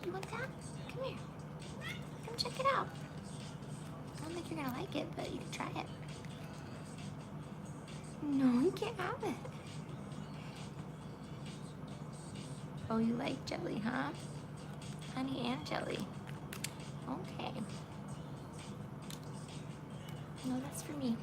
you want that? Come here. Come check it out. I don't think you're gonna like it, but you can try it. No, you can't have it. Oh, you like jelly, huh? Honey and jelly. Okay. No, that's for me.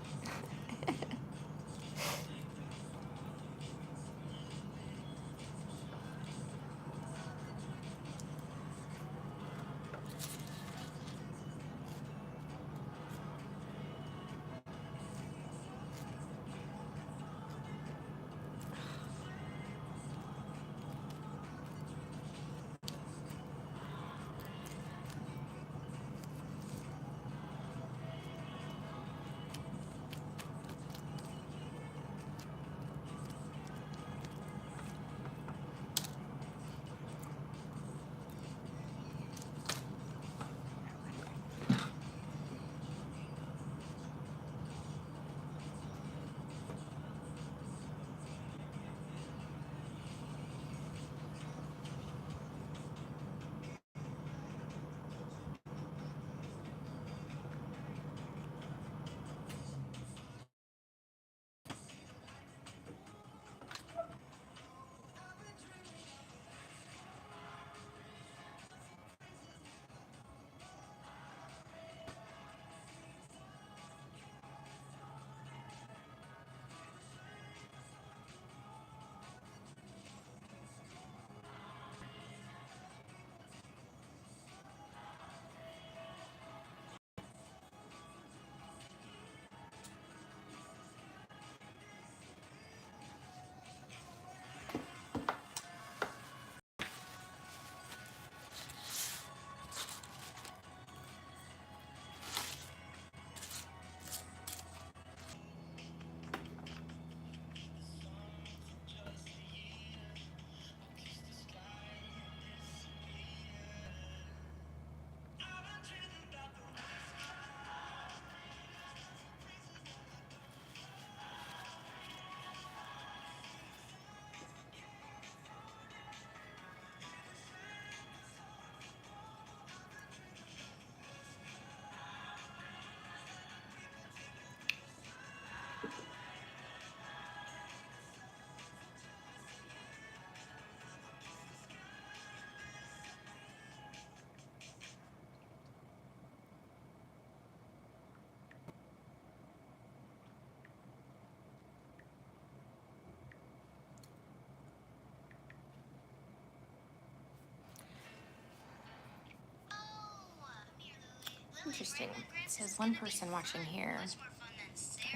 Interesting. It says one person watching here. It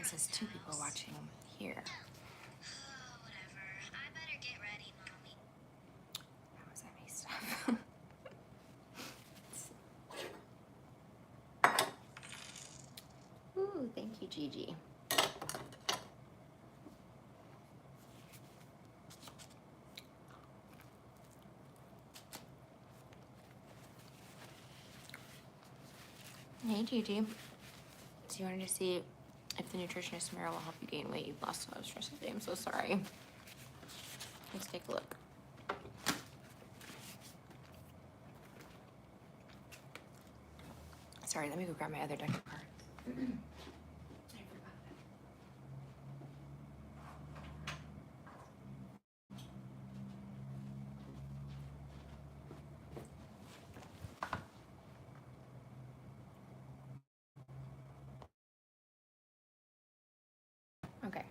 says two people watching here. How was I messed up? Ooh, thank you, Gigi. Hey, Gigi. So you wanted to see if the nutritionist mirror will help you gain weight. You've lost a lot of stress today. I'm so sorry. Let's take a look. Sorry, let me go grab my other deck of cards. Okay.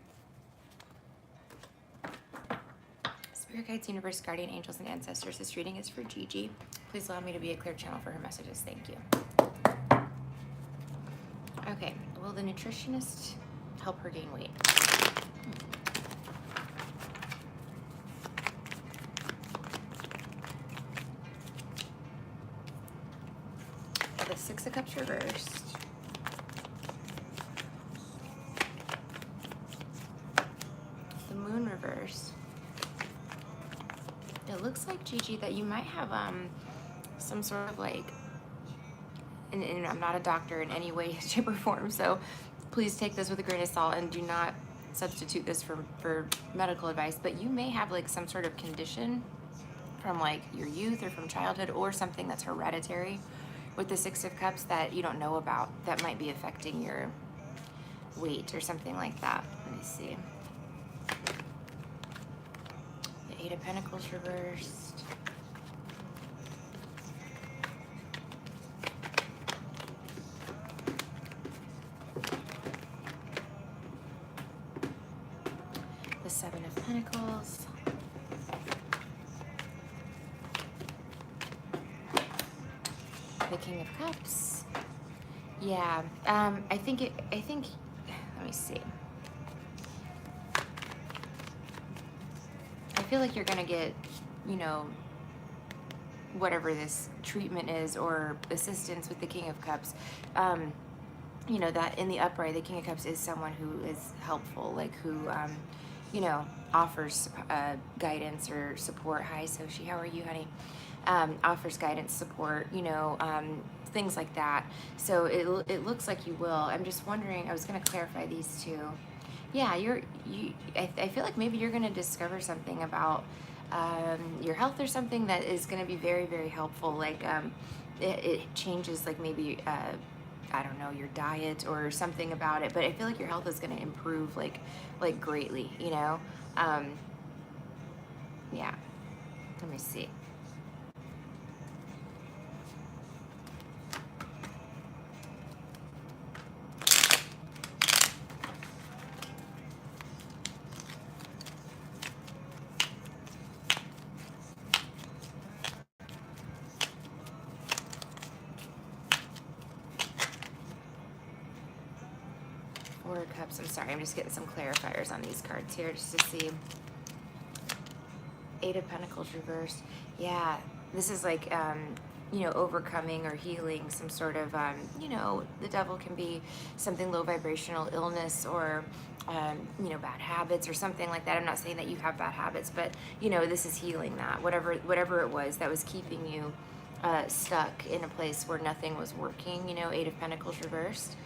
Spirit guides, universe, guardian angels, and ancestors. This reading is for Gigi. Please allow me to be a clear channel for her messages. Thank you. Okay. Will the nutritionist help her gain weight? The Six of Cups reversed. The Moon reversed. It looks like, Gigi, that you might have some sort of like, and I'm not a doctor in any way, shape, or form, so please take this with a grain of salt and do not substitute this for medical advice, but you may have like some sort of condition from like your youth or from childhood, or something that's hereditary with the Six of Cups that you don't know about that might be affecting your weight or something like that. Let me see. The Eight of Pentacles reversed. The Seven of Pentacles. The King of Cups. Yeah, I think, let me see. I feel like you're gonna get, you know, whatever this treatment is or assistance with the King of Cups. You know, that in the upright, the King of Cups is someone who is helpful, like who, you know, offers guidance or support. Hi, Soshi, how are you, honey? Offers guidance, support, you know, things like that. So it looks like you will. I'm just wondering, I was going to clarify these two. Yeah, I feel like maybe you're going to discover something about your health or something that is going to be very, very helpful. Like it changes, like maybe, I don't know, your diet or something about it. But I feel like your health is going to improve like greatly, you know? Yeah. Let me see. Four of Cups. I'm sorry, I'm just getting some clarifiers on these cards here just to see. Eight of Pentacles reversed. Yeah, this is like, you know, overcoming or healing some sort of, you know, the devil can be something low vibrational, illness, or, you know, bad habits or something like that. I'm not saying that you have bad habits, but, you know, this is healing that. Whatever it was that was keeping you stuck in a place where nothing was working, you know, Eight of Pentacles reversed.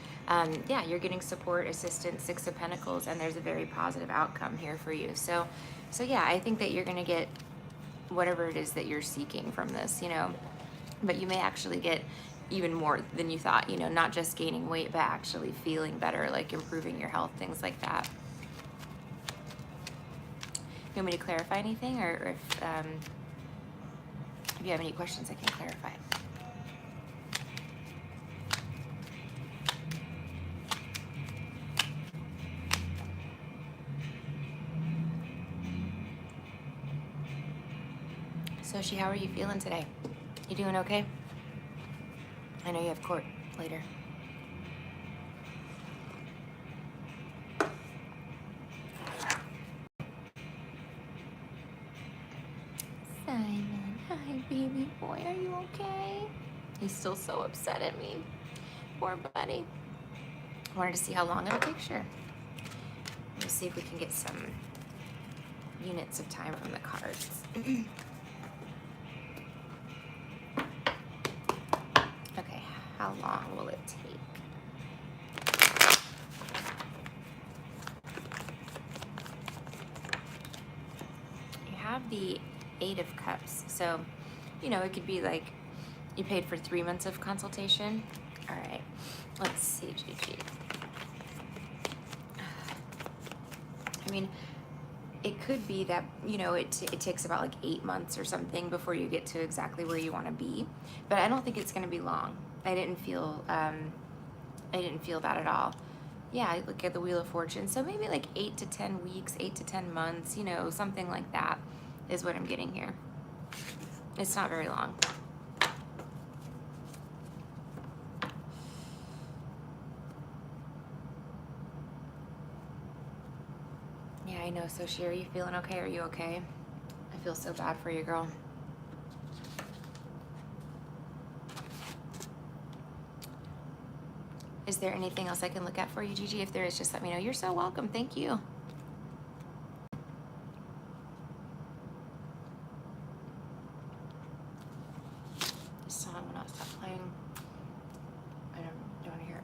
Yeah, you're getting support, assistance, Six of Pentacles, and there's a very positive outcome here for you. So yeah, I think that you're going to get whatever it is that you're seeking from this, you know, but you may actually get even more than you thought, you know, not just gaining weight, but actually feeling better, like improving your health, things like that. You want me to clarify anything, or if you have any questions, I can clarify. Soshi, how are you feeling today? You doing okay? I know you have court later. Simon, hi baby boy, are you okay? He's still so upset at me. Poor buddy. Wanted to see how long it'll take. Sure. Let's see if we can get some units of time from the cards. Okay, how long will it take? You have the Eight of Cups. So, you know, it could be like you paid for 3 months of consultation. All right, let's see, Gigi. I mean, it could be that, you know, it takes about like 8 months or something before you get to exactly where you want to be. But I don't think it's going to be long. I didn't feel that at all. Yeah, I look at the Wheel of Fortune. So maybe like 8 to 10 weeks, 8 to 10 months, you know, something like that is what I'm getting here. It's not very long. Yeah, I know. Soshi, are you feeling okay? Are you okay? I feel so bad for you, girl. Is there anything else I can look at for you, Gigi? If there is, just let me know. You're so welcome. Thank you. This song will not stop playing. I don't want to hear it.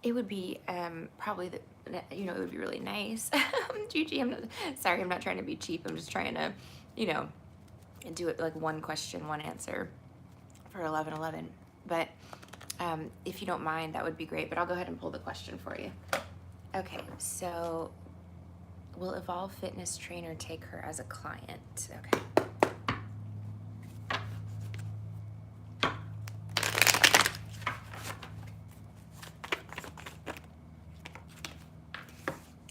it would be probably it would be really nice. Gigi, I'm not trying to be cheap. I'm just trying to, you know, do it like one question, one answer for 1111. But if you don't mind, that would be great. But I'll go ahead and pull the question for you. Okay, so will Evolve Fitness Trainer take her as a client? Okay.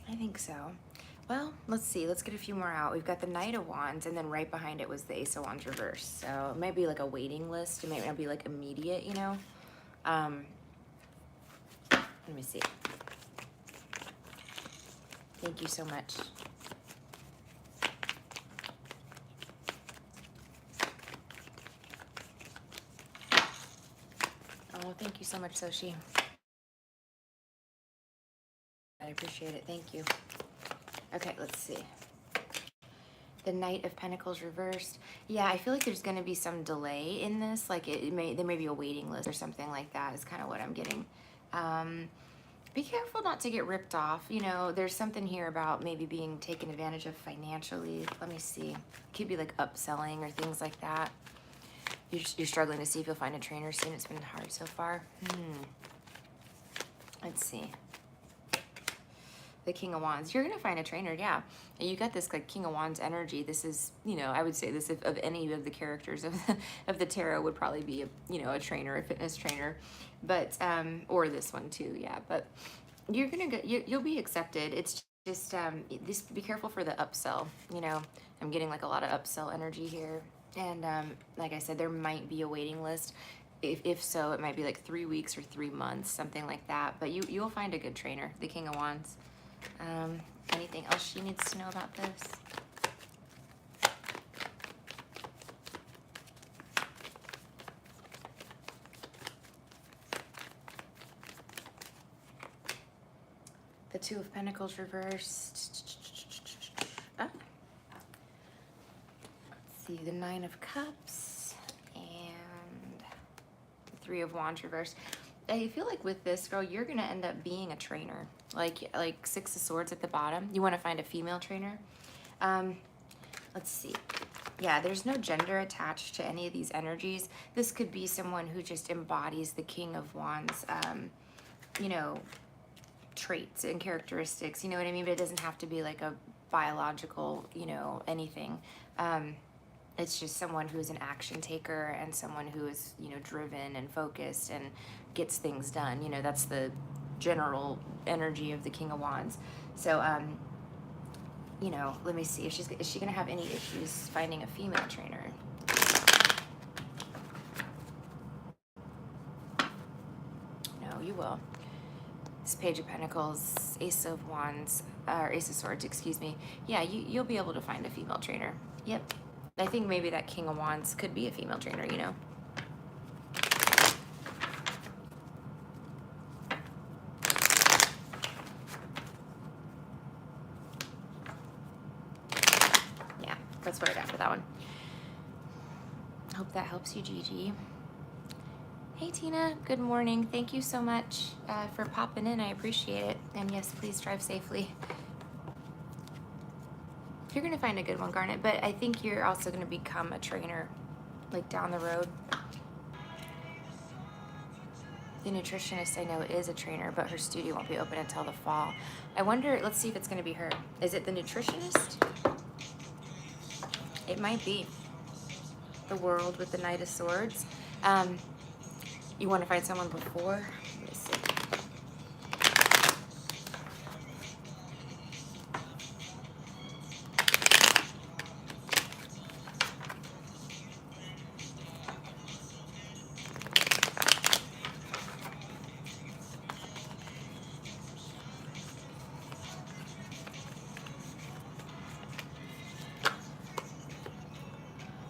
I think so. Well, let's see. Let's get a few more out. We've got the Knight of Wands, and then right behind it was the Ace of Wands reverse. So it might be like a waiting list. It might not be like immediate, you know. Let me see. Thank you so much. Oh, thank you so much, Soshi. I appreciate it. Thank you. Okay, let's see. The Knight of Pentacles reversed. Yeah, I feel like there's going to be some delay in this. Like there may be a waiting list or something like that is kind of what I'm getting. Be careful not to get ripped off. You know, there's something here about maybe being taken advantage of financially. Let me see. It could be like upselling or things like that. You're struggling to see if you'll find a trainer soon. It's been hard so far. Let's see. The King of Wands. You're going to find a trainer, yeah. And you got this like King of Wands energy. This is, you know, I would say this of any of the characters of the tarot would probably be a trainer, a fitness trainer, but or this one too, yeah. But you're gonna get, you'll be accepted. It's just be careful for the upsell. You know, I'm getting like a lot of upsell energy here, and like I said, there might be a waiting list. If so, it might be like 3 weeks or 3 months, something like that. But you'll find a good trainer, the King of Wands. Anything else she needs to know about this? The Two of Pentacles reversed. Let's see, the Nine of Cups and the Three of Wands reversed. I feel like with this girl, you're gonna end up being a trainer, like Six of Swords at the bottom. You want to find a female trainer. Let's see. Yeah, there's no gender attached to any of these energies. This could be someone who just embodies the King of Wands, you know, traits and characteristics. You know what I mean? But it doesn't have to be like a biological, you know, anything. It's just someone who's an action taker and someone who is, you know, driven and focused and gets things done. You know, that's the general energy of the King of Wands. So, you know, let me see if is she going to have any issues finding a female trainer? No, you will. This Page of Pentacles, Ace of Wands, or Ace of Swords, excuse me. Yeah, you'll be able to find a female trainer. Yep. I think maybe that King of Wands could be a female trainer, you know. Yeah, that's what I got for that one. Hope that helps you, Gigi. Hey, Tina. Good morning. Thank you so much for popping in. I appreciate it. And yes, please drive safely. You're going to find a good one, Garnet, but I think you're also going to become a trainer, like down the road. The nutritionist I know is a trainer, but her studio won't be open until the fall. I wonder, let's see if it's going to be her. Is it the nutritionist? It might be. The World with the Knight of Swords. You want to find someone before? Let me see.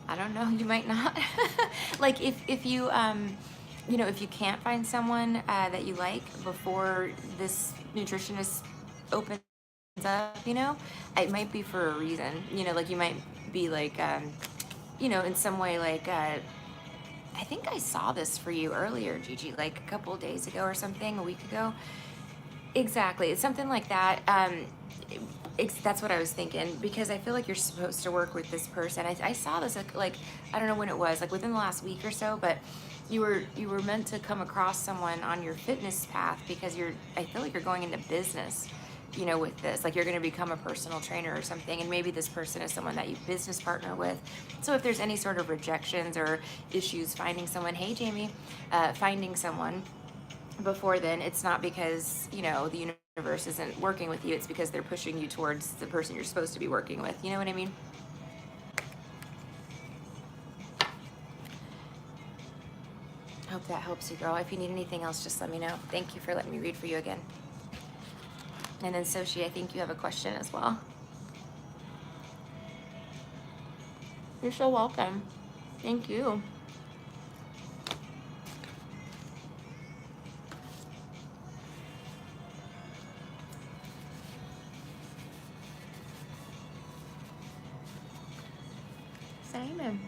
I don't know, you might not. Like if you you know, if you can't find someone that you like before this nutritionist opens up, you know, it might be for a reason. You know, like you might be like you know, in some way like I think I saw this for you earlier, Gigi, like a couple of days ago or something, a week ago. Exactly. It's something like that. That's what I was thinking, because I feel like you're supposed to work with this person. I saw this like, I don't know when it was, like within the last week or so, but you were meant to come across someone on your fitness path, because I feel like you're going into business, with this, like you're going to become a personal trainer or something, and maybe this person is someone that you business partner with. So if there's any sort of rejections or issues finding someone, hey Jamie, finding someone before then, it's not because the universe isn't working with you, it's because they're pushing you towards the person you're supposed to be working with. You know what I mean? Hope that helps you, girl. If you need anything else, just let me know. Thank you for letting me read for you again. And then Soshi, I think you have a question as well. You're so welcome. Thank you. Simon.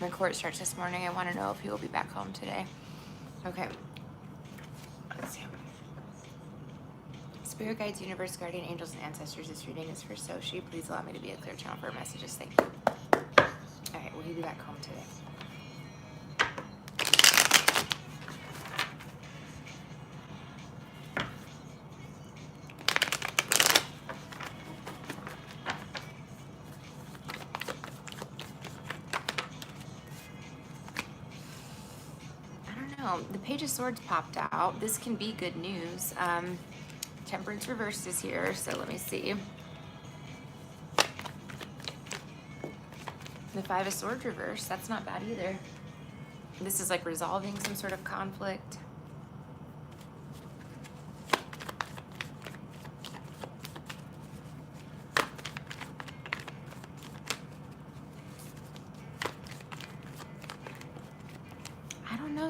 My court starts this morning. I want to know if he will be back home today. Okay. Let's see. Spirit guides, universe, guardian angels, and ancestors. This reading is for Soshi. Please allow me to be a clear channel for messages. Thank you. All right. Will he be back home today? The Page of Swords popped out. This can be good news. Temperance reversed is here, so let me see. The Five of Swords reversed, that's not bad either. This is like resolving some sort of conflict.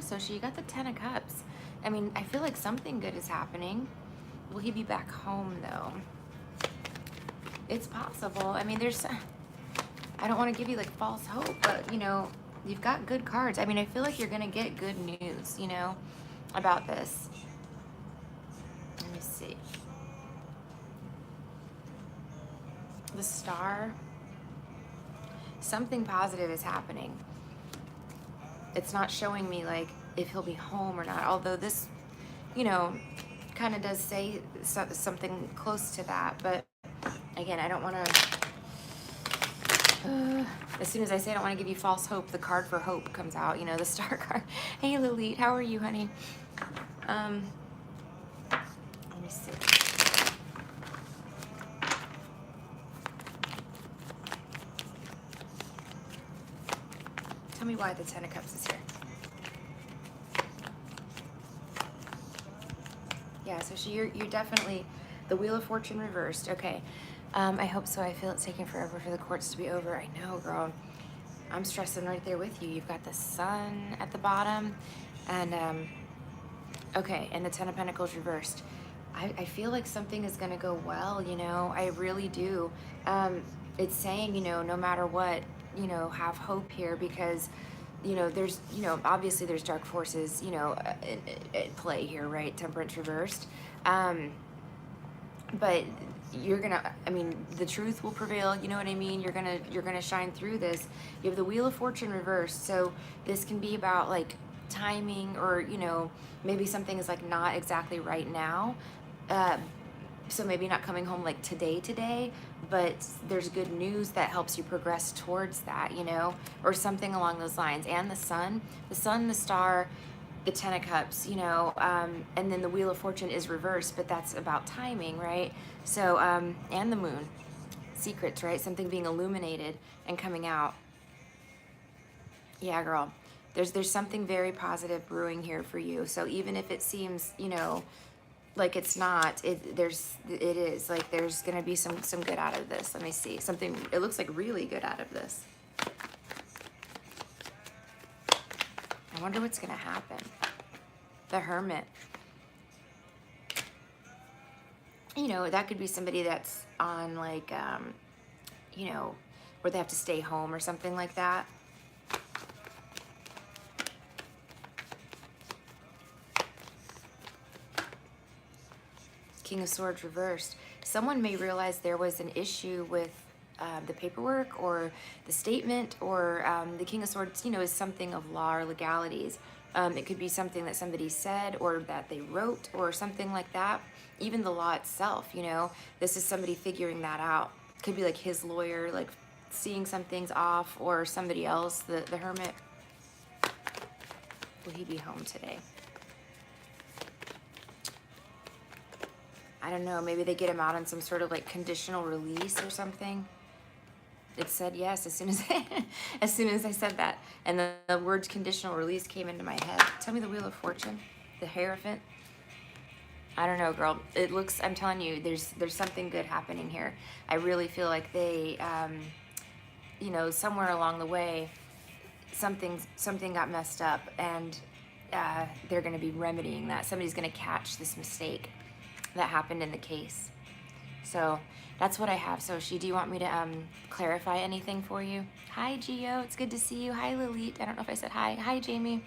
So she got the 10 of Cups. I mean, I feel like something good is happening. Will he be back home though? It's possible. I mean, I don't want to give you like false hope, but you've got good cards. I mean, I feel like you're gonna get good news, about this. Let me see. The Star. Something positive is happening. It's not showing me like if he'll be home or not, although this kind of does say something close to that. But again, I don't want to as soon as I say I don't want to give you false hope, the card for hope comes out, the Star card. Hey Lilith, how are you, honey? Let me see. Tell me why the 10 of Cups is here. Yeah, so you're definitely, the Wheel of Fortune reversed. Okay. I hope so. I feel it's taking forever for the courts to be over. I know, girl. I'm stressing right there with you. You've got the Sun at the bottom. And, okay, and the 10 of Pentacles reversed. I feel like something is going to go well, I really do. It's saying, no matter what, have hope here, because there's obviously there's dark forces at play here, right? Temperance reversed, but you're gonna, the truth will prevail, you know what I mean? You're gonna shine through this. You have the Wheel of Fortune reversed, so this can be about like timing, or maybe something is like not exactly right now, so maybe not coming home like today, but there's good news that helps you progress towards that, or something along those lines. And the Sun, the Star, the 10 of Cups, and then the Wheel of Fortune is reversed, but that's about timing, right? So, and the Moon, secrets, right? Something being illuminated and coming out. Yeah, girl, there's something very positive brewing here for you. So even if it seems, like it's not, it is like there's gonna be some good out of this. Let me see something. It looks like really good out of this. I wonder what's gonna happen. The Hermit. That could be somebody that's on like where they have to stay home or something like that. King of Swords reversed. Someone may realize there was an issue with the paperwork or the statement, or the King of Swords, is something of law or legalities. It could be something that somebody said or that they wrote or something like that. Even the law itself, this is somebody figuring that out. Could be like his lawyer, like seeing some things off, or somebody else, the Hermit. Will he be home today? I don't know, maybe they get him out on some sort of like conditional release or something. It said yes as soon as as soon as I said that, and the words conditional release came into my head. Tell me the Wheel of Fortune, the Hierophant. I don't know, girl. It looks, I'm telling you, there's something good happening here. I really feel like they, somewhere along the way, something got messed up, and they're going to be remedying that. Somebody's going to catch this mistake that happened in the case. So that's what I have. Soshi, do you want me to clarify anything for you? Hi, Gio. It's good to see you. Hi, Lilith. I don't know if I said hi. Hi, Jamie.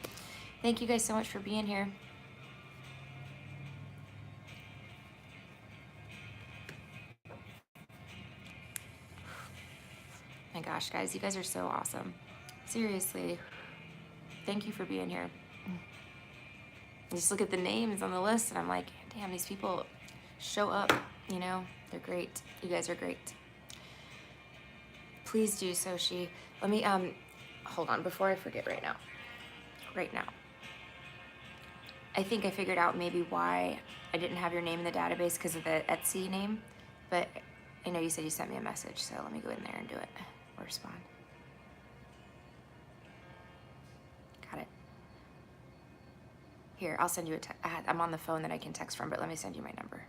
Thank you guys so much for being here. My gosh, guys, you guys are so awesome. Seriously. Thank you for being here. I just look at the names on the list and I'm like, damn, these people show up, they're great. You guys are great. Please do, Soshi. Let me, hold on before I forget right now. I think I figured out maybe why I didn't have your name in the database, because of the Etsy name, but I know you said you sent me a message, so let me go in there and do it, or respond. Got it. Here, I'll send you I'm on the phone that I can text from, but let me send you my number.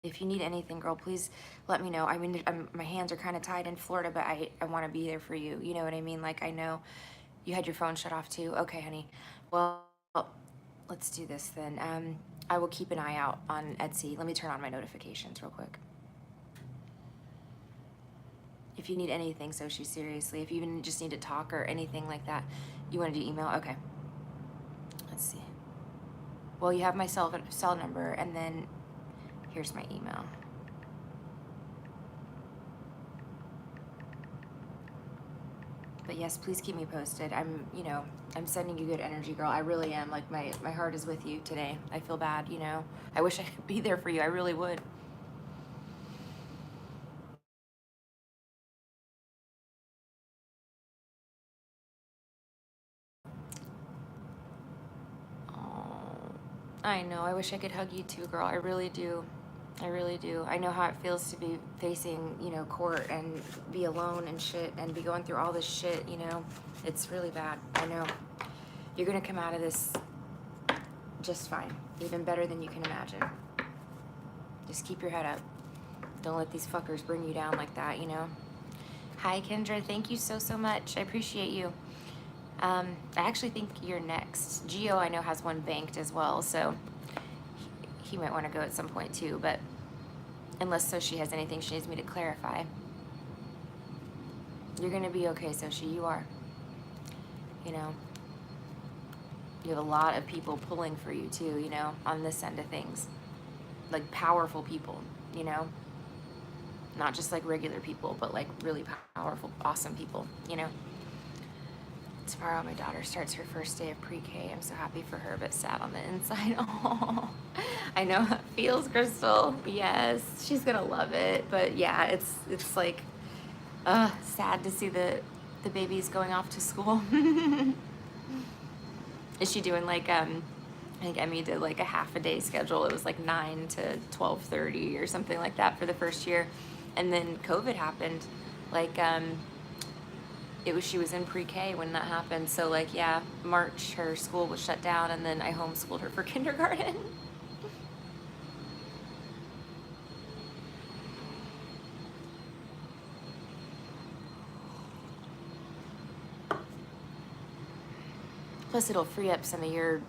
If you need anything, girl, please let me know. I mean, my hands are kind of tied in Florida, but I want to be there for you. You know what I mean? Like, I know you had your phone shut off too. Okay, honey. Well, let's do this then. I will keep an eye out on Etsy. Let me turn on my notifications real quick. If you need anything, Soshi, seriously, if you even just need to talk or anything like that, you want to do email? Okay. Let's see. Well, you have my cell number, and then here's my email. But yes, please keep me posted. I'm sending you good energy, girl. I really am. Like, my heart is with you today. I feel bad, I wish I could be there for you. I really would. I know. I wish I could hug you too, girl. I really do. I really do. I know how it feels to be facing, court and be alone and shit and be going through all this shit, It's really bad. I know. You're going to come out of this just fine. Even better than you can imagine. Just keep your head up. Don't let these fuckers bring you down like that, Hi, Kendra. Thank you so much. I appreciate you. I actually think you're next. Gio, I know, has one banked as well, so he might want to go at some point too, but unless Soshi has anything she needs me to clarify. You're going to be okay, Soshi. You are. You have a lot of people pulling for you too, on this end of things. Like powerful people, Not just like regular people, but like really powerful, awesome people, Tomorrow my daughter starts her first day of pre-K. I'm so happy for her, but sad on the inside. Oh, I know how it feels, Crystal. Yes, she's gonna love it. But yeah, it's like sad to see the babies going off to school. Is she doing like I think Emmy did like a half a day schedule. It was like 9 to 12:30 or something like that for the first year, and then COVID happened. Like she was in pre-K when that happened. So like, yeah, March her school was shut down, and then I homeschooled her for kindergarten. Plus it'll free up some of your,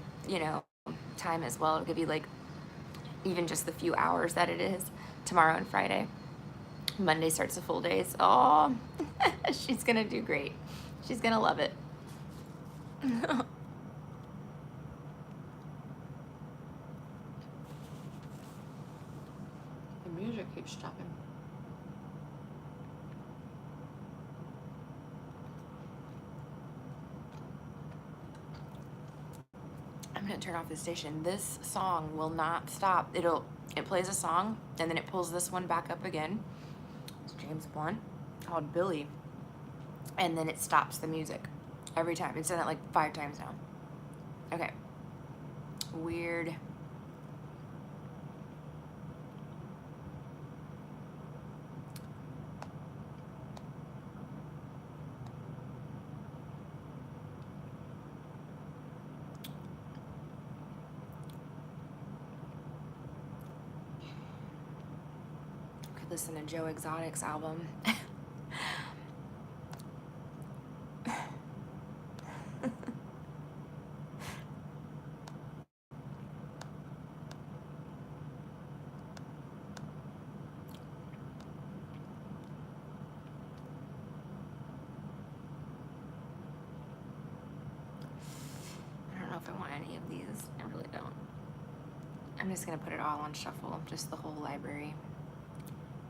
time as well. It'll give you like even just the few hours that it is tomorrow and Friday. Monday starts the full days. Oh, she's gonna do great. She's gonna love it. keeps stopping. I'm gonna turn off the station. This song will not stop. It plays a song and then it pulls this one back up again. It's James Blunt called Billy. And then it stops the music every time. It's done it like 5 times now. Okay. Weird. Could listen to Joe Exotic's album. If I want any of these. I really don't. I'm just gonna put it all on shuffle, just the whole library.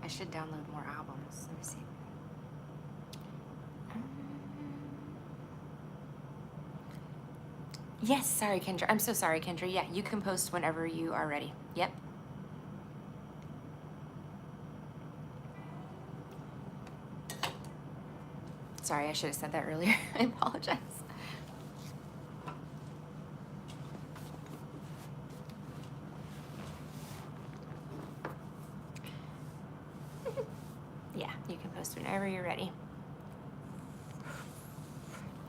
I should download more albums. Let me see. Yes, sorry, Kendra. I'm so sorry, Kendra. Yeah, you can post whenever you are ready. Yep. Sorry, I should have said that earlier. I apologize. Yeah, you can post whenever you're ready.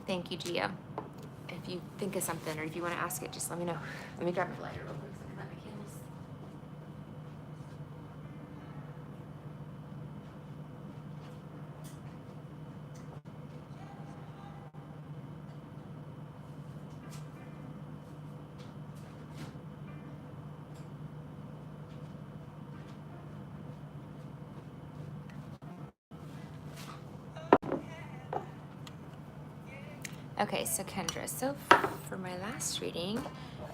Thank you, Gio. If you think of something or if you want to ask it, just let me know. Let me grab a lighter real quick so I can light my candles. Okay, so Kendra, so for my last reading,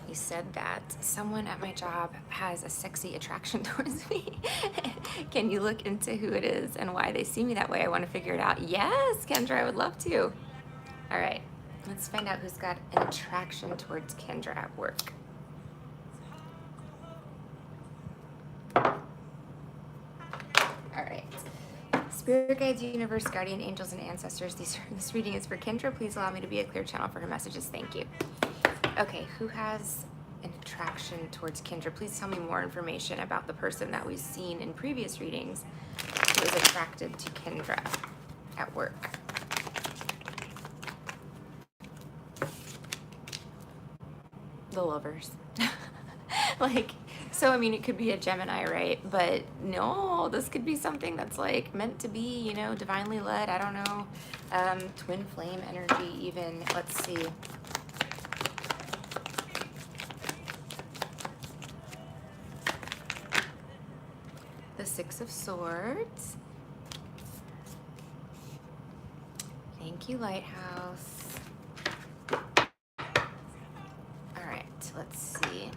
you said that someone at my job has a sexy attraction towards me. Can you look into who it is and why they see me that way? I want to figure it out. Yes, Kendra, I would love to. All right, let's find out who's got an attraction towards Kendra at work. All right. Spirit guides, universe, guardian angels, and ancestors. This reading is for Kendra. Please allow me to be a clear channel for her messages. Thank you. Okay, who has an attraction towards Kendra? Please tell me more information about the person that we've seen in previous readings who is attracted to Kendra at work. The lovers. So I mean, it could be a Gemini, right? But no, this could be something that's like meant to be, you know, divinely led. I don't know. Twin flame energy even. Let's see. The Six of Swords. Thank you, Lighthouse. All right, let's see.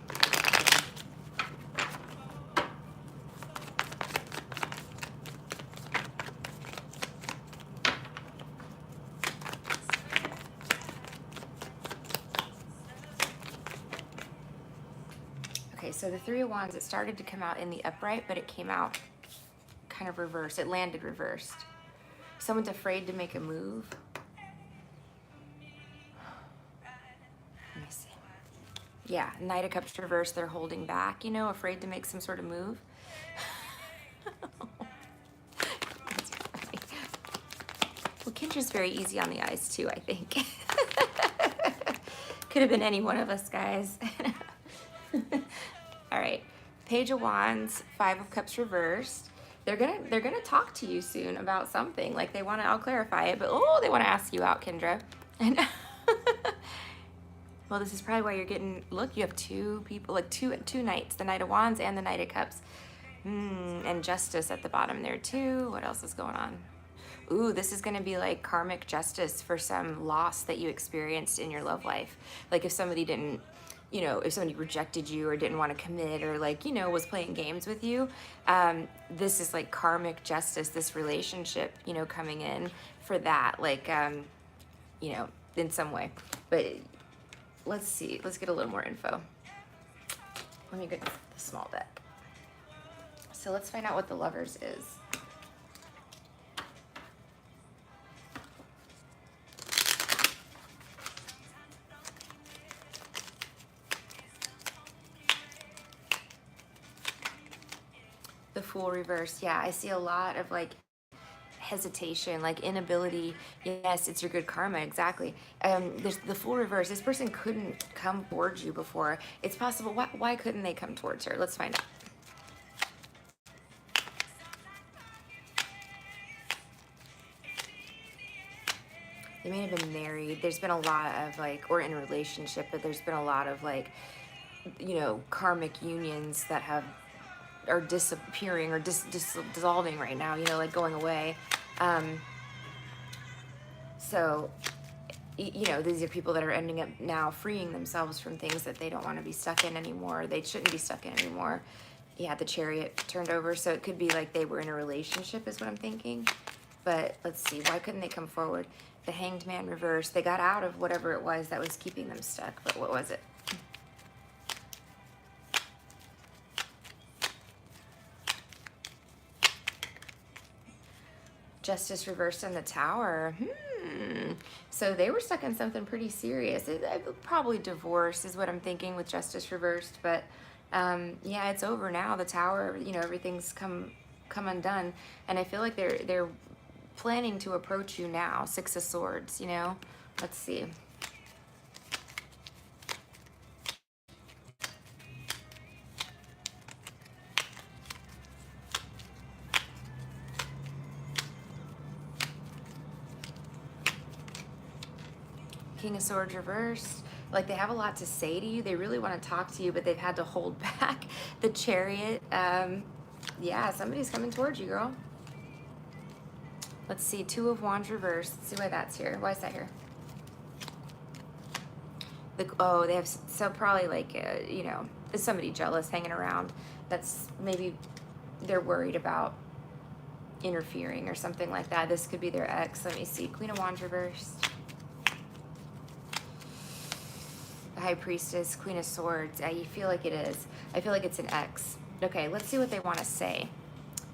Okay, so the Three of Wands, it started to come out in the upright, but it came out kind of reversed. It landed reversed. Someone's afraid to make a move. Let me see. Yeah, Knight of Cups reversed. They're holding back, you know, afraid to make some sort of move. That's funny. Well, Kendra's very easy on the eyes too, I think. Could have been any one of us, guys. All right, Page of Wands, Five of Cups reversed. They're gonna talk to you soon about something. Like they want to. I'll clarify it, but they want to ask you out, Kendra. And well, this is probably why you're getting. Look, you have two people, like two knights, the Knight of Wands and the Knight of Cups, and Justice at the bottom there too. What else is going on? Ooh, this is gonna be like karmic justice for some loss that you experienced in your love life. Like if somebody didn't you know, if somebody rejected you or didn't want to commit or like, you know, was playing games with you, this is like karmic justice, this relationship, you know, coming in for that, like, you know, in some way. But let's see, let's get a little more info. Let me get the small deck. So let's find out what the Lovers is. The Fool reverse. Yeah, I see a lot of like hesitation, like inability. Yes, it's your good karma, exactly. There's the Fool reverse. This person couldn't come towards you before. It's possible. Why couldn't they come towards her? Let's find out. They may have been married. There's been a lot of like, or in a relationship, but there's been a lot of like, you know, karmic unions that are disappearing or dissolving right now, you know, like going away. So, you know, these are people that are ending up now freeing themselves from things that they don't want to be stuck in anymore. They shouldn't be stuck in anymore. Yeah, the Chariot turned over. So it could be like they were in a relationship is what I'm thinking. But let's see, why couldn't they come forward? The Hanged Man reverse. They got out of whatever it was that was keeping them stuck. But what was it? Justice reversed in the Tower. So they were stuck in something pretty serious. Probably divorce is what I'm thinking with Justice reversed. But yeah, it's over now. The Tower, you know, everything's come undone. And I feel like they're planning to approach you now. Six of Swords, you know. Let's see. King of Swords reversed. Like they have a lot to say to you. They really want to talk to you, but they've had to hold back. The Chariot. Yeah, somebody's coming towards you, girl. Let's see. Two of Wands reversed. Let's see why that's here. Why is that here? They have so probably like you know, is somebody jealous hanging around. That's maybe they're worried about interfering or something like that. This could be their ex. Let me see. Queen of Wands reversed. The High Priestess, Queen of Swords. You feel like it is. I feel like it's an ex. Okay, let's see what they want to say.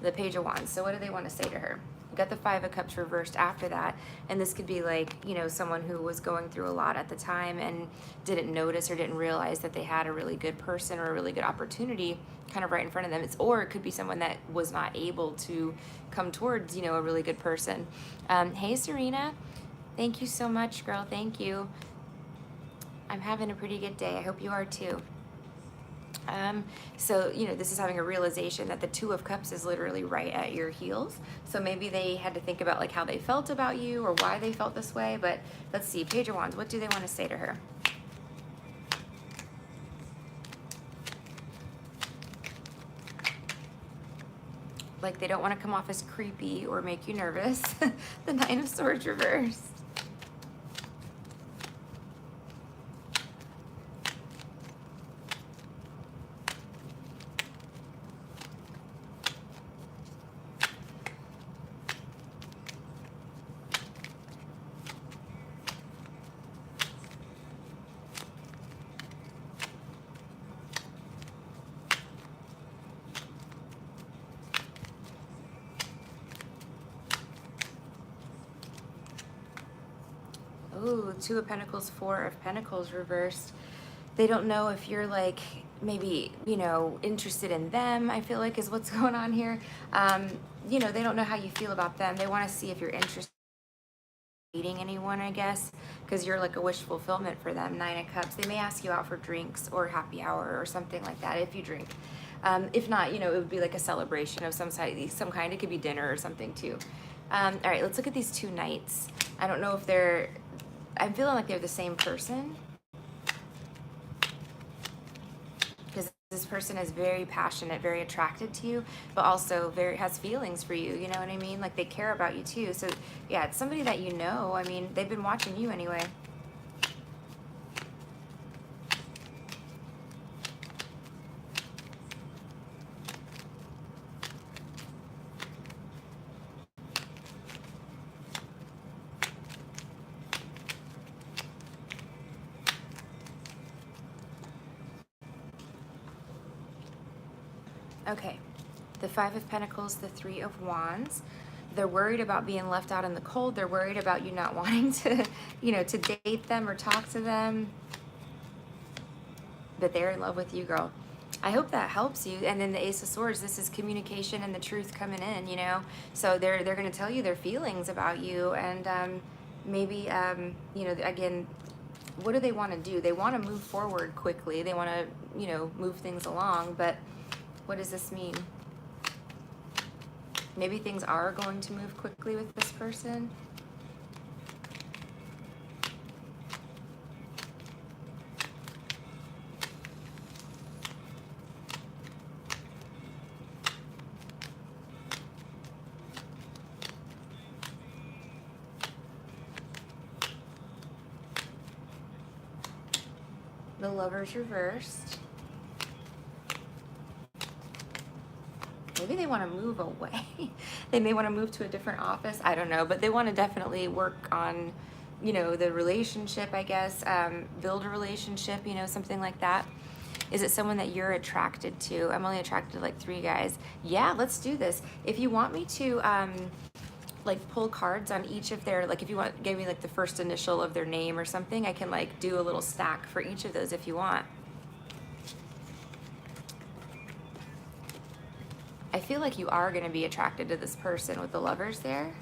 The Page of Wands. So what do they want to say to her? We got the Five of Cups reversed after that. And this could be like, you know, someone who was going through a lot at the time and didn't notice or didn't realize that they had a really good person or a really good opportunity kind of right in front of them. Or it could be someone that was not able to come towards, you know, a really good person. Hey, Serena. Thank you so much, girl. Thank you. I'm having a pretty good day. I hope you are too. So, you know, this is having a realization that the Two of Cups is literally right at your heels. So maybe they had to think about like how they felt about you or why they felt this way. But let's see, Page of Wands, what do they want to say to her? Like they don't want to come off as creepy or make you nervous. The Nine of Swords reversed. Ooh, Two of Pentacles, Four of Pentacles reversed. They don't know if you're like maybe, you know, interested in them, I feel like is what's going on here. You know, they don't know how you feel about them. They want to see if you're interested in dating anyone, I guess, because you're like a wish fulfillment for them. Nine of Cups. They may ask you out for drinks or happy hour or something like that if you drink. If not, you know, it would be like a celebration of some kind. It could be dinner or something too. All right, let's look at these two knights. I don't know if I'm feeling like they're the same person. Because this person is very passionate, very attracted to you, but also has feelings for you, you know what I mean? Like they care about you too. So yeah, it's somebody that you know. I mean, they've been watching you anyway. Okay. The Five of Pentacles, the Three of Wands. They're worried about being left out in the cold. They're worried about you not wanting to, to date them or talk to them. But they're in love with you, girl. I hope that helps you. And then the Ace of Swords, this is communication and the truth coming in. So they're going to tell you their feelings about you. And maybe, again, what do they want to do? They want to move forward quickly. They want to, move things along. But what does this mean? Maybe things are going to move quickly with this person. The Lovers reversed. Maybe they want to move away. They may want to move to a different office. I don't know, but they want to definitely work on, the relationship, I guess, build a relationship, something like that. Is it someone that you're attracted to? I'm only attracted to like 3 guys. Yeah, let's do this. If you want me to, pull cards on each of their, if you give me the first initial of their name or something, I can do a little stack for each of those if you want. I feel like you are going to be attracted to this person with the Lovers there.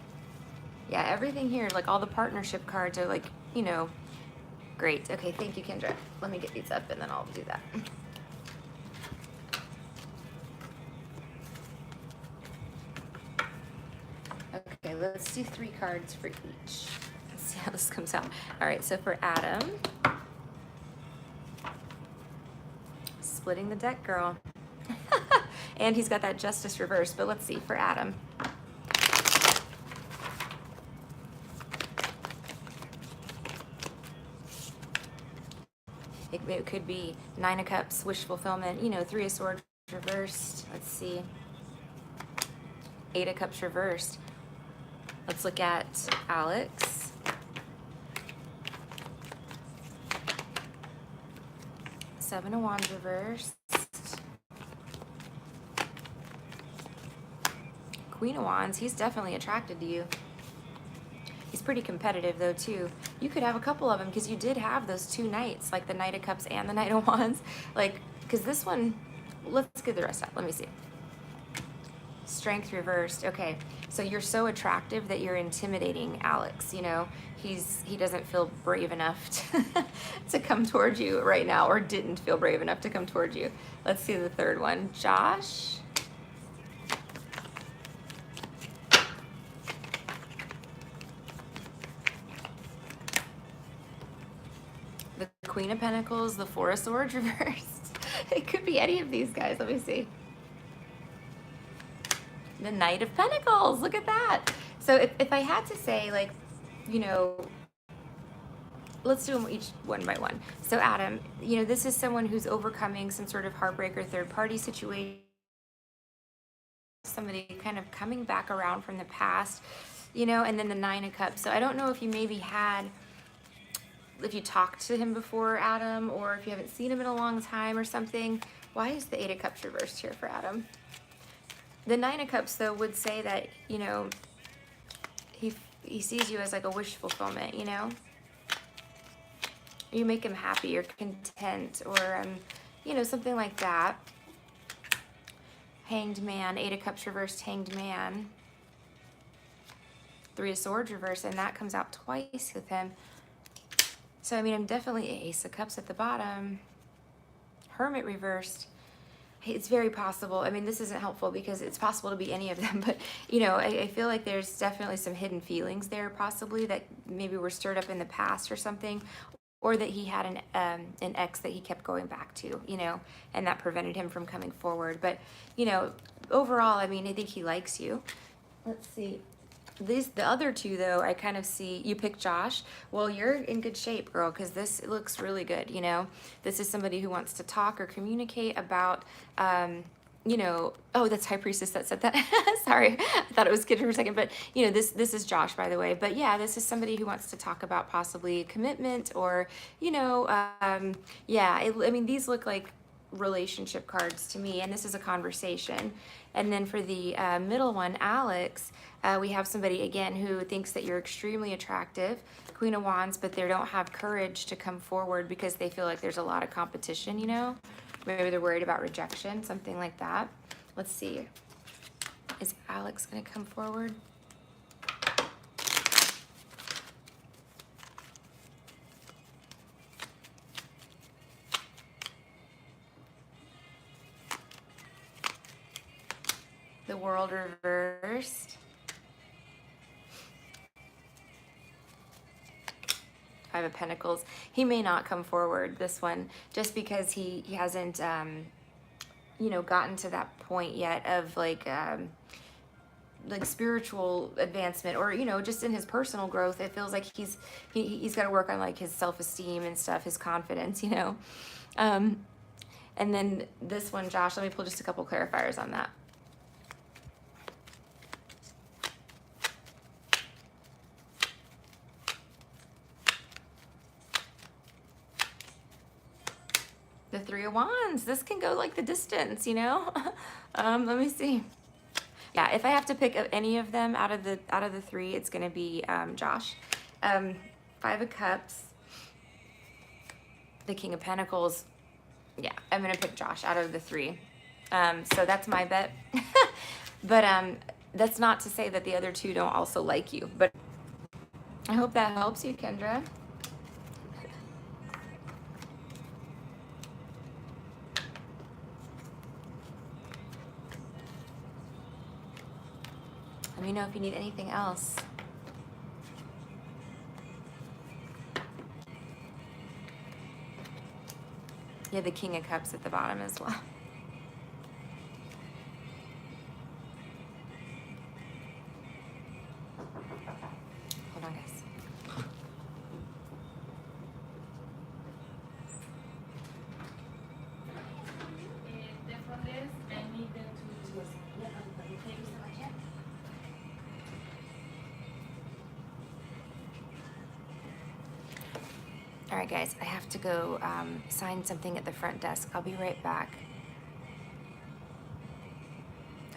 Yeah, everything here, all the partnership cards are great. Okay, thank you, Kendra. Let me get these up and then I'll do that. Okay, let's do 3 cards for each. Let's see how this comes out. All right, so for Adam, splitting the deck, girl. And he's got that Justice reverse, but let's see for Adam. It could be 9 of Cups, wish fulfillment, 3 of Swords reversed. Let's see. 8 of Cups reversed. Let's look at Alex. Seven of Wands reversed. Queen of Wands, he's definitely attracted to you. He's pretty competitive though too. You could have a couple of them because you did have those 2 knights, like the Knight of Cups and the Knight of Wands. Because this one, let's get the rest out. Let me see. Strength reversed. Okay, so you're so attractive that you're intimidating Alex. He doesn't feel brave enough to come towards you right now, or didn't feel brave enough to come towards you. Let's see the third one. Josh. The Queen of Pentacles, the Four of Swords reversed. It could be any of these guys. Let me see. The Knight of Pentacles. Look at that. So if I had to say, let's do them each one by one. So Adam, this is someone who's overcoming some sort of heartbreak or third-party situation. Somebody kind of coming back around from the past, and then the 9 of Cups. So I don't know if you maybe if you talked to him before, Adam, or if you haven't seen him in a long time or something. Why is the 8 of Cups reversed here for Adam? The 9 of Cups, though, would say that, he sees you as a wish fulfillment, You make him happy or content or, something like that. Hanged Man, 8 of Cups reversed, Hanged Man. 3 of Swords reversed, and that comes out twice with him. So, I'm definitely Ace of Cups at the bottom. Hermit reversed. It's very possible. This isn't helpful because it's possible to be any of them, but, I feel like there's definitely some hidden feelings there possibly that maybe were stirred up in the past or something, or that he had an ex that he kept going back to, and that prevented him from coming forward. But, overall, I think he likes you. Let's see. The other 2, though, I kind of see, you pick Josh. Well, you're in good shape, girl, because this looks really good, This is somebody who wants to talk or communicate about, oh, that's High Priestess that said that. Sorry, I thought it was Kid for a second, but, this is Josh, by the way. But, yeah, this is somebody who wants to talk about possibly commitment or, yeah, these look like relationship cards to me, and this is a conversation. And then for the middle one, Alex, we have somebody again who thinks that you're extremely attractive, Queen of Wands, but they don't have courage to come forward because they feel like there's a lot of competition, you know? Maybe they're worried about rejection, something like that. Let's see. Is Alex gonna come forward? The World reversed. Five of Pentacles. He may not come forward, this one, just because he hasn't, you know, gotten to that point yet of like spiritual advancement, or, you know, just in his personal growth. It feels like he's got to work on like his self-esteem and stuff, his confidence, you know. And then this one, Josh, let me pull just a couple clarifiers on that. The Three of Wands. This can go like the distance, you know. Let me see. Yeah, if I have to pick any of them out of the three, it's gonna be Josh. Five of Cups. The King of Pentacles. Yeah, I'm gonna pick Josh out of the three. So that's my bet. But that's not to say that the other two don't also like you. But I hope that helps you, Kendra. Let me know if you need anything else. Yeah, the King of Cups at the bottom as well. Hold on, guys. All right, guys, I have to go sign something at the front desk. I'll be right back.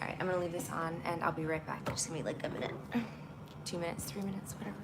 All right, I'm gonna leave this on and I'll be right back. Just give me like a minute, 2 minutes, 3 minutes, whatever.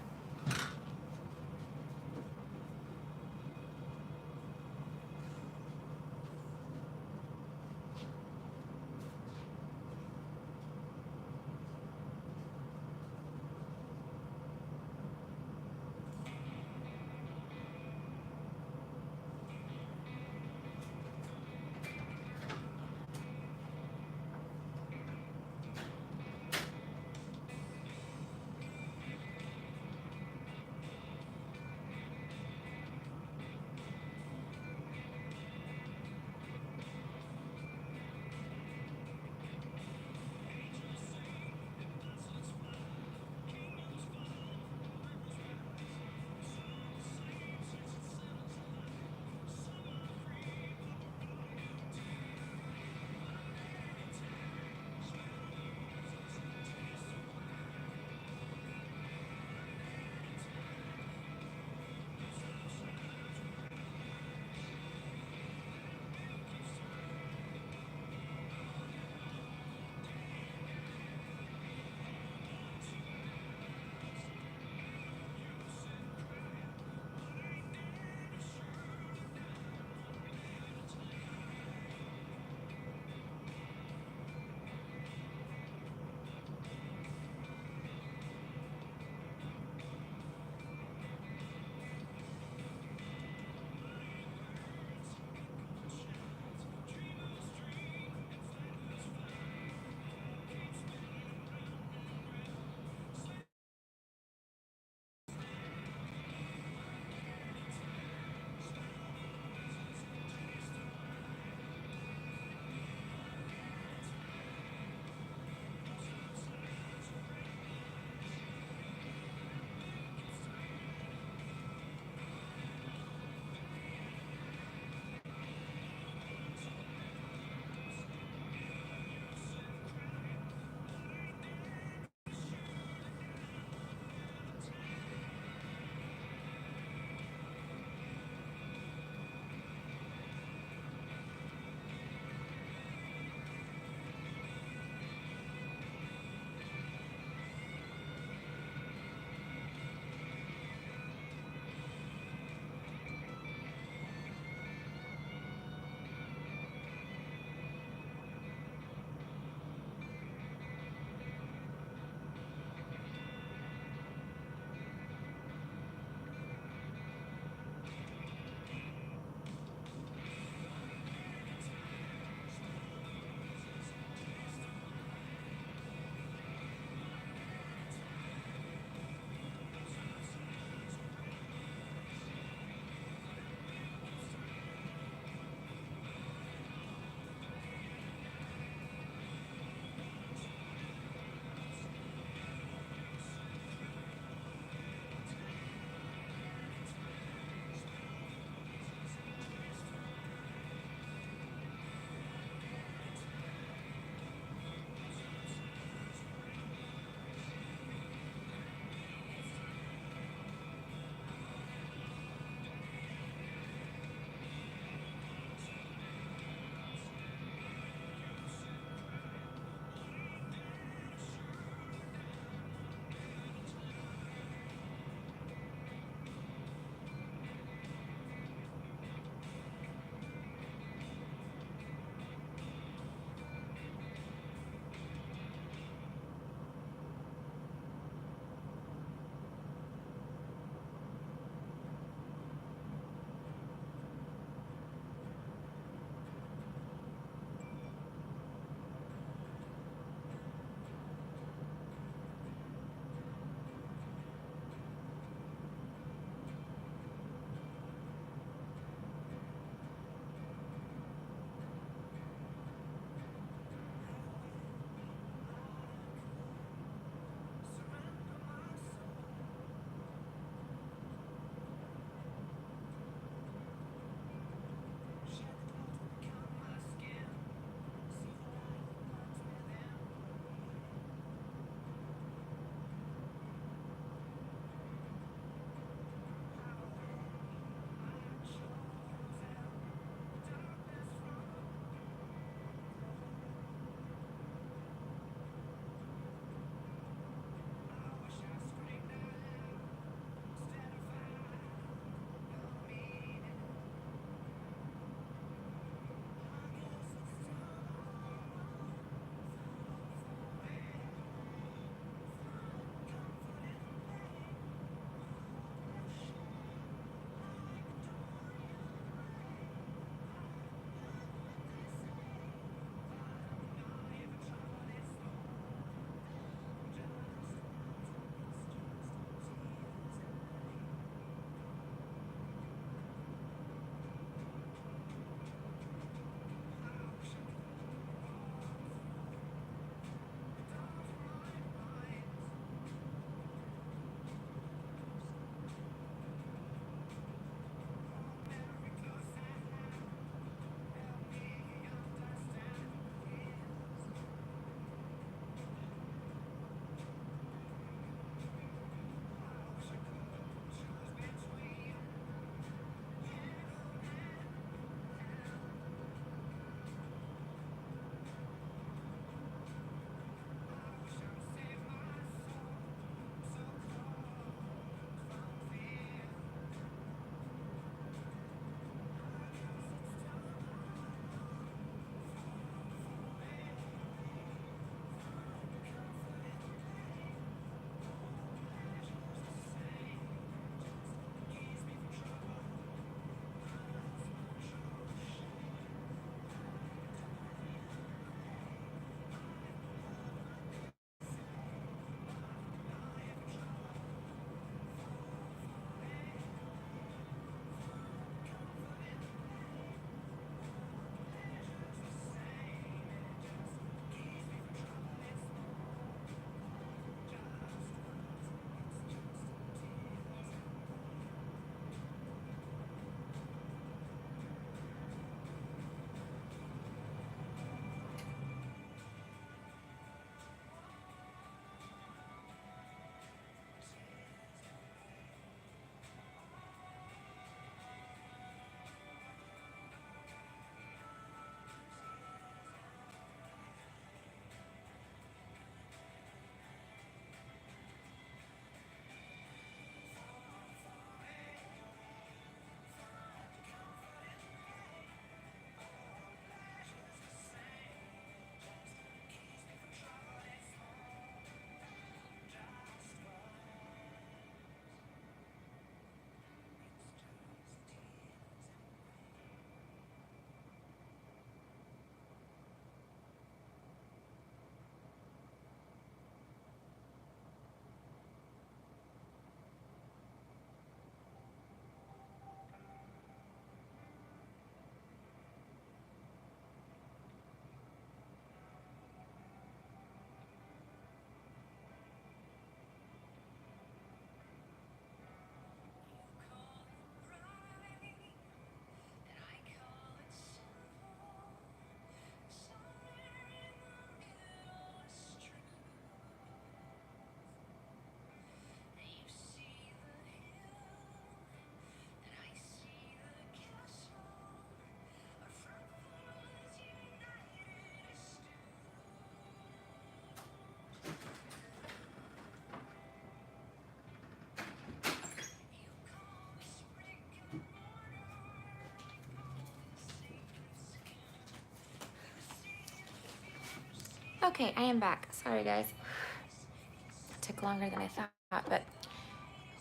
Okay, I am back. Sorry, guys. It took longer than I thought, but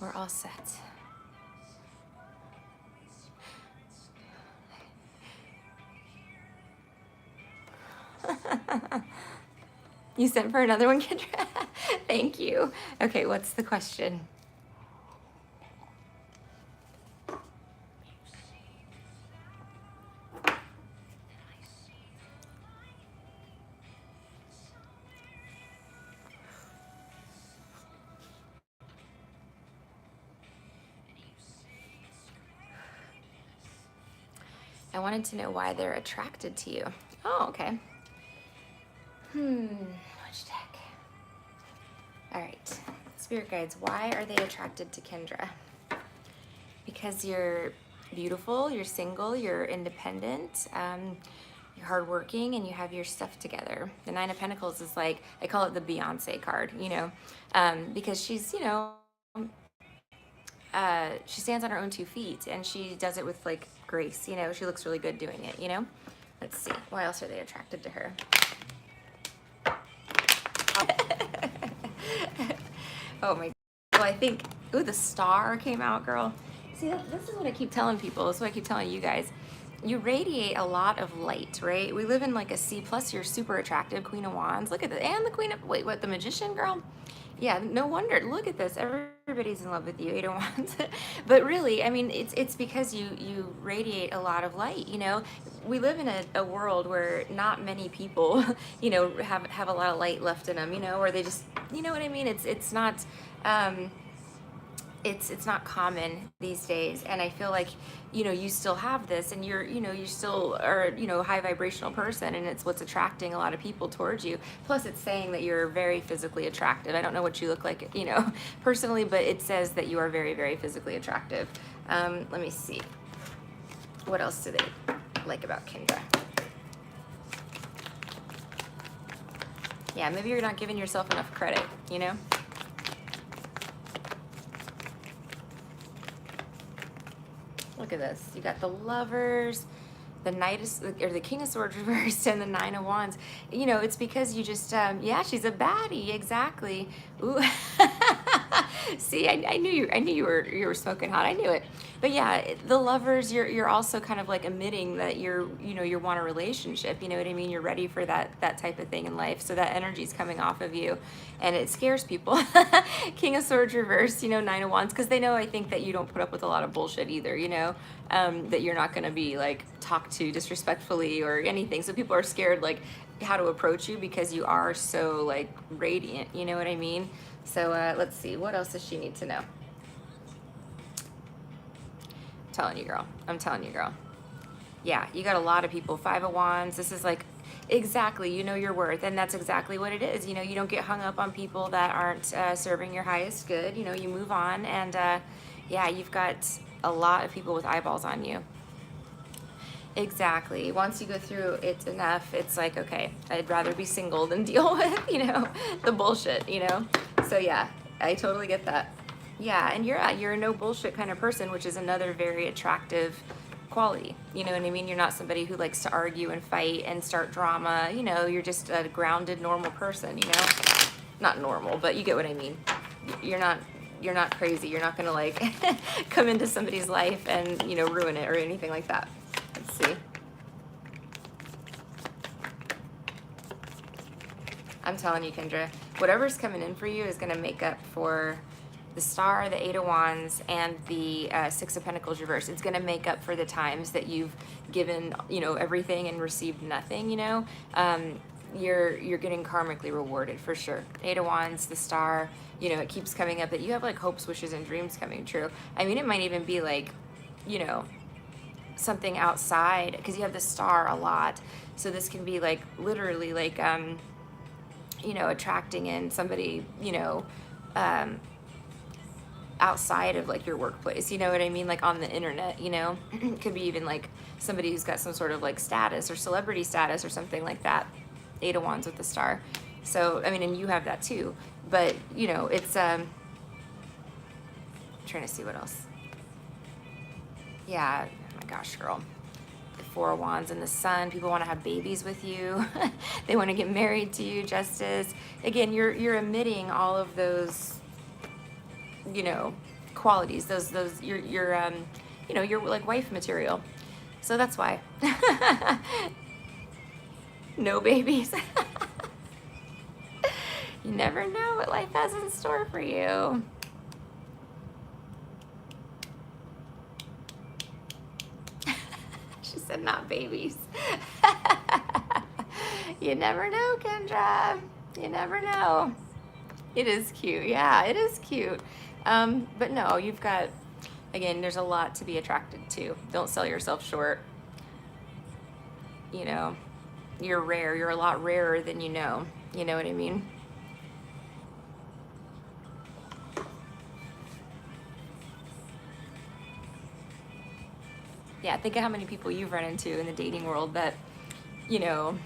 we're all set. You sent for another one, Kendra? Thank you. Okay, what's the question? I wanted to know why they're attracted to you. Oh, okay. Which deck? All right. Spirit guides, why are they attracted to Kendra? Because you're beautiful, you're single, you're independent, you're hardworking, and you have your stuff together. The Nine of Pentacles is like, I call it the Beyonce card, because she's, she stands on her own 2 feet, and she does it with like grace, she looks really good doing it. Let's see, why else are they attracted to her? Oh my, well, I think, ooh, the Star came out, girl. See, this is what I keep telling people. This is what I keep telling you guys. You radiate a lot of light, right? We live in like a C+, you're super attractive, Queen of Wands. Look at this, and the Queen of, wait, what, the Magician, girl? Yeah, no wonder. Look at this. Everybody's in love with you, 8 of Wands. But really, I mean, it's because you radiate a lot of light, We live in a world where not many people, have a lot of light left in them, or they just, you know what I mean? It's not, it's not common these days, and I feel like you still have this, and you still are high vibrational person, and it's what's attracting a lot of people towards you. Plus it's saying that you're very physically attractive. I don't know what you look like personally, but it says that you are very, very physically attractive. Let me see, what else do they like about Kendra? Yeah, maybe you're not giving yourself enough credit. Look at this. You got the Lovers, the Knight of, or the King of Swords reversed, and the Nine of Wands. It's because you just, yeah, she's a baddie, exactly. Ooh. See, I knew you were smoking hot. I knew it. But yeah, the Lovers, you're also kind of like admitting that you want a relationship. You know what I mean? You're ready for that type of thing in life. So that energy's coming off of you, and it scares people. King of Swords reversed, Nine of Wands, because they know, I think, that you don't put up with a lot of bullshit either. That you're not going to be like talked to disrespectfully or anything. So people are scared like how to approach you because you are so like radiant. You know what I mean? So let's see, what else does she need to know? I'm telling you, girl. Yeah, you got a lot of people. 5 of Wands. This is like, exactly, you know your worth, and that's exactly what it is. You don't get hung up on people that aren't serving your highest good. You move on, and yeah, you've got a lot of people with eyeballs on you. Exactly. Once you go through it enough, it's like, okay, I'd rather be single than deal with, the bullshit, So yeah, I totally get that. Yeah, and you're a no bullshit kind of person, which is another very attractive quality. You know what I mean? You're not somebody who likes to argue and fight and start drama. You're just a grounded, normal person, Not normal, but you get what I mean. You're not crazy. You're not gonna like come into somebody's life and, ruin it or anything like that. Let's see. I'm telling you, Kendra, whatever's coming in for you is going to make up for the Star, the 8 of Wands, and the 6 of Pentacles reverse. It's going to make up for the times that you've given, everything and received nothing, You're getting karmically rewarded for sure. 8 of Wands, the Star, it keeps coming up that you have like hopes, wishes, and dreams coming true. I mean, it might even be like, something outside, because you have the Star a lot. So this can be like literally like, attracting in somebody, outside of like your workplace, you know what I mean? Like on the internet, Could be even like somebody who's got some sort of like status or celebrity status or something like that. 8 of Wands with the Star. So, I mean, and you have that too, but it's, I'm trying to see what else. Yeah, oh my gosh, girl. the Four of Wands and the Sun. People want to have babies with you. They want to get married to you, Justice. Again, you're emitting all of those, you know, qualities. Those you're like wife material. So that's why. No babies. You never know what life has in store for you. She said not babies. You never know, Kendra. You never know. It is cute. Yeah, it is cute. But no, you've got, again, there's a lot to be attracted to. Don't sell yourself short. You know, you're rare. You're a lot rarer than you know. You know what I mean? Yeah, think of how many people you've run into in the dating world that, you know,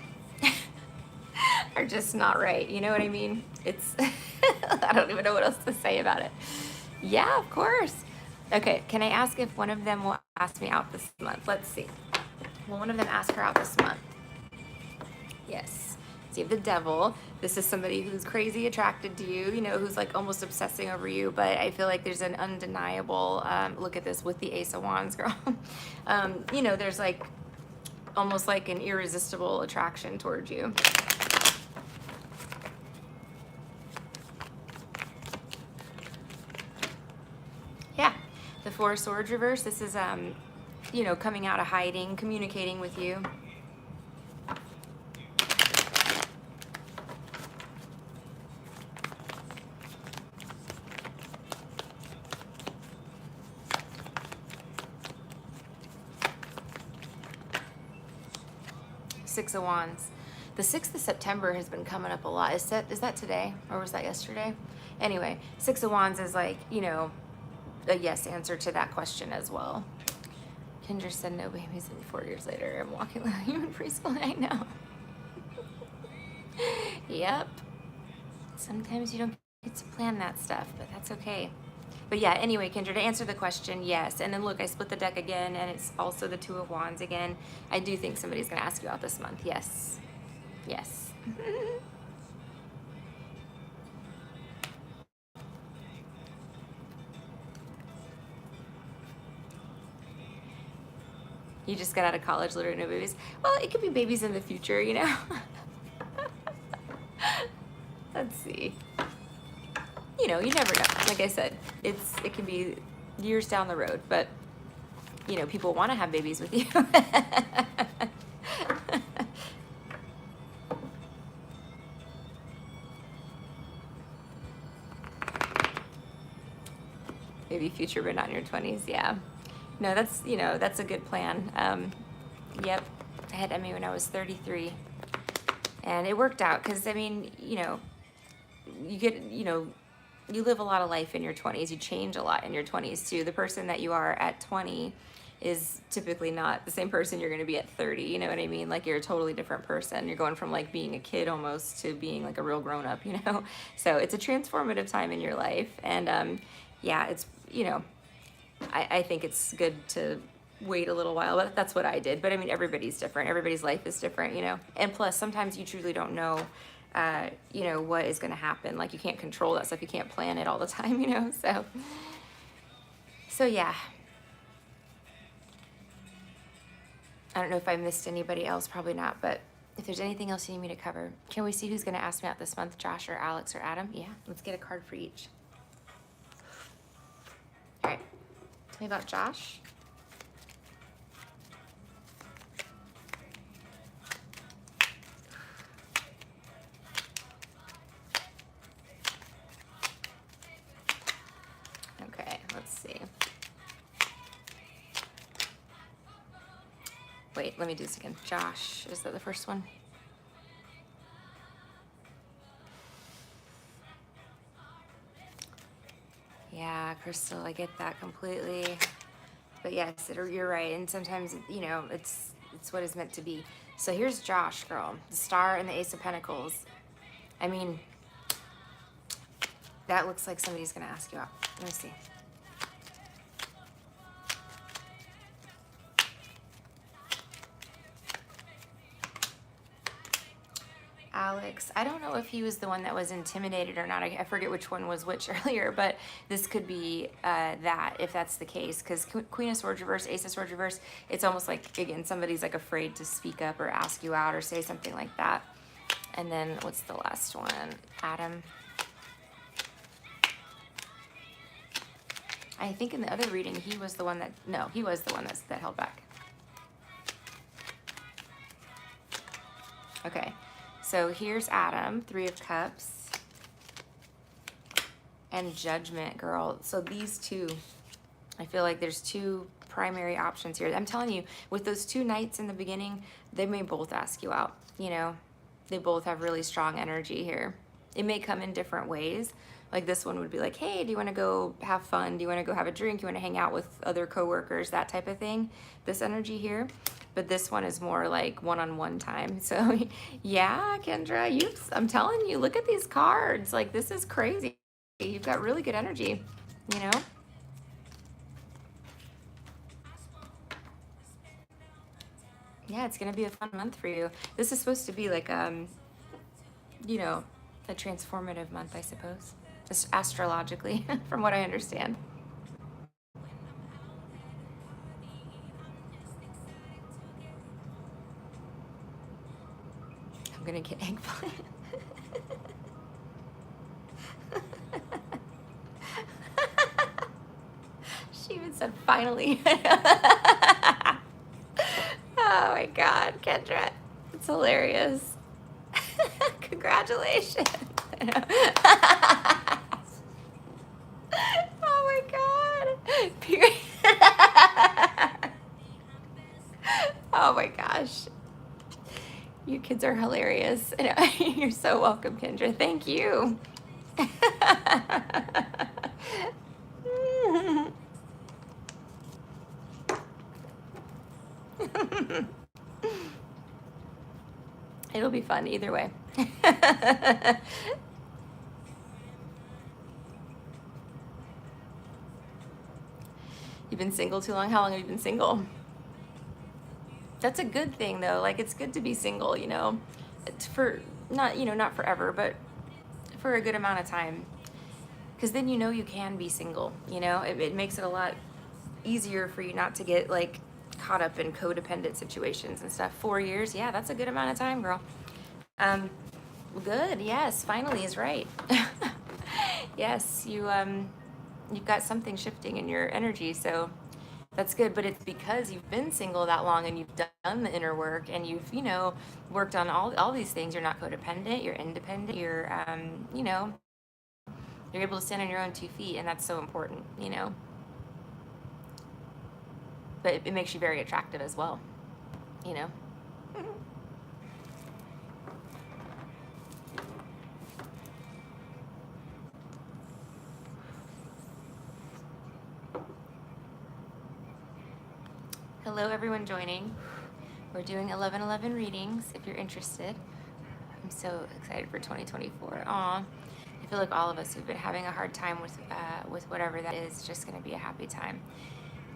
are just not right. You know what I mean? It's, I don't even know what else to say about it. Yeah, of course. Okay, can I ask if one of them will ask me out this month? Let's see. Will one of them ask her out this month? Yes. So you have the Devil. This is somebody who's crazy attracted to you, you know, who's like almost obsessing over you. But I feel like there's an undeniable, look at this with the Ace of Wands, girl. You know, there's like almost like an irresistible attraction towards you. Yeah. The Four of Swords reverse. This is, you know, coming out of hiding, communicating with you. Six of Wands. The 6th of September has been coming up a lot. Is that today or was that yesterday? Anyway, Six of Wands is like, you know, a yes answer to that question as well. Kendra said no babies and 4 years later I'm walking like you in preschool. I know. Yep. Sometimes you don't get to plan that stuff, but that's okay. But yeah, anyway, Kendra, to answer the question, yes. And then look, I split the deck again, and it's also the Two of Wands again. I do think somebody's going to ask you out this month. Yes. Yes. You just got out of college, literally no babies. Well, it could be babies in the future, you know? Let's see. You know, you never know. Like I said, it can be years down the road, but you know, people want to have babies with you. Maybe future, but not in your 20s. Yeah. No, that's, you know, that's a good plan. Yep. I had Emmy when I was 33 and it worked out. Cause I mean, you know, you get, you know, you live a lot of life in your 20s. You change a lot in your 20s too. The person that you are at 20 is typically not the same person you're going to be at 30. You know what I mean? Like you're a totally different person. You're going from like being a kid almost to being like a real grown up, you know? So it's a transformative time in your life. And yeah, it's, you know, I think it's good to wait a little while, but that's what I did. But I mean, everybody's different. Everybody's life is different, you know? And plus sometimes you truly don't know you know, what is going to happen. Like you can't control that stuff. You can't plan it all the time, you know? So yeah. I don't know if I missed anybody else, probably not, but if there's anything else you need me to cover, can we see who's going to ask me out this month? Josh or Alex or Adam? Yeah, let's get a card for each. All right, tell me about Josh. Okay, let's see. Wait, let me do this again. Josh, is that the first one? Yeah, Crystal, I get that completely. But yes, you're right. And sometimes, you know, it's what is meant to be. So here's Josh, girl. The Star and the Ace of Pentacles. I mean, that looks like somebody's going to ask you out. Let me see. Alex. I don't know if he was the one that was intimidated or not. I forget which one was which earlier, but this could be that, if that's the case. Because Queen of Swords reverse, Ace of Swords reverse, it's almost like, again, somebody's like afraid to speak up or ask you out or say something like that. And then what's the last one? Adam. I think in the other reading, he was the one that, no, he was the one that held back. Okay, so here's Adam, 3 of Cups, and Judgment, girl. So these two, I feel like there's 2 primary options here. I'm telling you, with those 2 knights in the beginning, they may both ask you out, you know? They both have really strong energy here. It may come in different ways. Like this one would be like, hey, do you want to go have fun? Do you want to go have a drink? You want to hang out with other coworkers? That type of thing. This energy here. But this one is more like one-on-one time. So yeah, Kendra, I'm telling you, look at these cards. Like, this is crazy. You've got really good energy, you know? Yeah, it's going to be a fun month for you. This is supposed to be like, you know, a transformative month, I suppose. Just astrologically, from what I understand. I'm going to get eggplant. She even said, finally. Oh my God, Kendra. It's hilarious. Congratulations. Oh my God. Period. Oh my gosh. You kids are hilarious. You're so welcome, Kendra. Thank you. It'll be fun either way. You've been single too long? How long have you been single? That's a good thing though. Like, it's good to be single, you know, it's for not, you know, not forever, but for a good amount of time. Because then you know you can be single, you know, it makes it a lot easier for you not to get like caught up in codependent situations and stuff. 4 years, yeah, that's a good amount of time, girl. Good, yes, finally is right. Yes, you've got something shifting in your energy, so that's good. But it's because you've been single that long and you've done the inner work and you've, you know, worked on all these things. You're not codependent, you're independent, you're, you know, you're able to stand on your own 2 feet, and that's so important, you know. But it makes you very attractive as well, you know. Hello, everyone joining. We're doing 11/11 readings if you're interested. I'm so excited for 2024. Aw, I feel like all of us who've been having a hard time with whatever that is just going to be a happy time.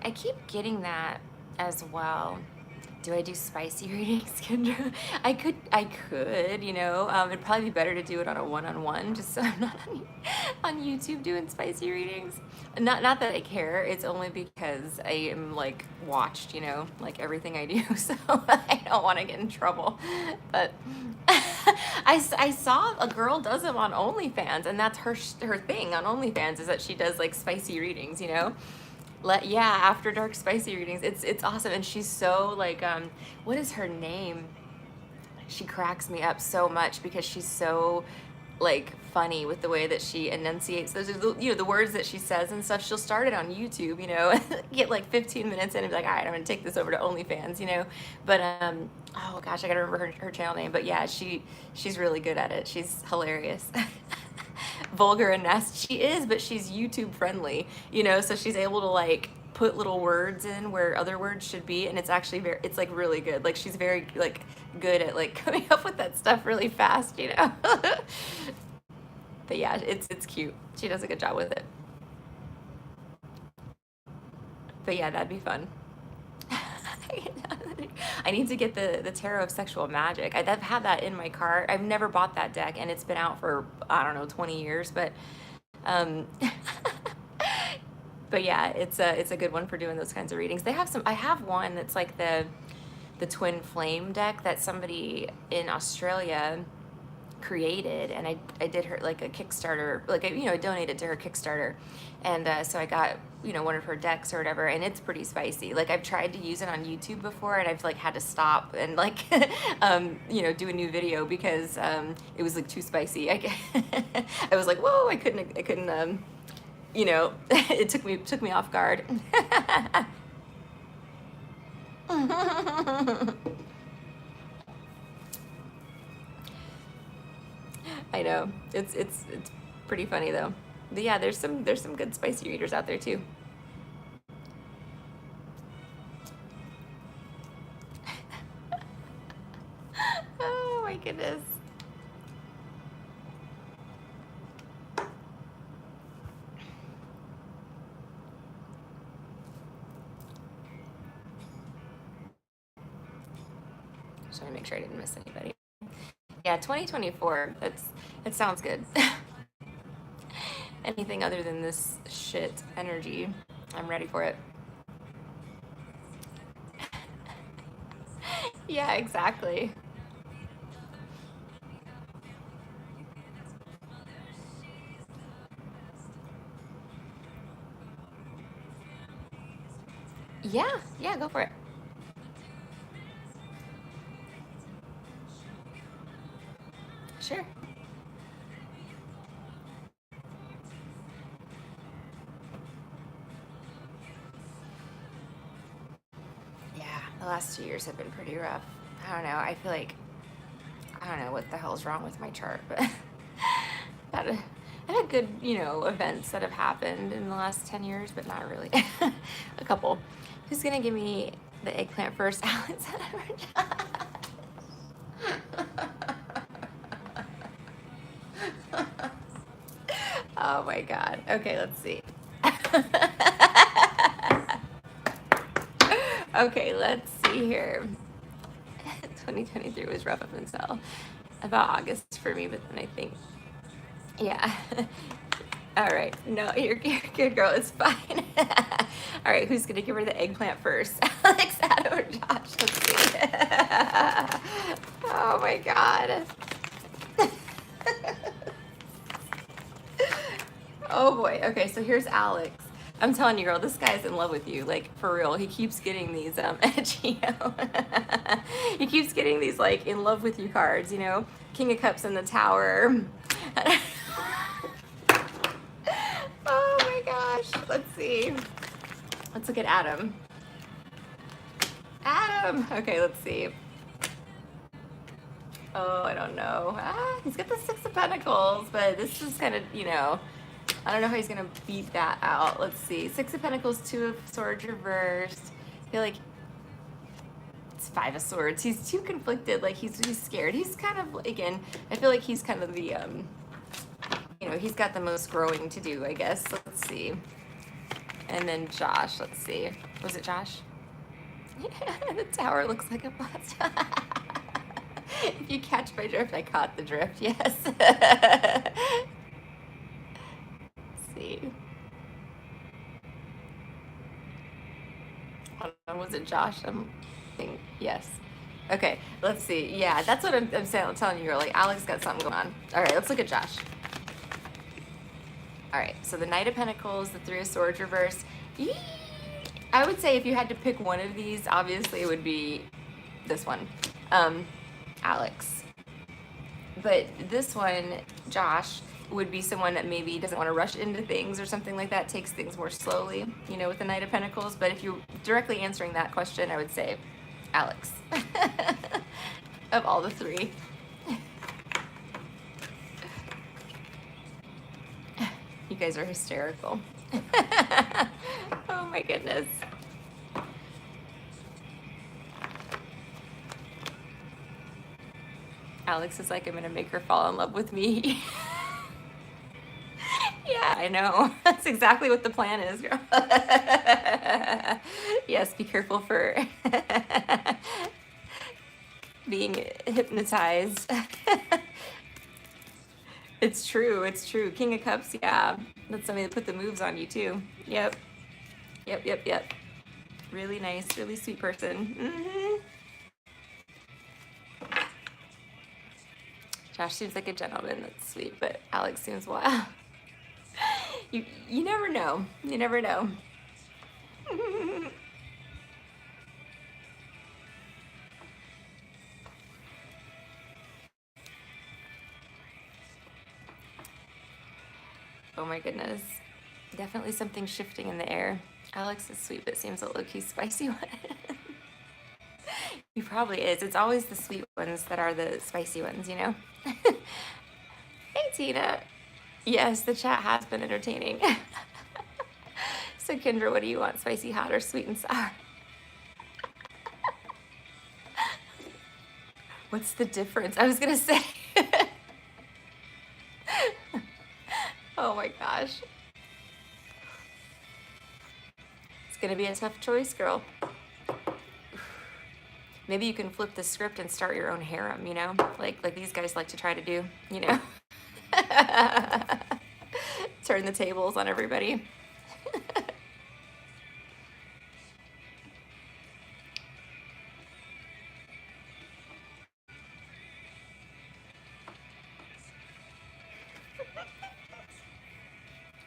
I keep getting that as well. Do I do spicy readings, Kendra? I could, you know. It'd probably be better to do it on a one-on-one, just so I'm not on YouTube doing spicy readings. Not that I care. It's only because I am like watched, you know, like everything I do. So I don't want to get in trouble. But I saw a girl does them on OnlyFans, and that's her thing on OnlyFans, is that she does like spicy readings, you know. Yeah, after dark spicy readings. It's awesome. And she's so like, what is her name? She cracks me up so much because she's so like funny with the way that she enunciates those, you know, the words that she says and stuff. She'll start it on YouTube, you know, get like 15 minutes in and be like, all right, I'm gonna take this over to OnlyFans, you know. But oh gosh, I gotta remember her channel name. But yeah, she's really good at it. She's hilarious. Vulgar and nasty she is, but she's YouTube friendly, you know, so she's able to like put little words in where other words should be, and it's actually it's like really good. Like, she's very like good at like coming up with that stuff really fast, you know. But yeah, it's cute. She does a good job with it. But yeah, that'd be fun. I need to get the Tarot of Sexual Magic. I've had that in my cart. I've never bought that deck, and it's been out for, I don't know, 20 years. But um, but yeah, it's a good one for doing those kinds of readings. They have some. I have one that's like the Twin Flame deck that somebody in Australia created, and I did her like a Kickstarter, like I donated to her Kickstarter, and so I got one of her decks or whatever, and it's pretty spicy. Like I've tried to use it on YouTube before, and I've like had to stop and like do a new video because it was like too spicy. I was like, whoa, I couldn't it took me off guard. I know. It's pretty funny though. But yeah, there's some good spicy readers out there too. Oh my goodness. Just want to make sure I didn't miss anybody. Yeah, 2024. It sounds good. Anything other than this shit energy, I'm ready for it. Yeah, exactly. Yeah, go for it. Sure. Yeah, the last 2 years have been pretty rough. I don't know. I feel like I don't know what the hell's wrong with my chart, but I've had good, events that have happened in the last 10 years, but not really. A couple. Who's gonna give me the eggplant first? Alex. Oh my God. Okay, let's see. Okay, let's see here. 2023 was rough up until about August for me, but then I think, yeah. All right. No, you're good, girl. It's fine. All right, who's gonna give her the eggplant first? Alex, Adam, or Josh? Let's see. Oh my God. Oh boy. Okay, so here's Alex. I'm telling you, girl, this guy's in love with you. Like, for real. He keeps getting these, he keeps getting these, like, in love with you cards, King of Cups in the Tower. Oh my gosh. Let's see. Let's look at Adam. Adam. Okay, let's see. Oh, I don't know. He's got the Six of Pentacles, but this is kind of, I don't know how he's going to beat that out. Let's see. Six of Pentacles, Two of Swords reversed. I feel like it's Five of Swords. He's too conflicted. Like, he's scared. He's kind of, again, I feel like he's kind of the, he's got the most growing to do, I guess. Let's see. And then Josh. Let's see. Was it Josh? Yeah, the tower looks like a blast. If you catch my drift, I caught the drift. Yes. See. Was it Josh? I'm thinking, yes. Okay, let's see. Yeah, that's what I'm saying. I'm telling you, girl. Like, Alex got something going on. All right, let's look at Josh. All right, so the Knight of Pentacles, the Three of Swords reversed. I would say if you had to pick one of these, obviously it would be this one, Alex. But this one, Josh, would be someone that maybe doesn't want to rush into things or something like that, takes things more slowly, with the Knight of Pentacles. But if you're directly answering that question, I would say Alex. Of all the three. You guys are hysterical. Oh my goodness. Alex is like, I'm gonna make her fall in love with me. Yeah, I know. That's exactly what the plan is, girl. Yes, be careful for being hypnotized. It's true. It's true. King of Cups, yeah. That's somebody that put the moves on you too. Yep. Yep, yep, yep. Really nice, really sweet person. Josh seems like a gentleman. That's sweet, but Alex seems wild. You never know. You never know. Oh my goodness. Definitely something shifting in the air. Alex is sweet, but seems a low-key spicy one. He probably is. It's always the sweet ones that are the spicy ones, you know? Hey, Tina. Yes, the chat has been entertaining. So, Kendra, what do you want? Spicy, hot, or sweet and sour? What's the difference? I was going to say. Oh my gosh. It's going to be a tough choice, girl. Maybe you can flip the script and start your own harem, you know? Like these guys like to try to do, you know? Turn the tables on everybody.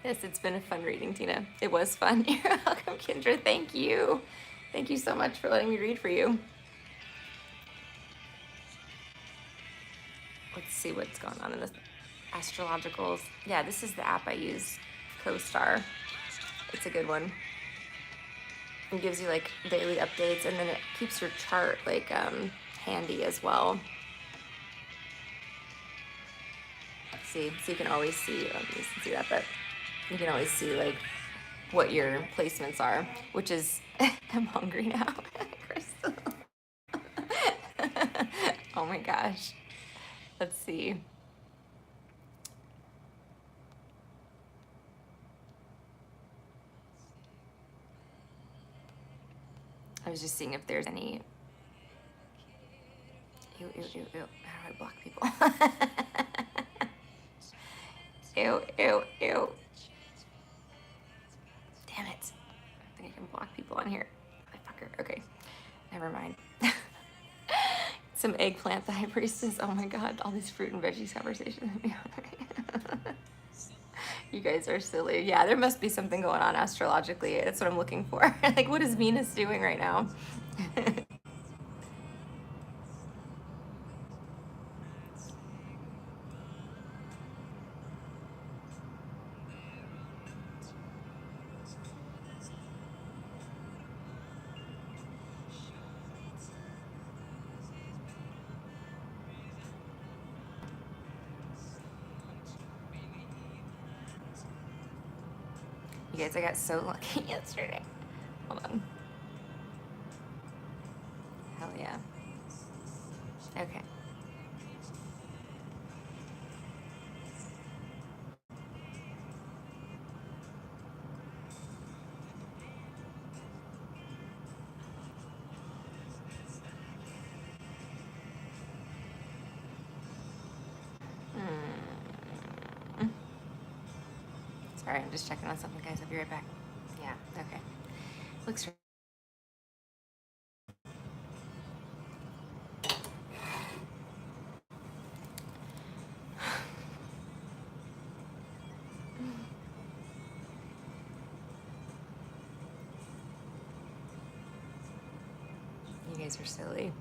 Yes, it's been a fun reading, Tina. It was fun. You're welcome, Kendra. Thank you. Thank you so much for letting me read for you. Let's see what's going on in the astrologicals. Yeah, this is the app I use, CoStar. It's a good one. It gives you like daily updates, and then it keeps your chart like handy as well. See, so you can always see. You can see that, but you can always see like what your placements are, which is I'm hungry now, Crystal. Oh my gosh. Let's see. I was just seeing if there's any. Ew, ew, ew, ew. How do I block people? Ew, ew, ew. Damn it. I think I can block people on here. Motherfucker. Okay. Never mind. Some eggplant, the high priestess. Oh my god, all these fruit and veggies conversations. You guys are silly. Yeah, there must be something going on astrologically. That's what I'm looking for. Like, what is Venus doing right now? You guys, I got so lucky yesterday. Hold on. Hell yeah. Okay. Sorry, I'm just checking on something, guys. I'll be right back. Yeah, okay. Looks right. You guys are silly.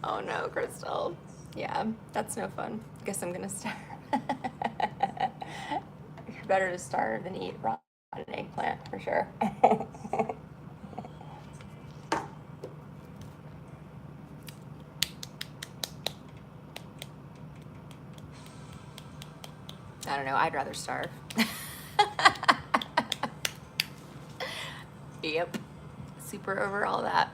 Oh no, Crystal. Yeah, that's no fun. Guess I'm gonna starve. Better to starve than eat rotten eggplant, for sure. I don't know, I'd rather starve. Yep. Super over all that.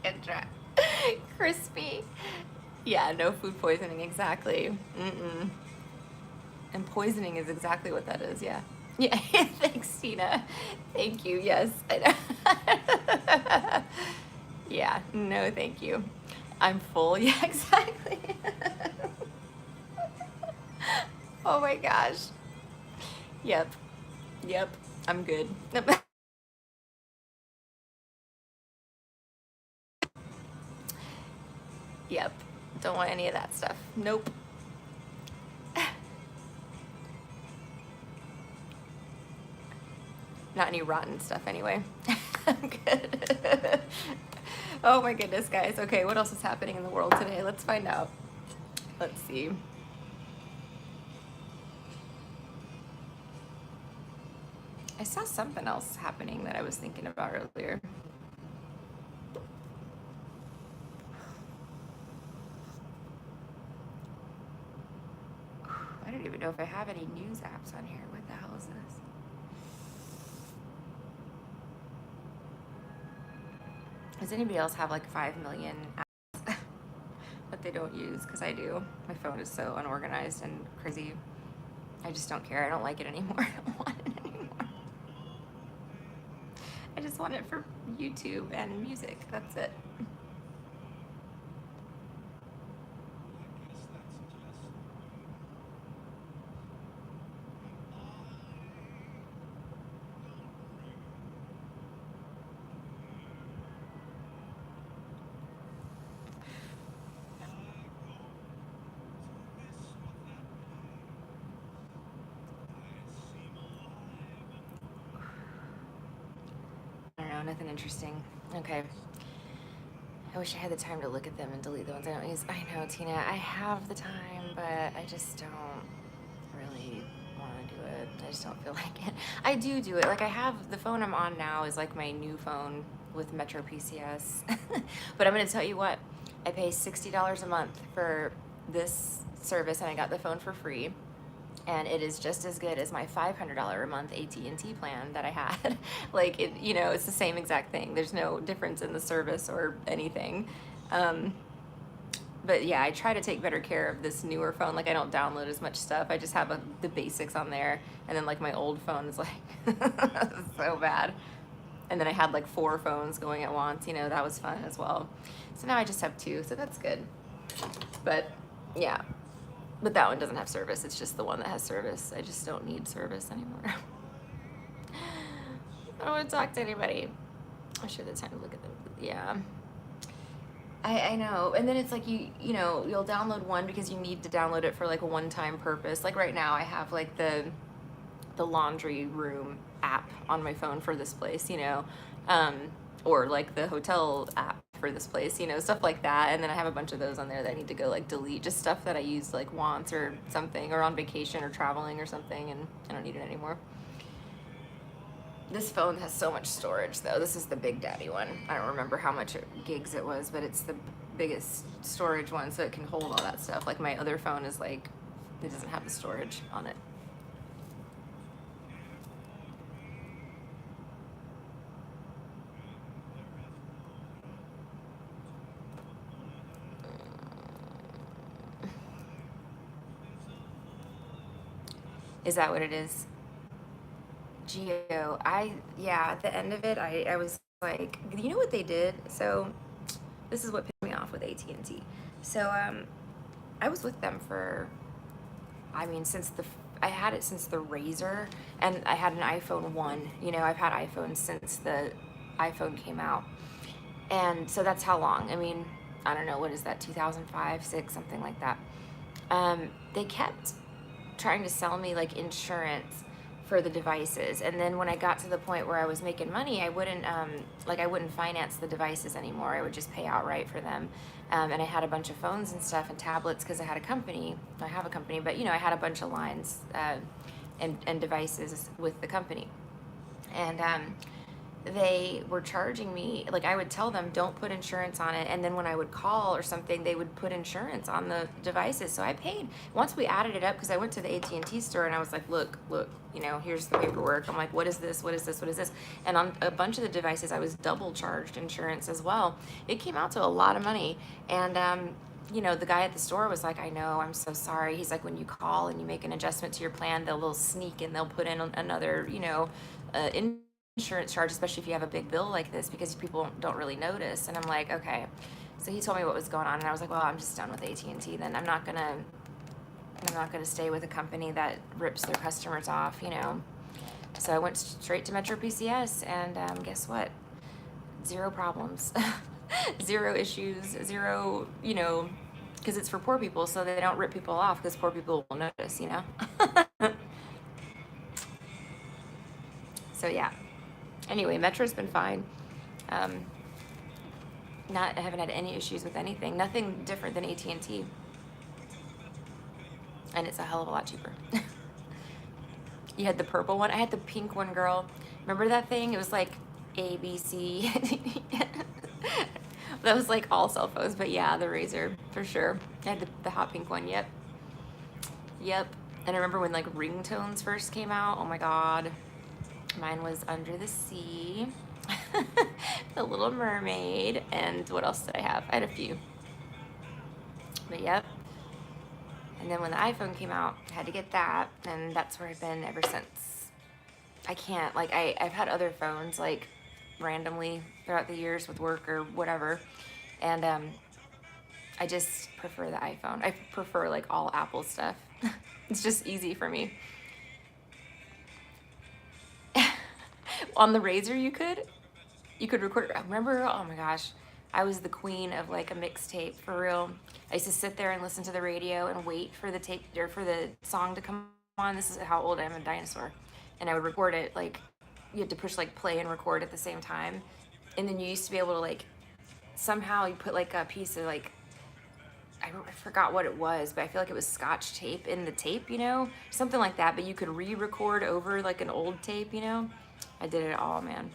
Kendra. Crispy. Yeah, no food poisoning, exactly. Mm-mm. And poisoning is exactly what that is, yeah. Yeah, thanks, Tina. Thank you, yes. Yeah, no, thank you. I'm full, yeah, exactly. Oh my gosh. Yep, yep, I'm good. Yep, don't want any of that stuff. Nope. Not any rotten stuff anyway. I'm good. Oh my goodness, guys. Okay, what else is happening in the world today? Let's find out. Let's see. I saw something else happening that I was thinking about earlier. I don't even know if I have any news apps on here. What the hell is this? Does anybody else have like 5 million apps that they don't use? Because I do. My phone is so unorganized and crazy. I just don't care. I don't like it anymore. I don't want it anymore. I just want it for YouTube and music. That's it. I don't know. Nothing interesting. Okay. I wish I had the time to look at them and delete the ones I don't use. I know, Tina. I have the time, but I just don't really want to do it. I just don't feel like it. I do it. Like I have the phone I'm on now is like my new phone with Metro PCS. But I'm going to tell you what. I pay $60 a month for this service and I got the phone for free. And it is just as good as my $500 a month AT&T plan that I had. Like it, it's the same exact thing. There's no difference in the service or anything. But yeah, I try to take better care of this newer phone. Like I don't download as much stuff. I just have the basics on there. And then like my old phone is like so bad. And then I had like 4 phones going at once. That was fun as well. So now I just have 2. So that's good. But yeah. But that one doesn't have service. It's just the one that has service. I just don't need service anymore. I don't want to talk to anybody. I should have time to look at them. Yeah. I know. And then it's like you'll download one because you need to download it for like a one-time purpose. Like right now I have like the laundry room app on my phone for this place, or like the hotel app for this place, stuff like that. And then I have a bunch of those on there that I need to go like delete, just stuff that I use like once or something, or on vacation or traveling or something, and I don't need it anymore. This phone has so much storage though. This is the Big Daddy one. I don't remember how much gigs it was, but it's the biggest storage one, so it can hold all that stuff. Like my other phone is like, it doesn't have the storage on it. Is that what it is? Geo. Yeah, at the end of it, I was like, you know what they did? So this is what pissed me off with AT&T. So I was with them for, since I had it since the Razor, and I had an iPhone 1. I've had iPhones since the iPhone came out. And so that's how long. I don't know, what is that, 2005, 6, something like that. They kept trying to sell me like insurance for the devices, and then when I got to the point where I was making money, I wouldn't finance the devices anymore. I would just pay outright for them. And I had a bunch of phones and stuff and tablets because I had a company. I have a company, but I had a bunch of lines and devices with the company. And they were charging me, like I would tell them don't put insurance on it, and then when I would call or something they would put insurance on the devices. So I paid, once we added it up, because I went to the AT&T store and I was like, look, here's the paperwork. I'm like, what is this, what is this, what is this? And on a bunch of the devices I was double charged insurance as well. It came out to a lot of money. And the guy at the store was like, I know, I'm so sorry. He's like, when you call and you make an adjustment to your plan, they'll sneak and they'll put in another, insurance charge, especially if you have a big bill like this, because people don't really notice. And I'm like, okay. So he told me what was going on, and I was like, well, I'm just done with AT&T. Then I'm not gonna stay with a company that rips their customers off, So I went straight to Metro PCS, and guess what? Zero problems, zero issues, zero, because it's for poor people, so they don't rip people off, because poor people will notice, So yeah. Anyway, Metro's been fine. I haven't had any issues with anything. Nothing different than AT&T. And it's a hell of a lot cheaper. You had the purple one. I had the pink one, girl. Remember that thing? It was like ABC. That was like all cell phones, but yeah, the Razor for sure. I had the hot pink one. Yep. And I remember when like ringtones first came out. Oh my God. Mine was Under the Sea, The Little Mermaid, and what else did I have? I had a few. But yep. And then when the iPhone came out, I had to get that, and that's where I've been ever since. I can't, like, I've had other phones, like, randomly throughout the years with work or whatever, and I just prefer the iPhone. I prefer, like, all Apple stuff. It's just easy for me. On the Razor, you could record. Remember? Oh my gosh, I was the queen of like a mixtape, for real. I used to sit there and listen to the radio and wait for the tape or for the song to come on. This is how old I am, a dinosaur. And I would record it. Like, you had to push like play and record at the same time. And then you used to be able to like, somehow you put like a piece of like, I forgot what it was, but I feel like it was Scotch tape in the tape, something like that. But you could re-record over like an old tape, I did it all, man.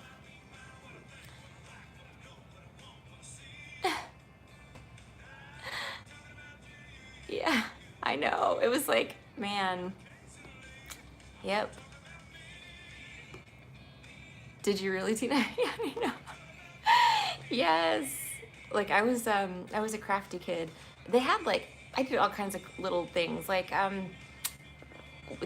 Yeah, I know. It was like, man. Yep. Did you really, Tina? Yeah, I know. Yes. Like I was a crafty kid. They had like, I did all kinds of little things, like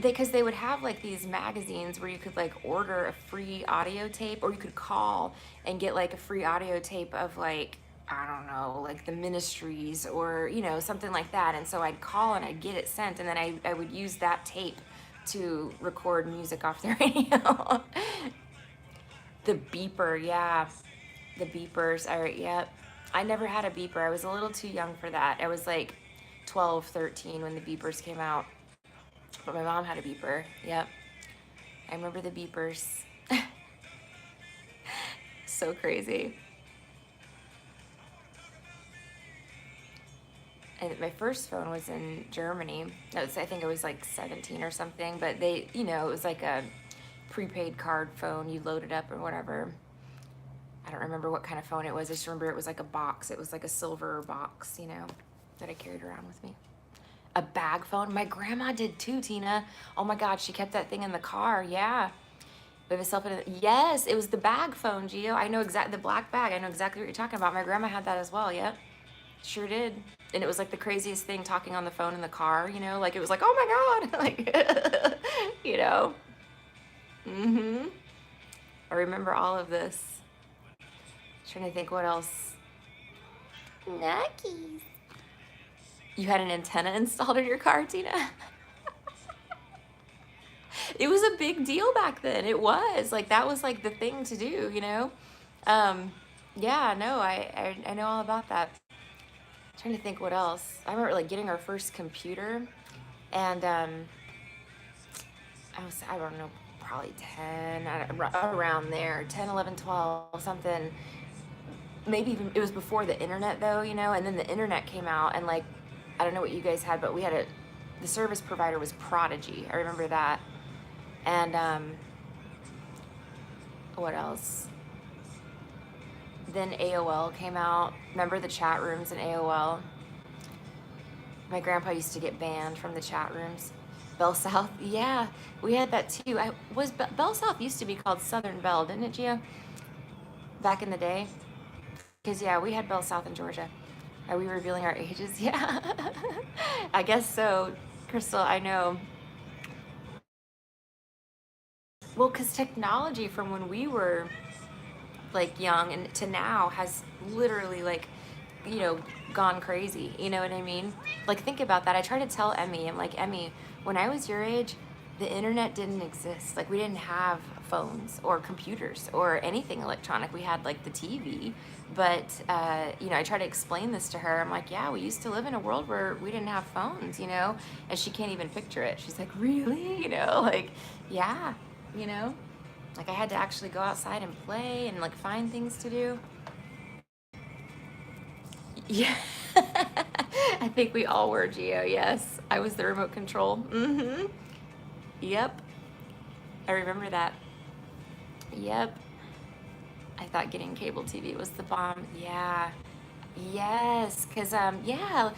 because they would have like these magazines where you could like order a free audio tape, or you could call and get like a free audio tape of like, I don't know, like the Ministries or, something like that. And so I'd call and I'd get it sent, and then I would use that tape to record music off the radio. The beeper, yeah. The beepers, yep. I never had a beeper. I was a little too young for that. I was like 12, 13 when the beepers came out. But my mom had a beeper, yep. I remember the beepers. So crazy. And my first phone was in Germany. I think I was like 17 or something, but they, it was like a prepaid card phone. You load it up or whatever. I don't remember what kind of phone it was. I just remember it was like a box. It was like a silver box, that I carried around with me. A bag phone. My grandma did too, Tina. Oh my God, she kept that thing in the car. Yeah. Yes, it was the bag phone, Gio. I know exactly, the black bag. I know exactly what you're talking about. My grandma had that as well. Yep. Sure did. And it was like the craziest thing, talking on the phone in the car, like it was like, oh my God, like, I remember all of this. Trying to think what else. Nuckies. You had an antenna installed in your car, Tina? It was a big deal back then. It was like, that was like the thing to do, Yeah, no, I know all about that. Trying to think what else. I remember like getting our first computer, and I don't know, probably 10, around there, 10, 11, 12, something. Maybe even, it was before the internet though, and then the internet came out, and like, I don't know what you guys had, but we had the service provider was Prodigy. I remember that. And what else? Then AOL came out. Remember the chat rooms in AOL? My grandpa used to get banned from the chat rooms. Bell South, yeah, we had that too. Bell South used to be called Southern Bell, didn't it, Gio? Back in the day? Because, yeah, we had Bell South in Georgia. Are we revealing our ages? Yeah. I guess so, Crystal, I know. Well, because technology from when we were like young and to now has literally like, you know, gone crazy. You know what I mean? Like, think about that. I try to tell Emmy, I'm like, Emmy, when I was your age, the internet didn't exist. Like, we didn't have phones or computers or anything electronic. We had like the TV. But, you know, I try to explain this to her. I'm like, yeah, we used to live in a world where we didn't have phones, you know? And she can't even picture it. She's like, really? You know, like, yeah, you know? Like, I had to actually go outside and play and like find things to do. Yeah. I think we all were, Gio. Yes. I was the remote control. Mm-hmm. Yep. I remember that. Yep. I thought getting cable TV was the bomb. Yeah. Yes. Cause yeah,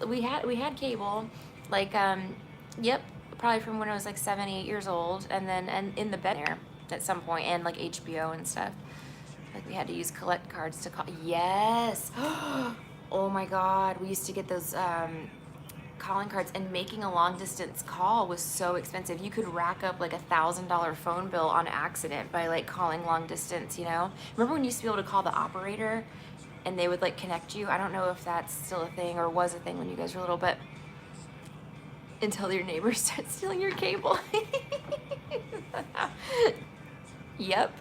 we had cable, like yep, probably from when I was like 7, 8 years old, and then and in the bed there at some point, and like HBO and stuff. Like we had to use collect cards to call. Yes. Oh my God. We used to get those calling cards, and making a long distance call was so expensive. You could rack up like $1,000 phone bill on accident by like calling long distance, you know? Remember when you used to be able to call the operator and they would like connect you? I don't know if that's still a thing or was a thing when you guys were little, but until your neighbors start stealing your cable. Yep.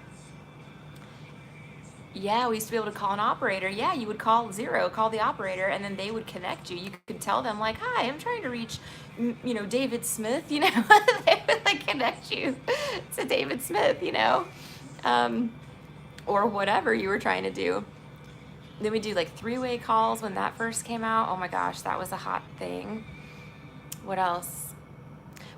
Yeah, we used to be able to call an operator. Yeah, you would call 0, call the operator, and then they would connect you. You could tell them like, "Hi, I'm trying to reach, you know, David Smith." You know, they would like connect you to David Smith. You know, um, or whatever you were trying to do. Then we do like three-way calls when that first came out. Oh my gosh, that was a hot thing. What else?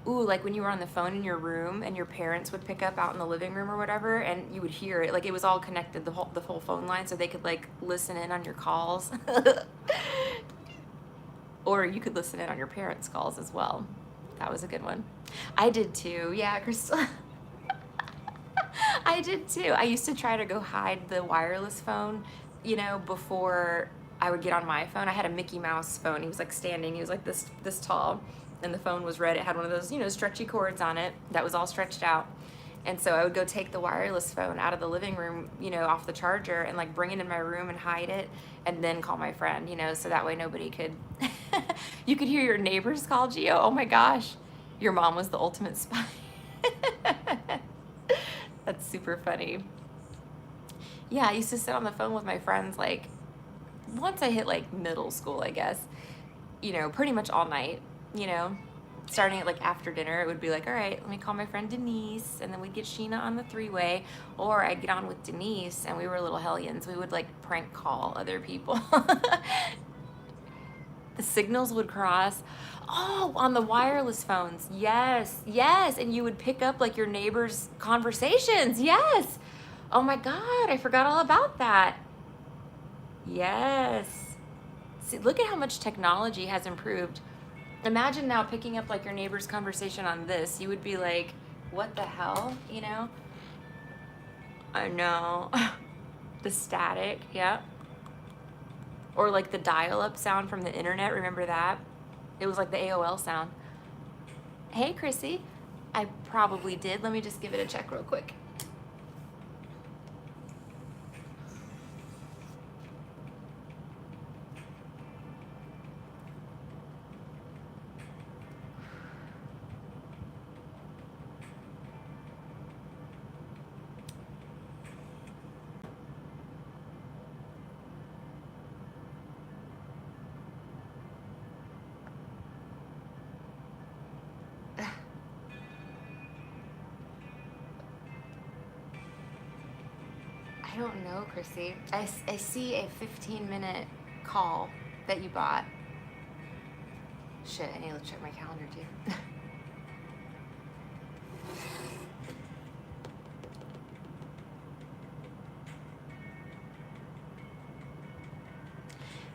Ooh, like when you were on the phone in your room and your parents would pick up out in the living room or whatever, and you would hear it. Like it was all connected, the whole phone line, so they could like listen in on your calls. Or you could listen in on your parents' calls as well. That was a good one. I did too. Yeah, Crystal. I did too. I used to try to go hide the wireless phone, you know, before I would get on my phone. I had a Mickey Mouse phone. He was like standing. He was like this tall, and the phone was red. It had one of those, you know, stretchy cords on it that was all stretched out. And so I would go take the wireless phone out of the living room, you know, off the charger, and like bring it in my room and hide it, and then call my friend, you know, so that way nobody could. You could hear your neighbors call, Gio. Oh my gosh, your mom was the ultimate spy. That's super funny. Yeah, I used to sit on the phone with my friends like once I hit like middle school, I guess, you know, pretty much all night, you know. Starting at like after dinner, it would be like, all right, let me call my friend Denise, and then we'd get Sheena on the three-way, or I'd get on with Denise, and we were little hellions. We would like prank call other people. The signals would cross. Oh, on the wireless phones. Yes, yes. And you would pick up like your neighbors' conversations. Yes. Oh my God, I forgot all about that. Yes. See, look at how much technology has improved. Imagine now picking up like your neighbor's conversation on this. You would be like, what the hell? You know? I know. The static, yeah. Or like the dial-up sound from the internet. Remember that? It was like the AOL sound. Hey, Chrissy. I probably did. Let me just give it a check real quick. I don't know, Chrissy. I see a 15-minute call that you bought. Shit, I need to check my calendar too.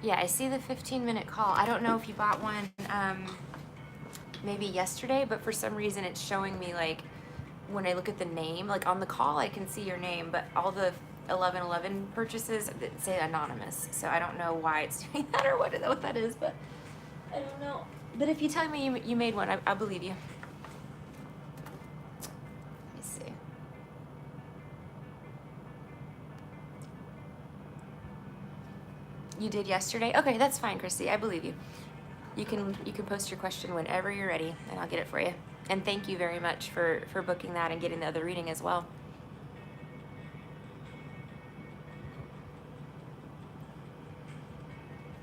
Yeah, I see the 15-minute call. I don't know if you bought one maybe yesterday, but for some reason it's showing me like when I look at the name, like on the call I can see your name, but all the 1111 purchases that say anonymous. So I don't know why it's doing that or what that is, but I don't know. But if you tell me you made one, I believe you. Let me see. You did yesterday? Okay, that's fine, Christy. I believe you. You can post your question whenever you're ready, and I'll get it for you. And thank you very much for booking that and getting the other reading as well.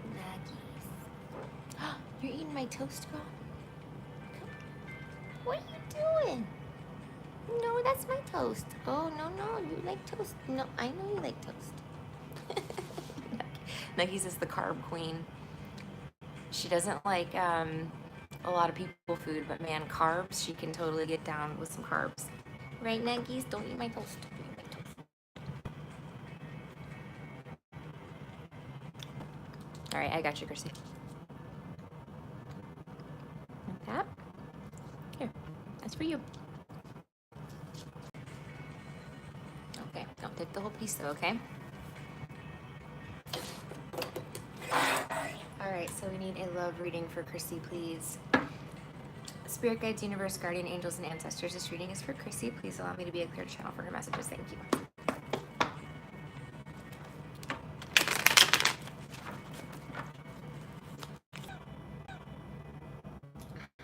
Nuggies. You're eating my toast, girl? What are you doing? No, that's my toast. Oh, no, you like toast. No, I know you like toast. Nuggies is the carb queen. She doesn't like a lot of people food, but man, carbs, she can totally get down with some carbs. Right, Nuggies? Don't eat my toast. Don't eat my toast. All right, I got you, Chrissy. Like that. Here, that's for you. Okay, don't take the whole piece though, okay? All right, so we need a love reading for Chrissy, please. Spirit guides, universe, guardian angels, and ancestors. This reading is for Chrissy. Please allow me to be a clear channel for her messages. Thank you.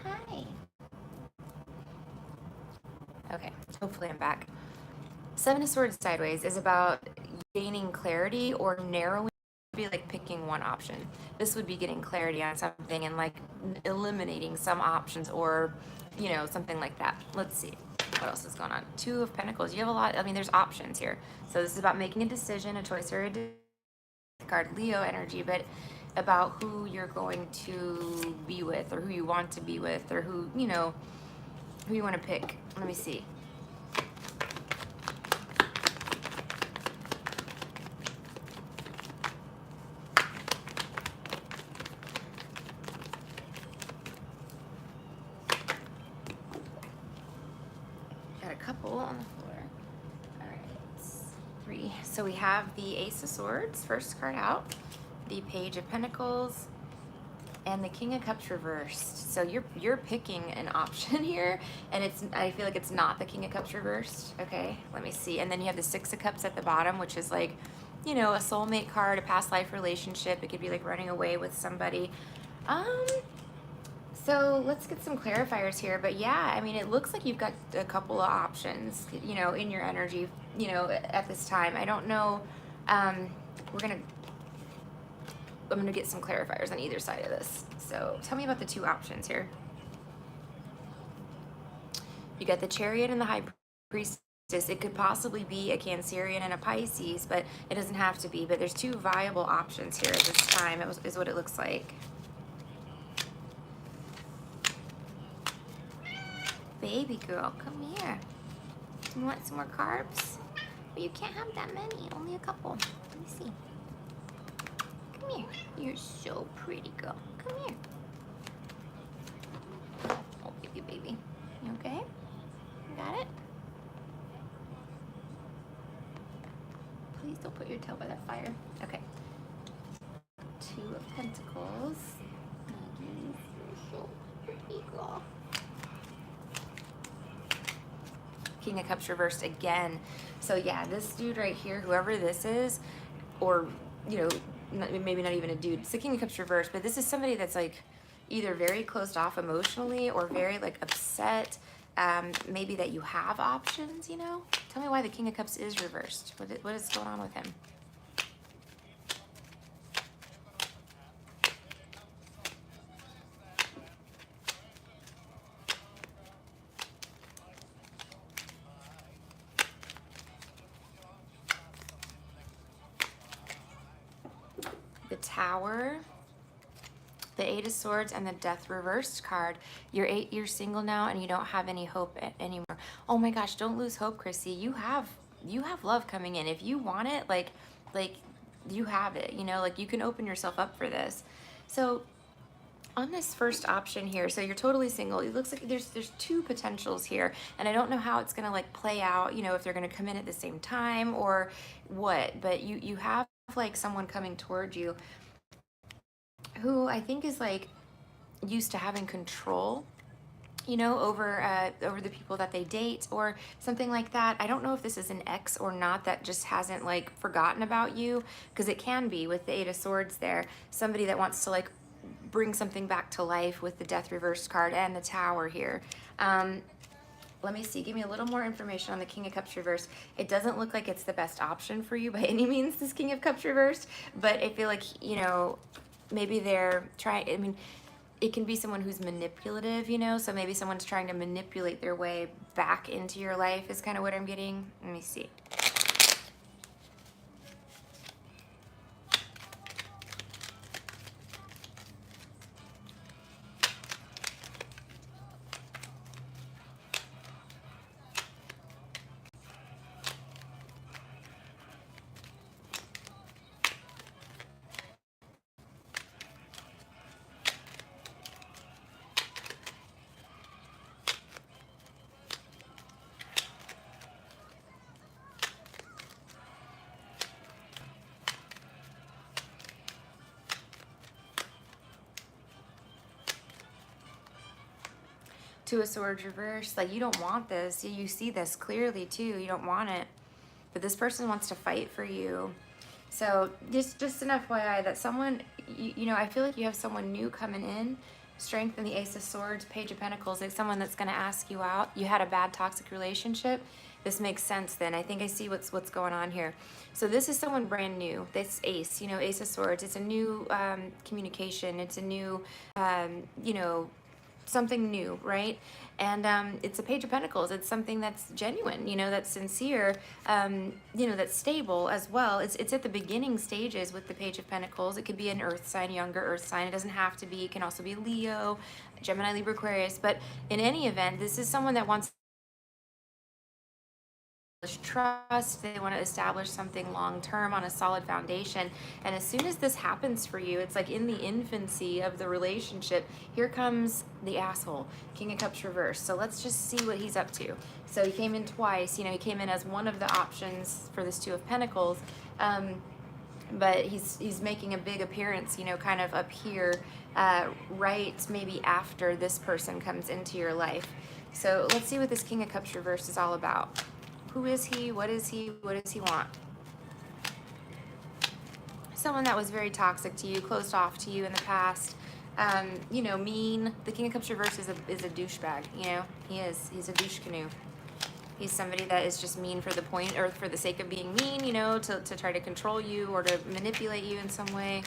Hi. Okay, hopefully I'm back. Seven of Swords sideways is about gaining clarity or narrowing. Be like picking one option. This would be getting clarity on something and like eliminating some options, or you know, something like that. Let's see what else is going on. Two of Pentacles. You have a lot. I mean, there's options here. So this is about making a decision, a choice, or a card. Leo energy, but about who you're going to be with, or who you want to be with, or who you know, who you want to pick. Let me see. Couple on the floor. All right, three. So we have the Ace of Swords, first card out, the Page of Pentacles, and the King of Cups reversed. So you're picking an option here, and I feel like it's not the King of Cups reversed. Okay, let me see. And then you have the Six of Cups at the bottom, which is like, you know, a soulmate card, a past life relationship. It could be like running away with somebody. So let's get some clarifiers here. But yeah, I mean, it looks like you've got a couple of options, you know, in your energy, you know, at this time. I don't know. I'm gonna get some clarifiers on either side of this. So tell me about the two options here. You got the Chariot and the High Priestess. It could possibly be a Cancerian and a Pisces, but it doesn't have to be. But there's two viable options here at this time, is what it looks like. Baby girl, come here. You want some more carbs? But you can't have that many, only a couple. Let me see. Come here. You're so pretty, girl. Come here. Oh, baby. You okay? You got it? Please don't put your tail by that fire. Okay. Two of Pentacles. You're so pretty, girl. King of Cups reversed again. So yeah, this dude right here, whoever this is, or you know, maybe not even a dude, it's the King of Cups reversed, but this is somebody that's like either very closed off emotionally or very like upset. Maybe that you have options, you know. Tell me why the King of Cups is reversed. What is going on with him? The Tower, the Eight of Swords, and the Death reversed card. You're single now, and you don't have any hope anymore. Oh my gosh, don't lose hope, Chrissy. You have love coming in. If you want it, like you have it, you know, like you can open yourself up for this. So on this first option here, so you're totally single. It looks like there's two potentials here, and I don't know how it's gonna like play out, you know, if they're gonna come in at the same time or what, but you have like someone coming toward you who I think is like used to having control, you know, over the people that they date or something like that. I don't know if this is an ex or not that just hasn't like forgotten about you, because it can be with the Eight of Swords there, somebody that wants to like bring something back to life with the Death reversed card and the Tower here. Let me see, give me a little more information on the King of Cups reversed. It doesn't look like it's the best option for you by any means, this King of Cups reversed, but I feel like, you know, maybe they're trying, I mean, it can be someone who's manipulative, you know, so maybe someone's trying to manipulate their way back into your life is kind of what I'm getting. Let me see. Two of Swords reversed, like you don't want this. You see this clearly too. You don't want it, but this person wants to fight for you. So just an FYI that someone, you know, I feel like you have someone new coming in. Strength and the Ace of Swords, Page of Pentacles, like someone that's going to ask you out. You had a bad toxic relationship. This makes sense then. I think I see what's going on here. So this is someone brand new. This Ace, you know, Ace of Swords. It's a new communication. It's a new, you know, something new, right? And it's a Page of Pentacles. It's something that's genuine, you know, that's sincere, you know, that's stable as well. It's at the beginning stages with the Page of Pentacles. It could be an earth sign, younger earth sign. It doesn't have to be. It can also be Leo, Gemini, Libra, Aquarius. But in any event, this is someone that wants trust. They want to establish something long term on a solid foundation, and as soon as this happens for you, it's like in the infancy of the relationship, here comes the asshole, King of Cups reversed. So let's just see what he's up to. So he came in twice, you know, he came in as one of the options for this Two of Pentacles, but he's making a big appearance, you know, kind of up here, right maybe after this person comes into your life. So let's see what this King of Cups reversed is all about. Who is he? What is he? What does he want? Someone that was very toxic to you, closed off to you in the past. You know, mean. The King of Cups reversed is a douchebag. You know, he's a douche canoe. He's somebody that is just mean for the point, or for the sake of being mean, you know, to try to control you or to manipulate you in some way.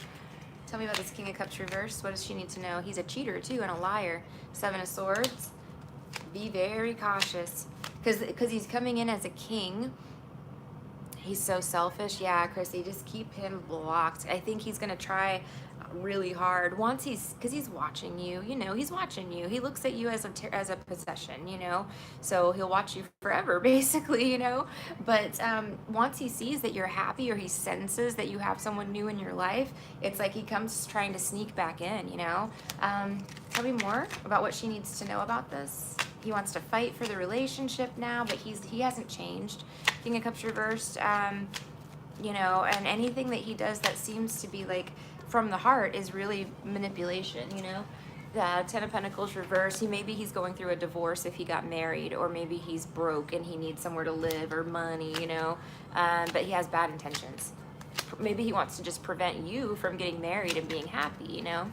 Tell me about this King of Cups reversed. What does she need to know? He's a cheater too and a liar. Seven of Swords. Be very cautious, because he's coming in as a king. He's so selfish. Yeah, Chrissy, just keep him blocked. I think he's gonna try really hard once because he's watching you, you know, he's watching you. He looks at you as a possession, you know, so he'll watch you forever basically, you know. But once he sees that you're happy, or he senses that you have someone new in your life, it's like he comes trying to sneak back in, you know. Tell me more about what she needs to know about this. He wants to fight for the relationship now, but he hasn't changed. King of Cups reversed, you know, and anything that he does that seems to be like from the heart is really manipulation, you know. The Ten of Pentacles reversed. Maybe he's going through a divorce if he got married, or maybe he's broke and he needs somewhere to live or money, you know, but he has bad intentions. Maybe he wants to just prevent you from getting married and being happy, you know.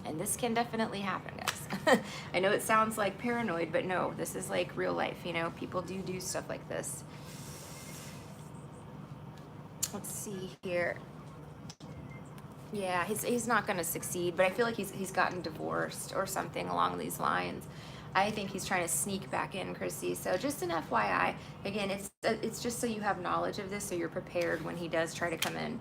And this can definitely happen, guys. I know it sounds like paranoid, but no, this is like real life, you know. People do stuff like this. Let's see here. Yeah, he's not going to succeed, but I feel like he's gotten divorced or something along these lines. I think he's trying to sneak back in, Chrissy. So just an FYI. Again, it's just so you have knowledge of this, so you're prepared when he does try to come in.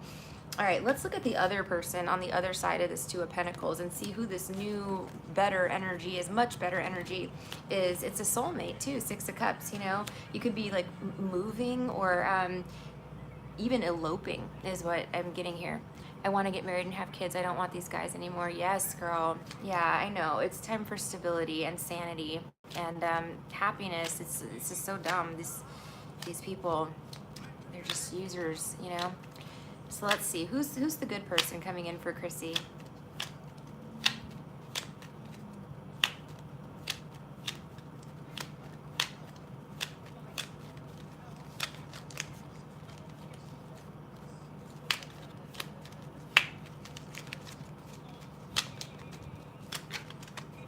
All right, let's look at the other person on the other side of this Two of Pentacles and see who this new, better energy is, much better energy is. It's a soulmate too, Six of Cups, you know. You could be like moving, or even eloping is what I'm getting here. I want to get married and have kids. I don't want these guys anymore. Yes, girl. Yeah, I know. It's time for stability and sanity and happiness. It's just so dumb. These people, they're just users, you know. So let's see. Who's the good person coming in for Chrissy?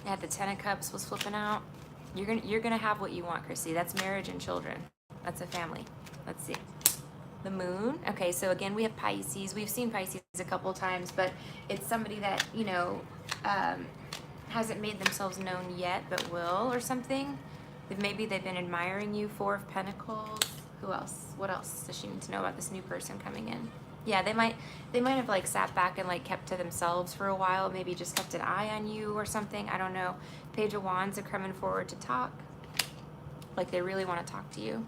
Yeah, the Ten of Cups was flipping out. You're gonna have what you want, Chrissy. That's marriage and children. That's a family. Let's see. The Moon. Okay, so again, we have Pisces. We've seen Pisces a couple times, but it's somebody that, you know, hasn't made themselves known yet, but will, or something. Maybe they've been admiring you. Four of Pentacles. Who else? What else does she need to know about this new person coming in? Yeah, they might have like sat back and like kept to themselves for a while, maybe just kept an eye on you or something. I don't know. Page of Wands are coming forward to talk. Like they really want to talk to you.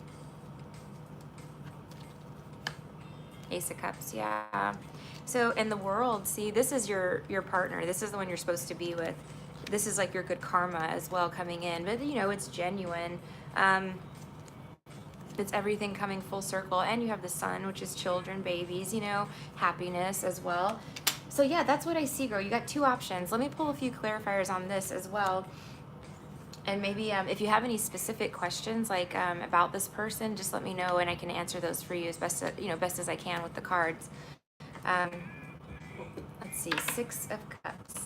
Ace of Cups, yeah. So in the World, see, this is your partner. This is the one you're supposed to be with. This is like your good karma as well coming in. But you know, it's genuine. It's everything coming full circle, and you have the Sun, which is children, babies, you know, happiness as well. So yeah, that's what I see, girl. You got two options. Let me pull a few clarifiers on this as well. And maybe if you have any specific questions like about this person, just let me know and I can answer those for you as best as I can with the cards. Let's see, Six of Cups.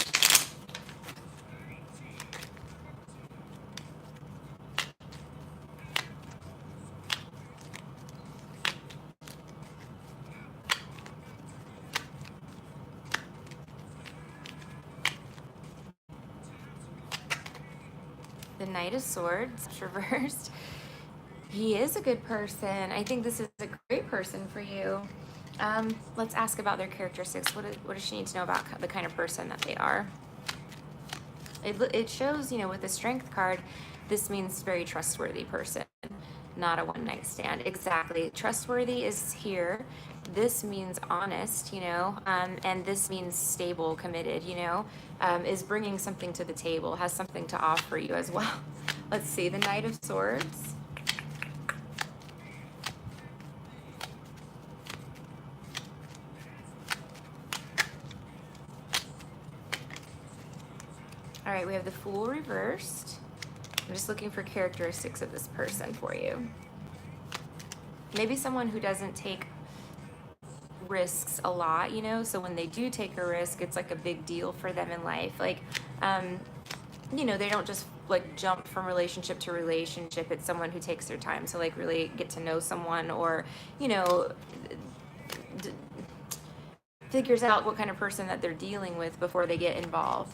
The Knight of Swords reversed. He is a good person. I think this is a great person for you. Let's ask about their characteristics. What does she need to know about the kind of person that they are? It shows, you know, with the Strength card, this means very trustworthy person, not a one-night stand. Exactly. Trustworthy is here. This means honest, you know, and this means stable, committed, you know, is bringing something to the table, has something to offer you as well. Let's see, the Knight of Swords. All right, we have the Fool reversed. I'm just looking for characteristics of this person for you. Maybe someone who doesn't take risks a lot, you know, so when they do take a risk, it's like a big deal for them in life. Like, you know, they don't just like jump from relationship to relationship. It's someone who takes their time to like really get to know someone, or, you know, figures out what kind of person that they're dealing with before they get involved.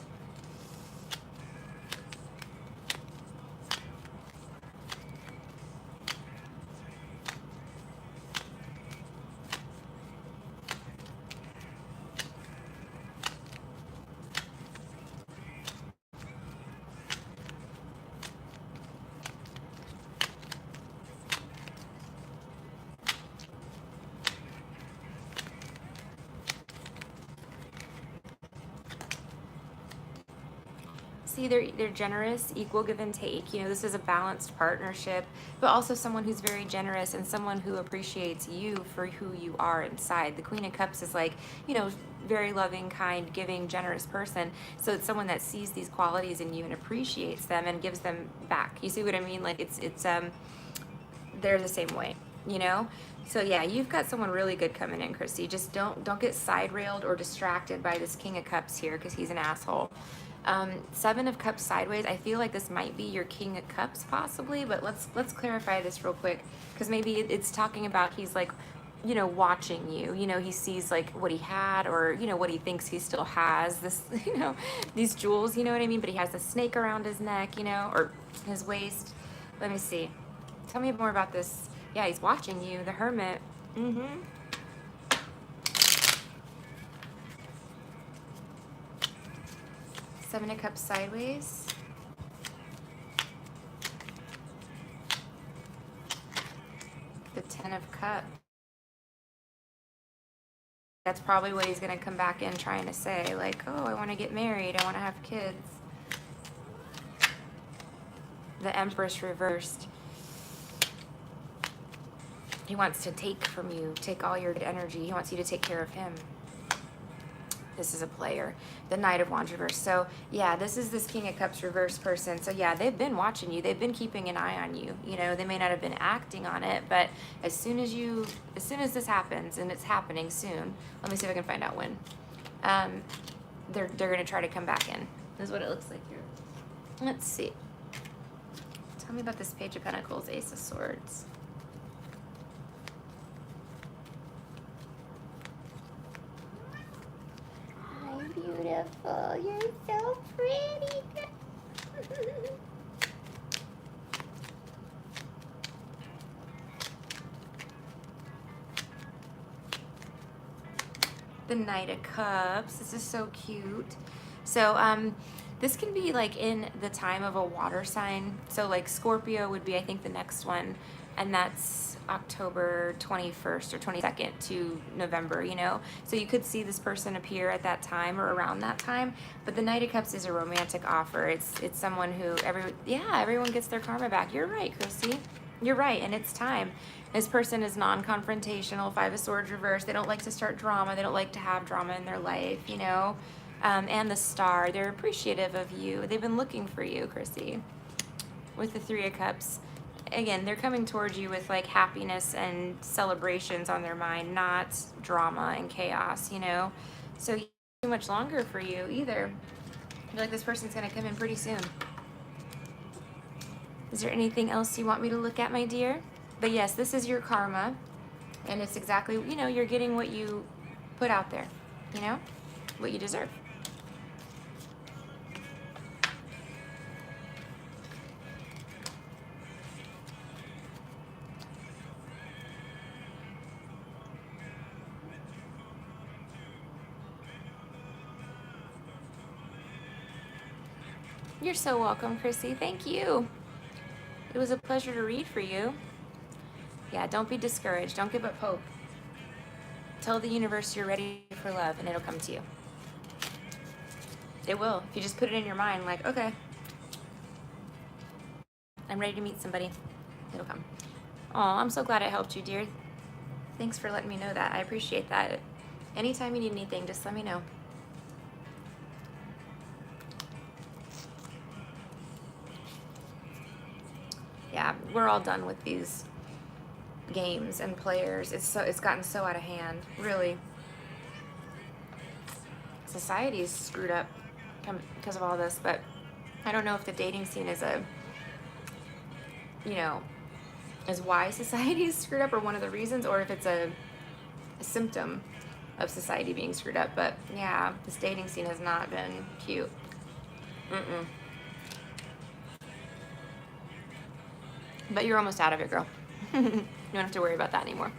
See, they're generous, equal give and take. You know, this is a balanced partnership, but also someone who's very generous and someone who appreciates you for who you are inside. The Queen of Cups is like, you know, very loving, kind, giving, generous person. So it's someone that sees these qualities in you and appreciates them and gives them back. You see what I mean? Like it's they're the same way, you know? So yeah, you've got someone really good coming in, Christy. Just don't get side railed or distracted by this King of Cups here, because he's an asshole. Seven of Cups sideways. I feel like this might be your King of Cups possibly, but let's clarify this real quick, because maybe it's talking about he's like, you know, watching you. You know, he sees like what he had, or you know what he thinks he still has. This, you know, these jewels. You know what I mean? But he has a snake around his neck, you know, or his waist. Let me see. Tell me more about this. Yeah, he's watching you. The Hermit. Mm-hmm. Seven of Cups sideways. The Ten of Cups. That's probably what he's going to come back in trying to say, like, oh, I want to get married, I want to have kids. The Empress reversed. He wants to take from you, take all your good energy. He wants you to take care of him. This is a player. The Knight of Wands reversed. So yeah, this is this King of Cups reverse person. So yeah, they've been watching you. They've been keeping an eye on you. You know, they may not have been acting on it, but as soon as this happens, and it's happening soon, let me see if I can find out when, they're going to try to come back in. This is what it looks like here. Let's see. Tell me about this Page of Pentacles, Ace of Swords. Beautiful. You're so pretty. The Knight of Cups. This is so cute. So this can be like in the time of a water sign. So like Scorpio would be, I think, the next one, and that's October 21st or 22nd to November, you know? So you could see this person appear at that time or around that time, but the Knight of Cups is a romantic offer. It's someone who, everyone gets their karma back. You're right, Chrissy. You're right, and it's time. This person is non-confrontational, Five of Swords reversed. They don't like to start drama. They don't like to have drama in their life, you know? And the Star, they're appreciative of you. They've been looking for you, Chrissy. With the Three of Cups, again, they're coming towards you with like happiness and celebrations on their mind, not drama and chaos, you know? So too much longer for you either. I feel like this person's gonna come in pretty soon. Is there anything else you want me to look at, my dear? But yes, this is your karma, and it's exactly, you know, you're getting what you put out there, you know, what you deserve. You're so welcome, Chrissy. Thank you. It was a pleasure to read for you. Yeah, don't be discouraged. Don't give up hope. Tell the universe you're ready for love, and it'll come to you. It will. If you just put it in your mind, like, okay, I'm ready to meet somebody, it'll come. Oh, I'm so glad it helped you, dear. Thanks for letting me know that. I appreciate that. Anytime you need anything, just let me know. Yeah, we're all done with these games and players. It's gotten so out of hand, really. Society's screwed up because of all this, but I don't know if the dating scene is is why society is screwed up or one of the reasons, or if it's a symptom of society being screwed up. But yeah, this dating scene has not been cute. But you're almost out of it, girl. You don't have to worry about that anymore.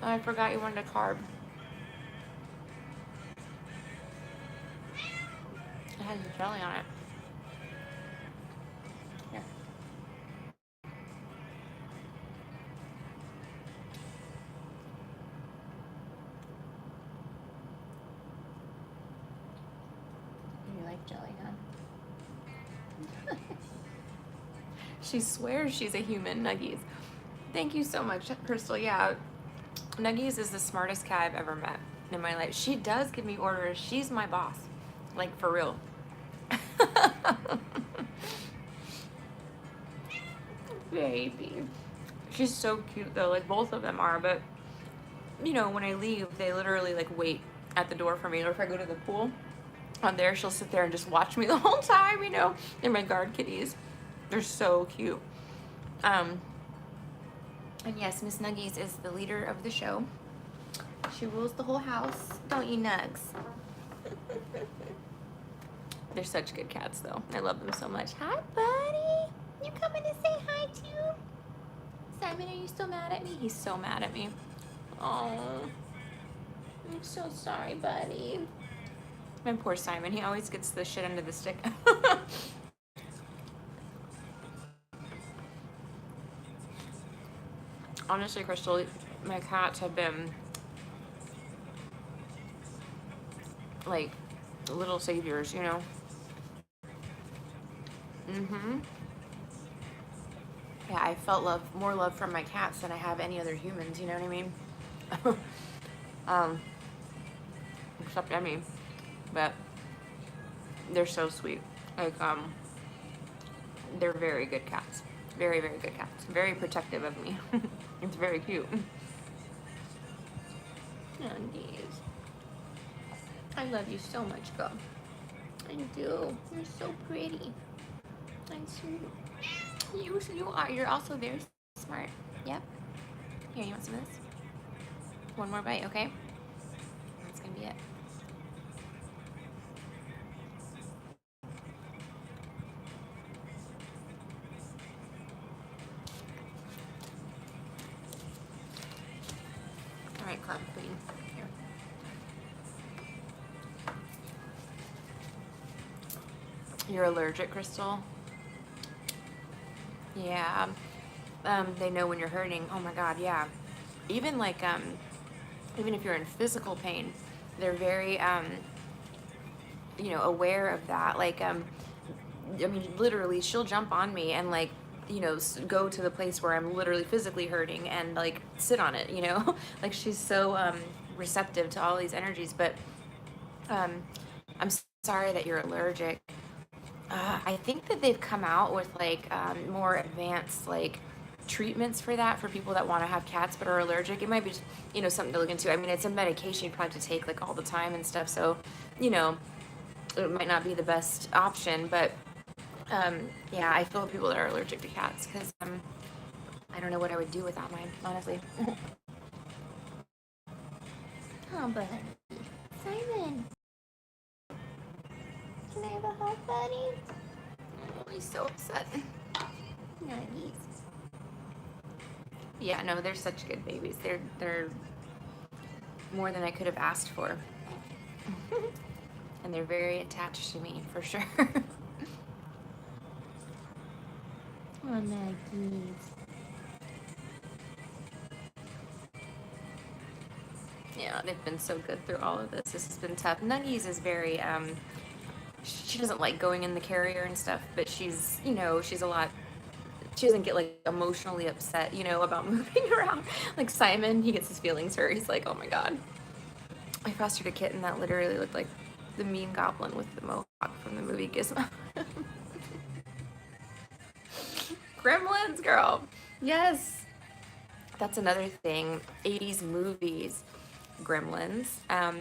Oh, I forgot you wanted a carb. It has jelly on it. Here. You like jelly, huh? She swears she's a human, Nuggies. Thank you so much, Crystal. Yeah, Nuggies is the smartest cat I've ever met in my life. She does give me orders. She's my boss. Like, for real. Baby. She's so cute, though. Like, both of them are. But, you know, when I leave, they literally, like, wait at the door for me. Or if I go to the pool on there, she'll sit there and just watch me the whole time, you know. They're my guard kitties. They're so cute. And yes, Miss Nuggies is the leader of the show. She rules the whole house. Don't you, Nugs? They're such good cats, though. I love them so much. Hi, buddy. You coming to say hi, too? Simon, are you still mad at me? He's so mad at me. Oh, I'm so sorry, buddy. My poor Simon. He always gets the shit under the stick. Honestly, Crystal, my cats have been like little saviors, you know? Mm-hmm. Yeah, I felt more love from my cats than I have any other humans, you know what I mean? um, except Emmy. But they're so sweet. Like, they're very good cats. Very, very good cats. Very protective of me. It's very cute. Undies. I love you so much, girl. I do. You're so pretty. I'm so... You are. You're also very smart. Yep. Here, you want some of this? One more bite, okay? That's gonna be it. All right, Club Queen. Here. You're allergic, Crystal? Yeah. They know when you're hurting. Oh my God, yeah. Even like, even if you're in physical pain, they're very, aware of that. Like, I mean, literally, she'll jump on me and like, go to the place where I'm literally physically hurting and like sit on it, like she's so receptive to all these energies. But um, I'm sorry that you're allergic. I think that they've come out with like more advanced like treatments for that for people that want to have cats but are allergic. It might be just, something to look into. I mean, it's a medication you probably have to take like all the time and stuff. So, it might not be the best option, but yeah, I feel people that are allergic to cats because I don't know what I would do without mine, honestly. Oh, buddy. Simon, can I have a hug, buddy? Oh, he's so upset. Nuggies. Yeah, no, they're such good babies. They're more than I could have asked for. And they're very attached to me, for sure. Oh, Nuggies. Yeah, they've been so good through all of this. This has been tough. Nuggies is very, she doesn't like going in the carrier and stuff, but she's, she's a lot, she doesn't get like emotionally upset, about moving around. Like Simon, he gets his feelings hurt. He's like, oh my God. I fostered a kitten that literally looked like the mean goblin with the mohawk from the movie Gizmo. Gremlins, girl. Yes. That's another thing. 80s movies. Gremlins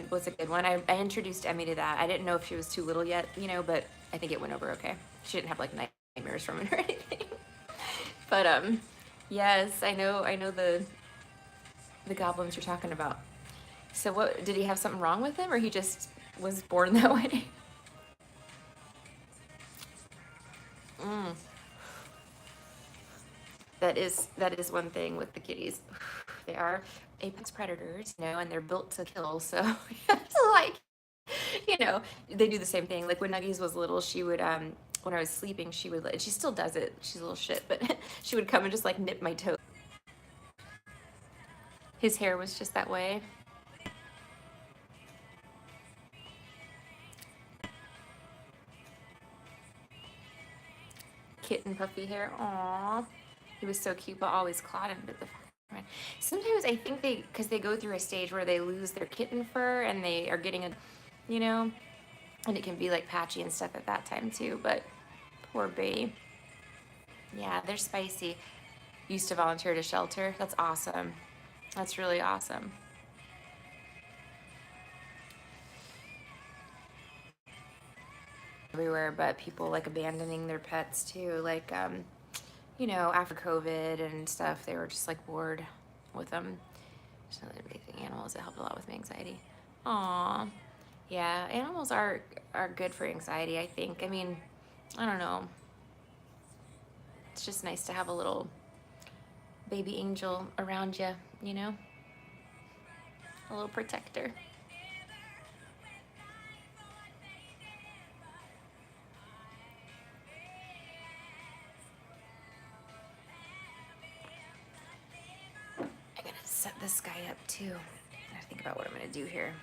was a good one. I introduced Emmy to that. I didn't know if she was too little yet, but I think it went over okay. She didn't have like nightmares from it or anything. But yes, I know the goblins you're talking about. So what, did he have something wrong with him or he just was born that way? Mm. That is one thing with the kitties. They are apex predators, and they're built to kill. So you have to like, they do the same thing. Like when Nuggies was little, she would when I was sleeping, she would, and she still does it. She's a little shit, but she would come and just like nip my toe. His hair was just that way. Kitten puffy hair. Aww. He was so cute, but always clawed and bit the fuck. Sometimes I think because they go through a stage where they lose their kitten fur and they are getting and it can be like patchy and stuff at that time too, but poor baby. Yeah, they're spicy. Used to volunteer at a shelter. That's awesome. That's really awesome. Everywhere, but people like abandoning their pets too. Like, after COVID and stuff, they were just like bored with them. Just another big thing. Animals, it helped a lot with my anxiety. Aw. Yeah, animals are good for anxiety, I think. I mean, I don't know. It's just nice to have a little baby angel around you, A little protector. set this guy up too. I gotta think about what I'm gonna do here.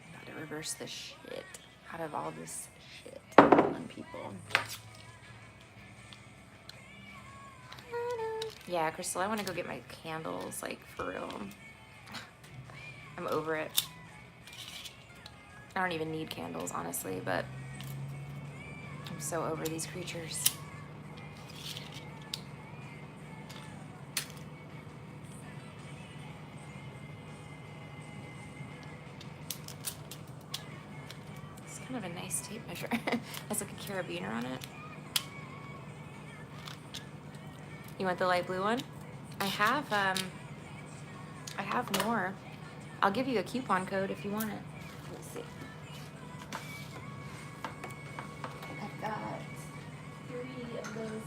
I'm about to reverse the shit out of all this shit on people. Yeah, Crystal, I want to go get my candles, like, for real. I'm over it. I don't even need candles, honestly, but I'm so over these creatures. It's kind of a nice tape measure. Has like a carabiner on it. You want the light blue one? I have more. I'll give you a coupon code if you want it. Let me see. I've got 3 of those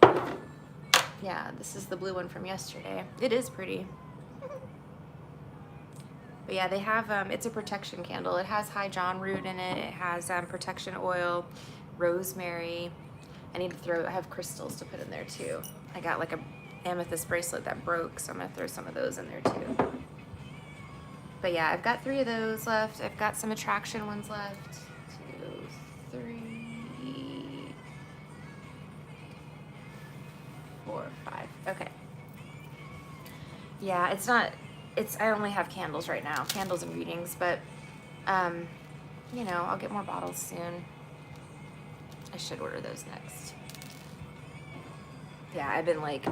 left. Yeah, this is the blue one from yesterday. It is pretty. But yeah, they have, it's a protection candle. It has High John root in it. It has protection oil, rosemary. I have crystals to put in there too. I got like a amethyst bracelet that broke, so I'm gonna throw some of those in there too. But yeah, I've got 3 of those left. I've got some attraction ones left. 2, 3, 4, 5. Okay. Yeah, I only have candles right now, candles and readings, but, you know, I'll get more bottles soon. I should order those next. Yeah, I've been like,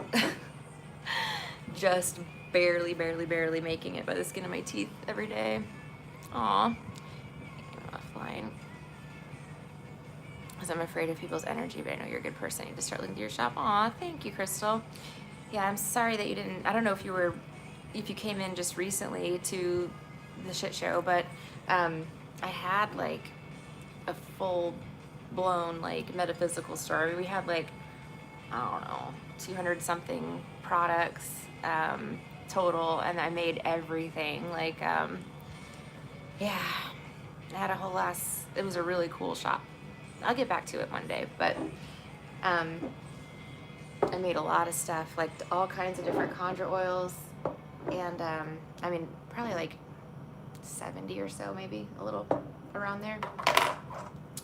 just barely making it by the skin of my teeth every day. Aw, I'm offline. Because I'm afraid of people's energy, but I know you're a good person. I need to start looking through your shop. Aw, thank you, Crystal. Yeah, I'm sorry that you didn't, I don't know if you came in just recently to the shit show, but I had like a full-blown like metaphysical store. I mean, we had like, I don't know, 200 something products total, and I made everything. Like, yeah, I had a whole it was a really cool shop. I'll get back to it one day, but I made a lot of stuff, like all kinds of different conjure oils. And, I mean, probably like 70 or so, maybe a little around there.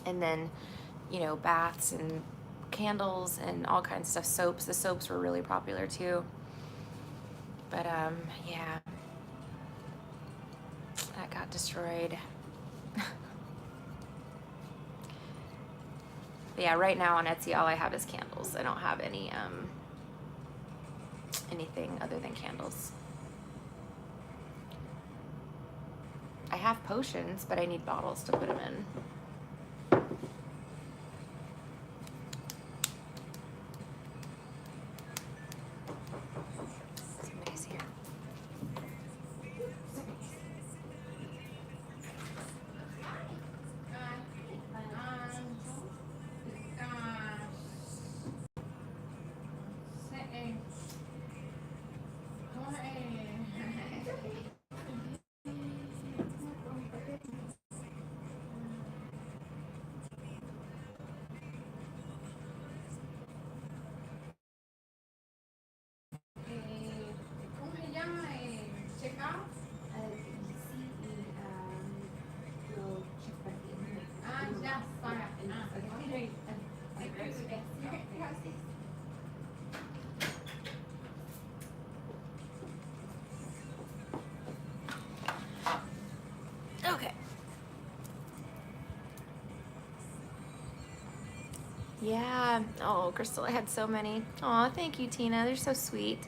And then, you know, baths and candles and all kinds of stuff. Soaps. The soaps were really popular too. But, yeah, that got destroyed. But yeah, right now on Etsy, all I have is candles. I don't have any, anything other than candles. I have potions, but I need bottles to put them in. Somebody's here. Okay. Yeah. Oh, Crystal, I had so many. Oh, thank you, Tina. They're so sweet.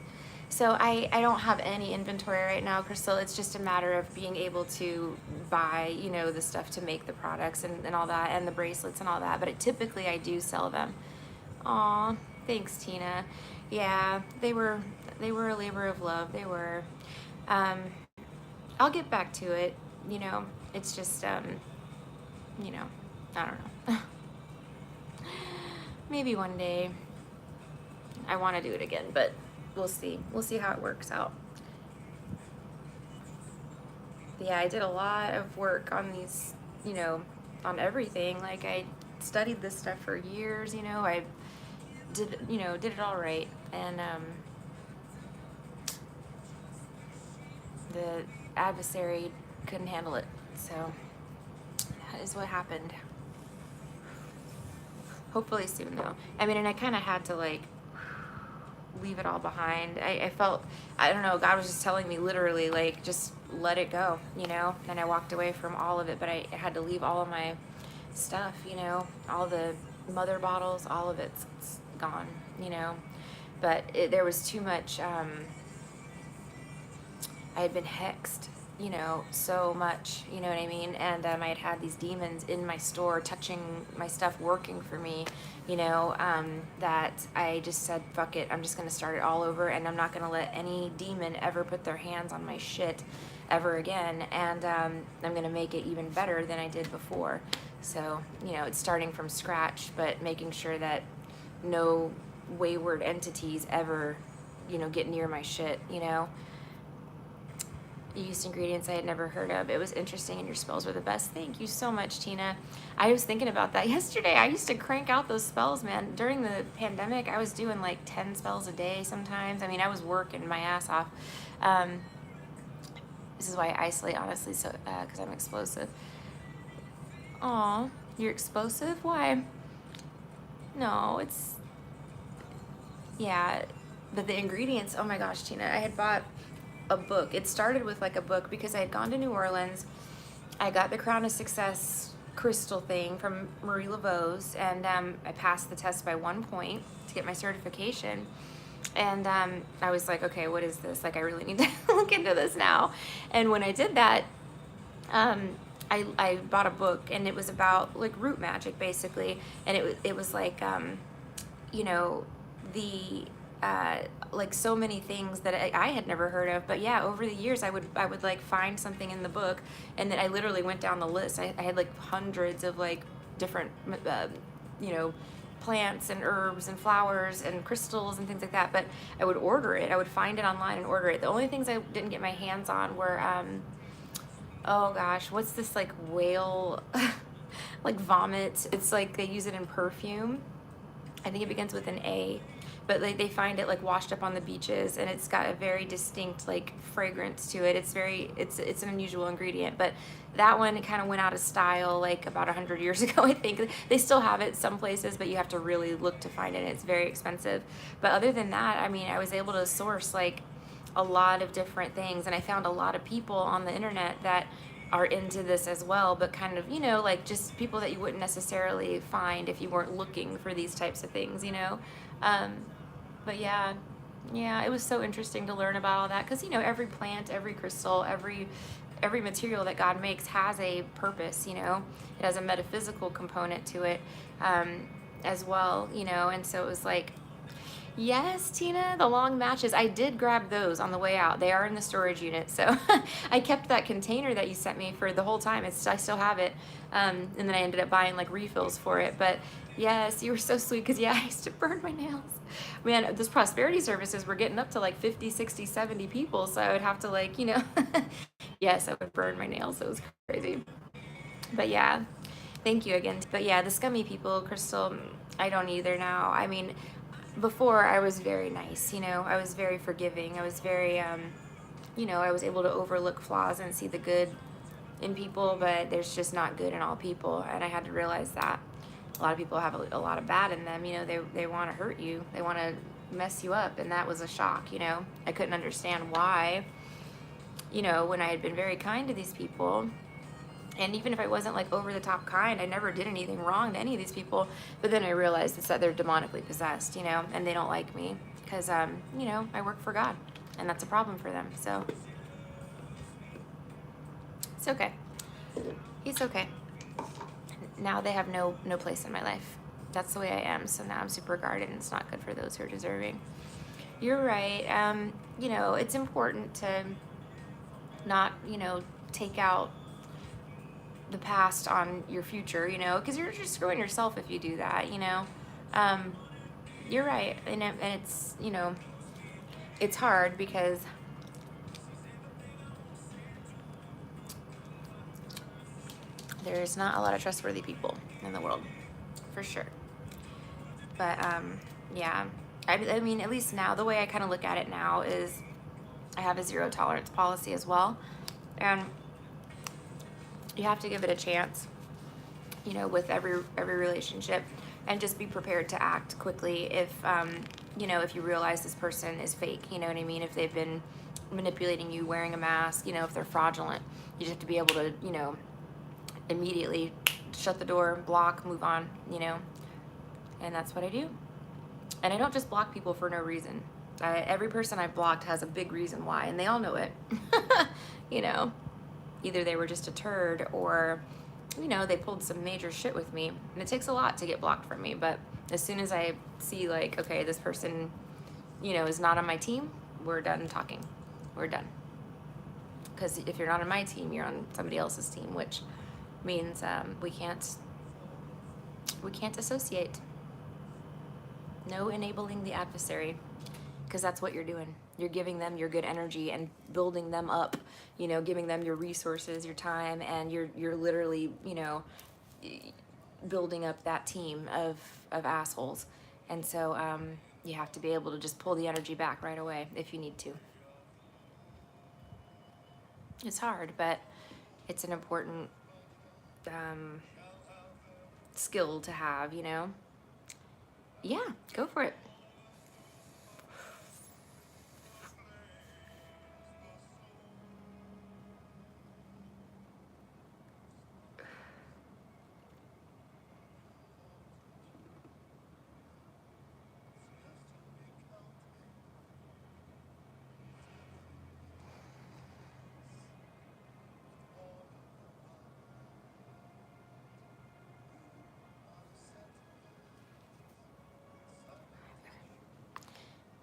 So I don't have any inventory right now, Crystal. It's just a matter of being able to buy, you know, the stuff to make the products and all that, and the bracelets and all that. But typically I do sell them. Aw, thanks, Tina. Yeah, they were a labor of love. They were. I'll get back to it. You know, it's just, you know, I don't know. Maybe one day. I want to do it again, but we'll see. We'll see how it works out. But yeah, I did a lot of work on these, you know, on everything. Like I studied this stuff for years, you know. I did it all right, and the adversary couldn't handle it. So that is what happened. Hopefully soon, though. I mean, and I kind of had to, like, leave it all behind. I felt, I don't know, God was just telling me literally, like, just let it go, you know. And I walked away from all of it, but I had to leave all of my stuff, you know, all the mother bottles, all of it's gone, you know. But there was too much, I had been hexed, you know, so much, you know what I mean? And I had had these demons in my store touching my stuff, working for me, you know, that I just said, fuck it, I'm just going to start it all over, and I'm not going to let any demon ever put their hands on my shit ever again, and I'm going to make it even better than I did before. So, you know, it's starting from scratch, but making sure that no wayward entities ever, you know, get near my shit, you know. You used ingredients I had never heard of. It was interesting, and your spells were the best. Thank you so much, Tina. I was thinking about that yesterday. I used to crank out those spells, man. During the pandemic, I was doing like 10 spells a day sometimes. I mean, I was working my ass off. This is why I isolate, honestly, so because I'm explosive. Aw, you're explosive? Why? No, it's... Yeah, but the ingredients, oh my gosh, Tina, I had bought a book. It started with like a book because I had gone to New Orleans. I got the Crown of Success crystal thing from Marie Laveau's, and I passed the test by 1 point to get my certification. And I was like, okay, what is this? Like, I really need to look into this now. And when I did that, I bought a book, and it was about like root magic basically, and it was like you know, the like so many things that I had never heard of. But yeah, over the years I would like find something in the book, and then I literally went down the list. I had like hundreds of like different you know, plants and herbs and flowers and crystals and things like that. But I would order it. I would find it online and order it. The only things I didn't get my hands on were oh gosh, what's this like whale like vomit? It's like they use it in perfume. I think it begins with an A, but like they find it like washed up on the beaches, and it's got a very distinct like fragrance to it. It's an unusual ingredient, but that one kind of went out of style like about 100 years ago. I think they still have it some places, but you have to really look to find it. It's very expensive. But other than that, I mean, I was able to source like a lot of different things, and I found a lot of people on the internet that are into this as well, but kind of, you know, like just people that you wouldn't necessarily find if you weren't looking for these types of things, you know. But yeah, it was so interesting to learn about all that, because, you know, every plant, every crystal, every material that God makes has a purpose, you know. It has a metaphysical component to it as well, you know. And so it was like, yes, Tina, the long matches. I did grab those on the way out. They are in the storage unit. So I kept that container that you sent me for the whole time. I still have it. And then I ended up buying like refills for it. But yes, you were so sweet, because yeah, I used to burn my nails. Man, those prosperity services were getting up to like 50, 60, 70 people. So I would have to like, you know, yes, I would burn my nails. It was crazy. But yeah, thank you again. But yeah, the scummy people, Crystal, I don't either now. I mean, before I was very nice, you know, I was very forgiving. I was very, you know, I was able to overlook flaws and see the good in people, but there's just not good in all people. And I had to realize that a lot of people have a lot of bad in them. You know, they want to hurt you. They want to mess you up. And that was a shock, you know. I couldn't understand why, you know, when I had been very kind to these people. And even if I wasn't like over the top kind, I never did anything wrong to any of these people. But then I realized it's that they're demonically possessed, you know, and they don't like me because, you know, I work for God, and that's a problem for them. So it's okay. It's okay. Now they have no place in my life. That's the way I am. So now I'm super guarded, and it's not good for those who are deserving. You're right. You know, it's important to not, you know, take out the past on your future, you know, because you're just screwing yourself if you do that, you know. You're right. And it's, you know, it's hard because there's not a lot of trustworthy people in the world. for sure. But yeah, I mean, at least now, the way I kind of look at it now is I have a zero tolerance policy as well. And you have to give it a chance, you know, with every relationship, and just be prepared to act quickly if you know, if you realize this person is fake, you know what I mean? If they've been manipulating you, wearing a mask, you know, if they're fraudulent, you just have to be able to, you know, immediately shut the door, block, move on, you know. And that's what I do. And I don't just block people for no reason. Every person I've blocked has a big reason why, and they all know it. You know, either they were just a turd, or, you know, they pulled some major shit with me. And it takes a lot to get blocked from me, but as soon as I see, like, okay, this person, you know, is not on my team, we're done talking. We're done. Because if you're not on my team, you're on somebody else's team, which means we can't associate. No enabling the adversary, because that's what you're doing. You're giving them your good energy and building them up, you know, giving them your resources, your time, and you're literally, you know, building up that team of assholes. And so you have to be able to just pull the energy back right away if you need to. It's hard, but it's an important skill to have, you know? Yeah, go for it.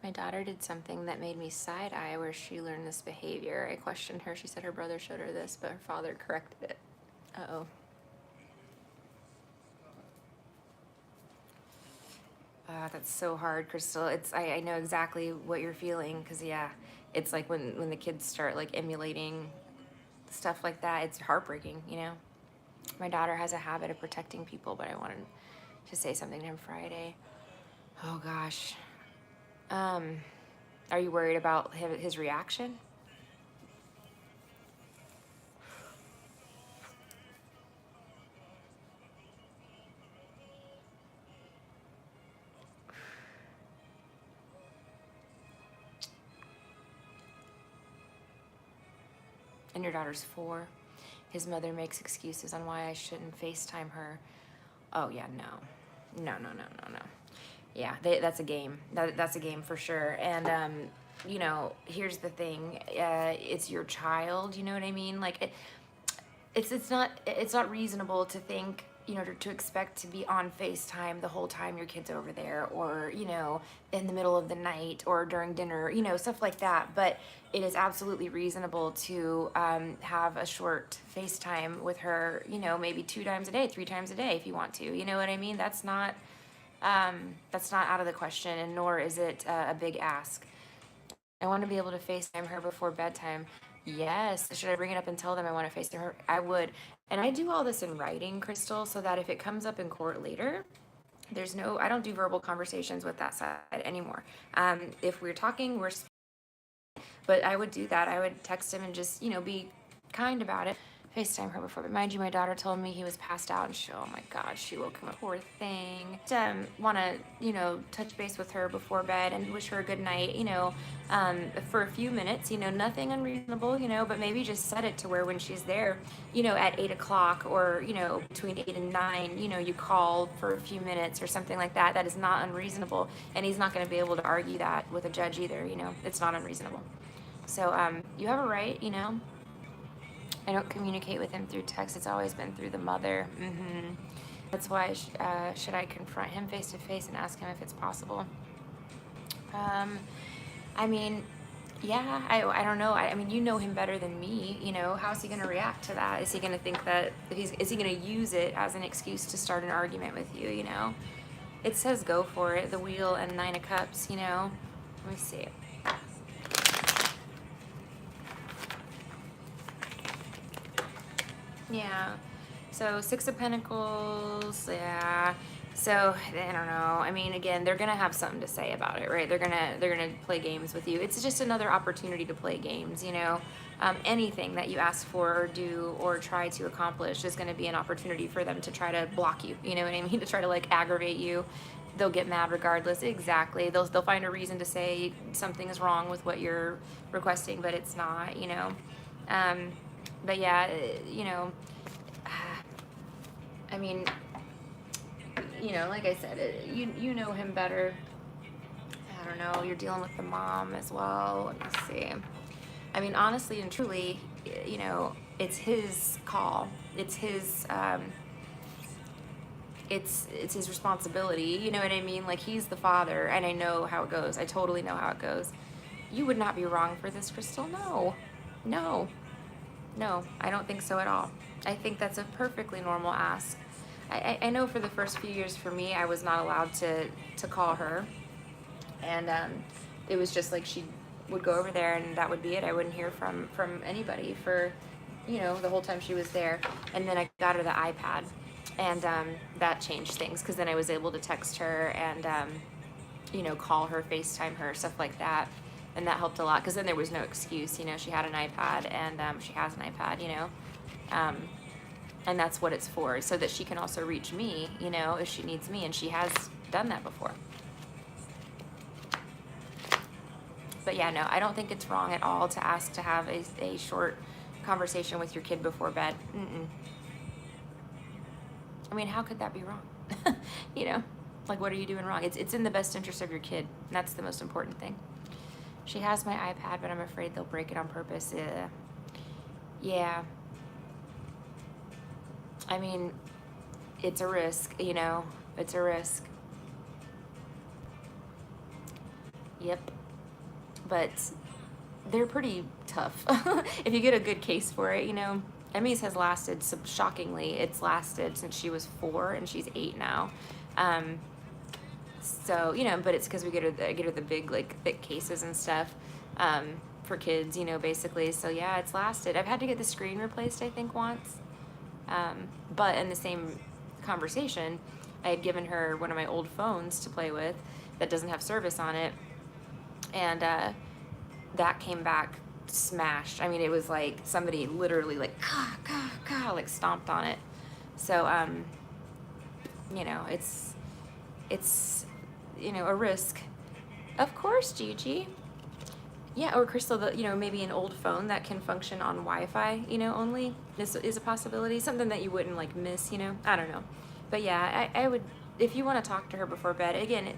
My daughter did something that made me side-eye where she learned this behavior. I questioned her. She said her brother showed her this, but her father corrected it. Uh-oh. That's so hard, Crystal. I know exactly what you're feeling, because, yeah, it's like when the kids start, like, emulating stuff like that, it's heartbreaking, you know? My daughter has a habit of protecting people, but I wanted to say something to him Friday. Oh, gosh. Are you worried about his reaction? And your daughter's 4. His mother makes excuses on why I shouldn't FaceTime her. Oh, yeah, no. No. Yeah, that's a game. That's a game for sure. And, you know, here's the thing. It's your child, you know what I mean? Like, it's not reasonable to think, you know, to expect to be on FaceTime the whole time your kid's over there, or, you know, in the middle of the night or during dinner, you know, stuff like that. But it is absolutely reasonable to have a short FaceTime with her, you know, maybe 2 times a day, 3 times a day if you want to. You know what I mean? That's not out of the question, and nor is it a big ask. I want to be able to FaceTime her before bedtime. Yes. Should I bring it up and tell them I want to FaceTime her? I would. And I do all this in writing, Crystal, so that if it comes up in court later, I don't do verbal conversations with that side anymore. If we're talking, but I would do that. I would text him and just, you know, be kind about it. FaceTime her before. But mind you, my daughter told me he was passed out, and oh my God, she woke him up. Poor thing. Want to, you know, touch base with her before bed and wish her a good night, you know, for a few minutes, you know, nothing unreasonable, you know, but maybe just set it to where when she's there, you know, at 8 o'clock, or, you know, between 8 and 9, you know, you call for a few minutes or something like that. That is not unreasonable. And he's not going to be able to argue that with a judge either, you know, it's not unreasonable. So you have a right, you know. I don't communicate with him through text. It's always been through the mother. That's why should I confront him face to face and ask him if it's possible? I mean, yeah, I don't know. I mean, you know him better than me. You know, how's he going to react to that? Is he going to think that is he going to use it as an excuse to start an argument with you? You know, it says go for it. The wheel and 9 of cups. You know, let me see. Yeah, So Six of Pentacles, yeah. So I don't know. I mean, again, they're gonna have something to say about it, right? They're gonna play games with you. It's just another opportunity to play games, you know. Anything that you ask for or do or try to accomplish is going to be an opportunity for them to try to block you. You know what I mean? To try to like aggravate you. They'll get mad regardless. Exactly. They'll find a reason to say something is wrong with what you're requesting, but it's not. You know. But yeah, you know. I mean, you know, like I said, you know him better. I don't know. You're dealing with the mom as well. Let me see. I mean, honestly and truly, you know, it's his call. It's his. It's his responsibility. You know what I mean? Like he's the father, and I know how it goes. I totally know how it goes. You would not be wrong for this, Crystal. No, no, no. I don't think so at all. I think that's a perfectly normal ask. I know for the first few years for me, I was not allowed to call her, and it was just like she would go over there and that would be it. I wouldn't hear from anybody for, you know, the whole time she was there. And then I got her the iPad, and that changed things because then I was able to text her and you know, call her, FaceTime her, stuff like that. And that helped a lot because then there was no excuse. You know, she had an iPad and she has an iPad, you know. And that's what it's for, so that she can also reach me, you know, if she needs me, and she has done that before. But yeah, no, I don't think it's wrong at all to ask to have a short conversation with your kid before bed. I mean, how could that be wrong? You know, like what are you doing wrong? It's in the best interest of your kid. That's the most important thing. She has my iPad, but I'm afraid they'll break it on purpose. Yeah. I mean, it's a risk, you know, it's a risk. Yep. But they're pretty tough. If you get a good case for it, you know. Emmy's has lasted, shockingly, it's lasted since she was 4 and she's 8 now. So, you know, but it's because I get her the big, like, thick cases and stuff for kids, you know, basically. So, yeah, it's lasted. I've had to get the screen replaced, I think, once. But in the same conversation, I had given her one of my old phones to play with that doesn't have service on it. And that came back smashed. I mean, it was like somebody literally like, like stomped on it. So, you know, it's, you know, a risk. Of course, Gigi. Yeah, or Crystal, you know, maybe an old phone that can function on Wi-Fi, you know, only is a possibility. Something that you wouldn't like miss, you know. I don't know, but yeah, I would, if you want to talk to her before bed. Again,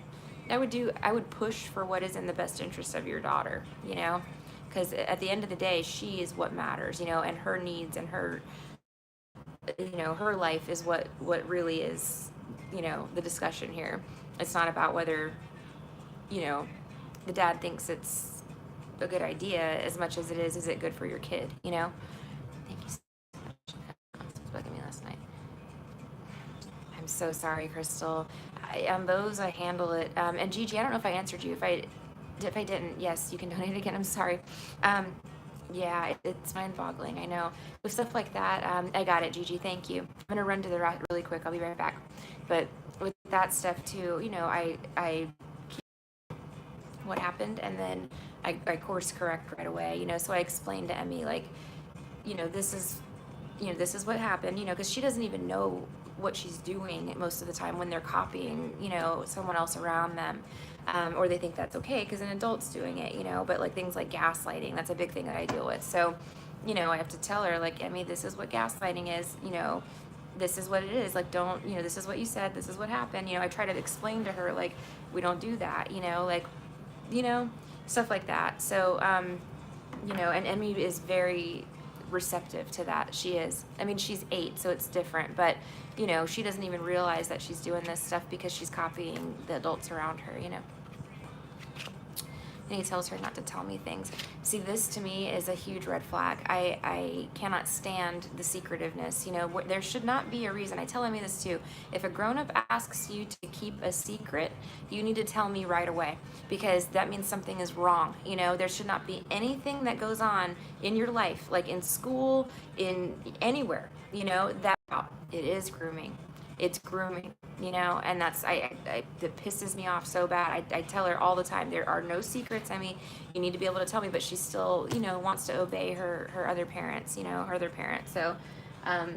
I would push for what is in the best interest of your daughter, you know, because at the end of the day, she is what matters, you know, and her needs and her, you know, her life is what really is, you know, the discussion here. It's not about whether, you know, the dad thinks it's a good idea as much as it is it good for your kid, you know. Thank you so much. It was bugging me last night. I'm so sorry, Crystal. Those I handle it. And Gigi, I don't know if I answered you. If I didn't, yes, you can donate again. I'm sorry. Yeah, it's mind-boggling. I know. With stuff like that, I got it, Gigi. Thank you. I'm gonna run to the route really quick. I'll be right back. But with that stuff too, you know, I what happened, and then I course correct right away, you know. So I explained to Emmy, like, you know, this is what happened, you know, because she doesn't even know what she's doing most of the time when they're copying, you know, someone else around them, or they think that's okay because an adult's doing it, you know. But like things like gaslighting, that's a big thing that I deal with. So, you know, I have to tell her, like, Emmy, this is what gaslighting is, you know, this is what it is, like, don't, you know, this is what you said, this is what happened, you know. I try to explain to her, like, we don't do that, you know, like, you know, stuff like that. So, you know, and Emmy is very receptive to that. She is. I mean, she's 8, so it's different, but, you know, she doesn't even realize that she's doing this stuff because she's copying the adults around her, you know. And he tells her not to tell me things. See, this to me is a huge red flag. I cannot stand the secretiveness. You know, there should not be a reason. I tell Emmy this too. If a grown-up asks you to keep a secret, you need to tell me right away, because that means something is wrong. You know, there should not be anything that goes on in your life, like in school, in anywhere, you know, that It is grooming. It's grooming, you know, and that's that pisses me off so bad. I tell her all the time, there are no secrets. I mean, you need to be able to tell me, but she still, you know, wants to obey her other parents, you know, her other parents. So, um,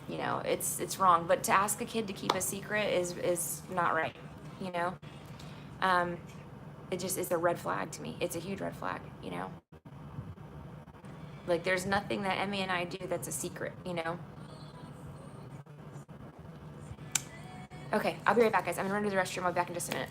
you know, it's wrong. But to ask a kid to keep a secret is not right, you know. Um, it just is a red flag to me. It's a huge red flag, you know. Like there's nothing that Emmy and I do that's a secret, you know. Okay, I'll be right back, guys. I'm gonna run to the restroom. I'll be back in just a minute.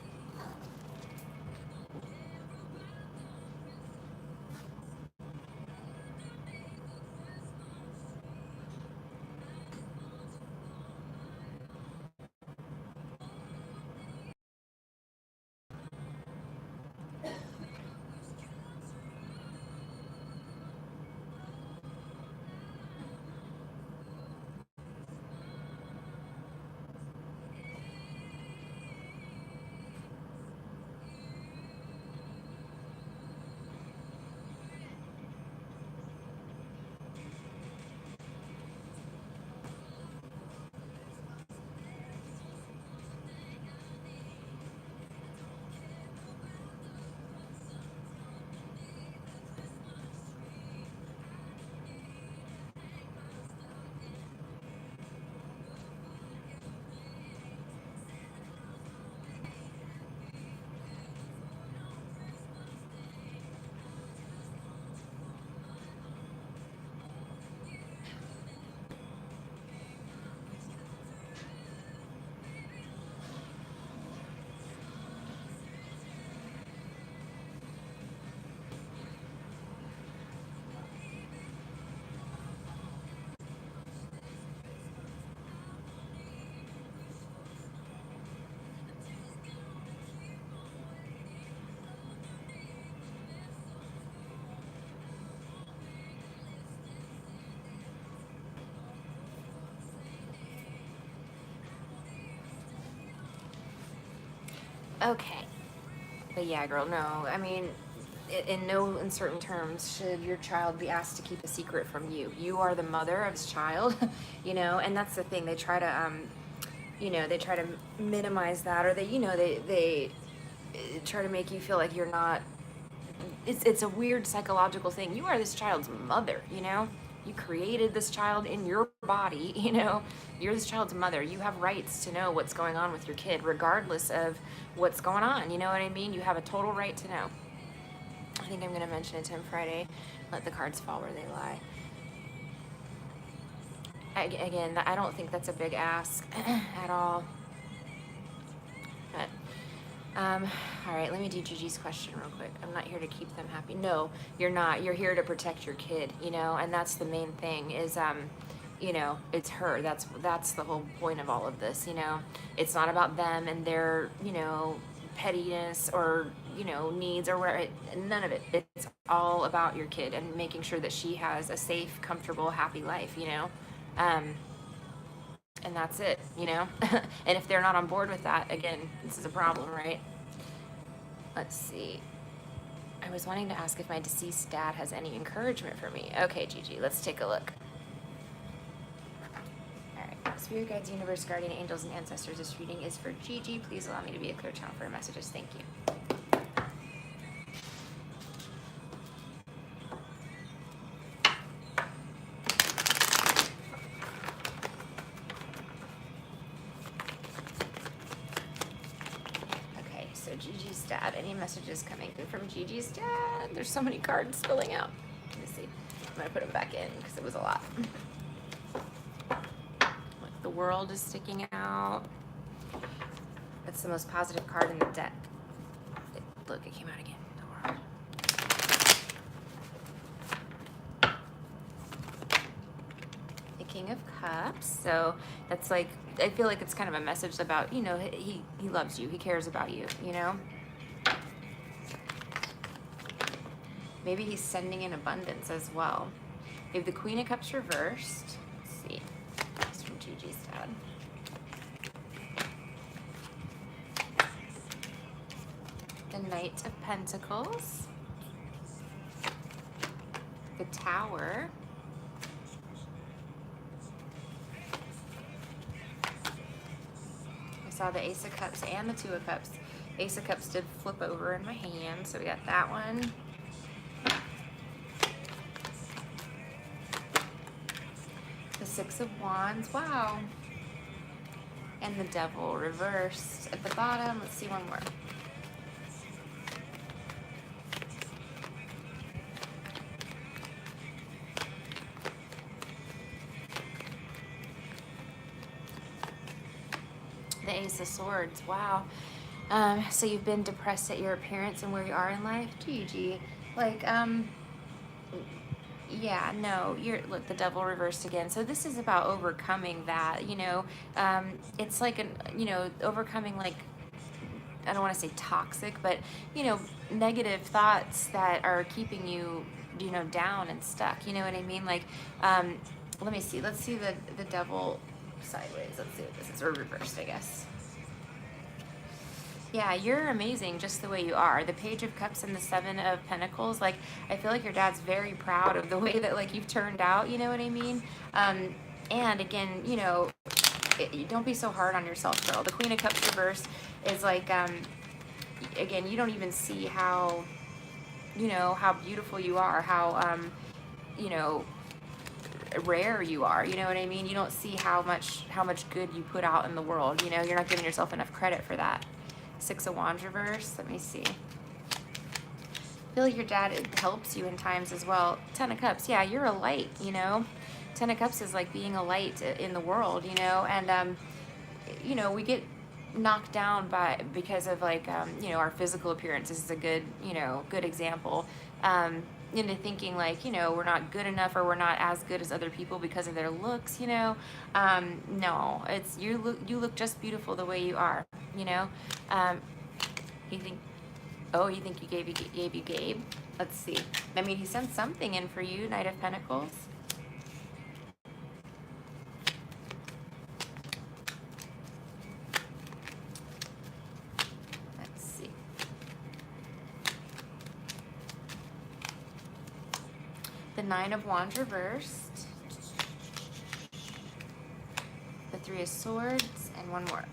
Okay. But yeah, girl, no. I mean, in no uncertain terms should your child be asked to keep a secret from you. You are the mother of his child, you know, and that's the thing. They try to, you know, they try to minimize that, or they, you know, they try to make you feel like you're not. It's a weird psychological thing. You are this child's mother, you know. You created this child in your body, you know. You're this child's mother. You have rights to know what's going on with your kid, regardless of what's going on. You know what I mean? You have a total right to know. I think I'm going to mention it to him Friday. Let the cards fall where they lie. Again, I don't think that's a big ask at all. But, all right, let me do Gigi's question real quick. I'm not here to keep them happy. No, you're not. You're here to protect your kid, you know, and that's the main thing is, you know, it's her. That's the whole point of all of this, you know. It's not about them and their, you know, pettiness or, you know, needs or whatever. None of it. It's all about your kid and making sure that she has a safe, comfortable, happy life, you know. And that's it, you know. And if they're not on board with that, again, this is a problem, right? Let's see. I was wanting to ask if my deceased dad has any encouragement for me. Okay, Gigi, let's take a look. All right, Spirit Guides, Universe, Guardian Angels, and Ancestors, this reading is for Gigi. Please allow me to be a clear channel for her messages. Thank you. Gigi's dad. Any messages coming through from Gigi's dad? There's so many cards spilling out. Let me see. I'm going to put them back in because it was a lot. Like the world is sticking out. That's the most positive card in the deck. Look, it came out again. The world. The King of Cups. So that's like, I feel like it's kind of a message about, you know, he loves you. He cares about you, you know? Maybe he's sending in abundance as well. We have the Queen of Cups reversed. Let's see. It's from Gigi's dad. The Knight of Pentacles. The Tower. saw the Ace of Cups and the Two of Cups. Ace of Cups did flip over in my hand, so we got that one. The Six of Wands, wow. And the Devil reversed at the bottom. Let's see one more. The Ace of Swords, wow. So you've been depressed at your appearance and where you are in life? Gigi, like, yeah, no, look, the Devil reversed again. So this is about overcoming that, you know. It's like, overcoming, like, I don't want to say toxic, but, you know, negative thoughts that are keeping you, you know, down and stuck. You know what I mean? Like, let me see. Let's see the Devil sideways. Let's see what this is, or reversed, I guess. Yeah, you're amazing just the way you are. The Page of Cups and the Seven of Pentacles, like, I feel like your dad's very proud of the way that, like, you've turned out, you know what I mean? And again, you know, don't be so hard on yourself, girl. The Queen of Cups reversed is like, again, you don't even see how, you know, how beautiful you are, how, you know, rare you are, you know what I mean? You don't see how much good you put out in the world, you know? You're not giving yourself enough credit for that. Six of Wands reverse. Let me see. I feel like your dad helps you in times as well. Ten of Cups. Yeah, you're a light, you know. Ten of Cups is like being a light in the world, you know. And, you know, we get knocked down because of, like, you know, our physical appearance. This is a good, you know, good example. Into thinking, like, you know, we're not good enough or we're not as good as other people because of their looks, you know. No, it's you look just beautiful the way you are, you know. You think you gave you Gabe? Let's see. I mean, he sent something in for you. Knight of Pentacles. Let's see. The Nine of Wands reversed. The Three of Swords, and one more.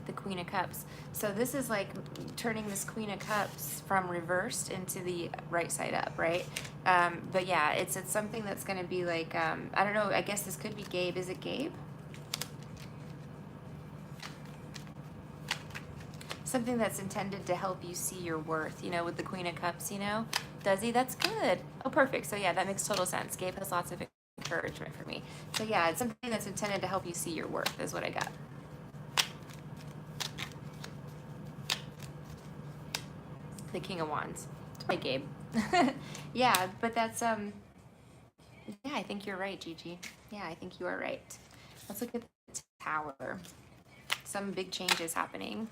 The Queen of Cups. So this is like turning this Queen of Cups from reversed into the right side up, right? But yeah, it's something that's going to be like, I don't know, I guess this could be Gabe. Is it Gabe? Something that's intended to help you see your worth, you know, with the Queen of Cups, you know? Does he? That's good. Oh, perfect. So yeah, that makes total sense. Gabe has lots of encouragement for me. So yeah, it's something that's intended to help you see your worth is what I got. The King of Wands. Hi, Gabe. Yeah, but that's, yeah, I think you're right, Gigi. Yeah, I think you are right. Let's look at the Tower. Some big changes happening.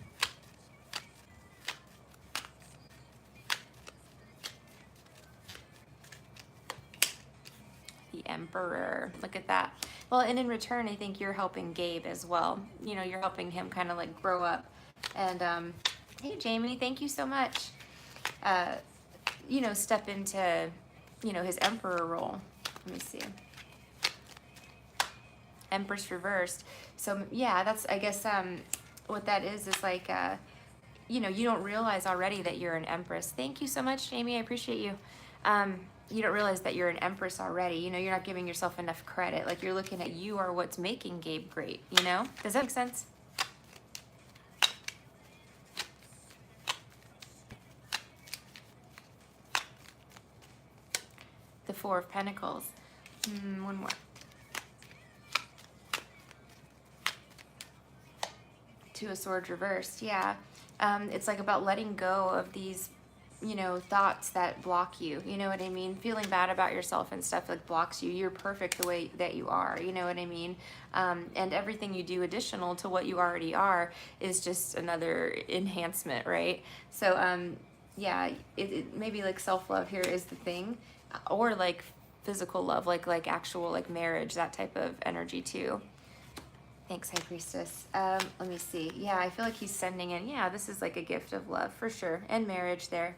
The Emperor. Look at that. Well, and in return, I think you're helping Gabe as well. You know, you're helping him kind of like grow up. And, hey, Jamie, thank you so much. You know, step into, you know, his Emperor role. Let me see. Empress reversed. So, yeah, that's, I guess, what that is like, you know, you don't realize already that you're an Empress. Thank you so much, Jamie. I appreciate you. You don't realize that you're an Empress already. You know, you're not giving yourself enough credit. Like, you're looking at you are what's making Gabe great, you know? Does that make sense? The Four of Pentacles. One more. Two of Swords reversed. Yeah. It's like about letting go of these, you know, thoughts that block you. You know what I mean? Feeling bad about yourself and stuff like blocks you. You're perfect the way that you are. You know what I mean? And everything you do additional to what you already are is just another enhancement, right? So, yeah, it maybe like self-love here is the thing, or like physical love, like actual like marriage, that type of energy too. Thanks, High Priestess. Let me see. Yeah, I feel like he's sending in, yeah, this is like a gift of love for sure. And marriage there.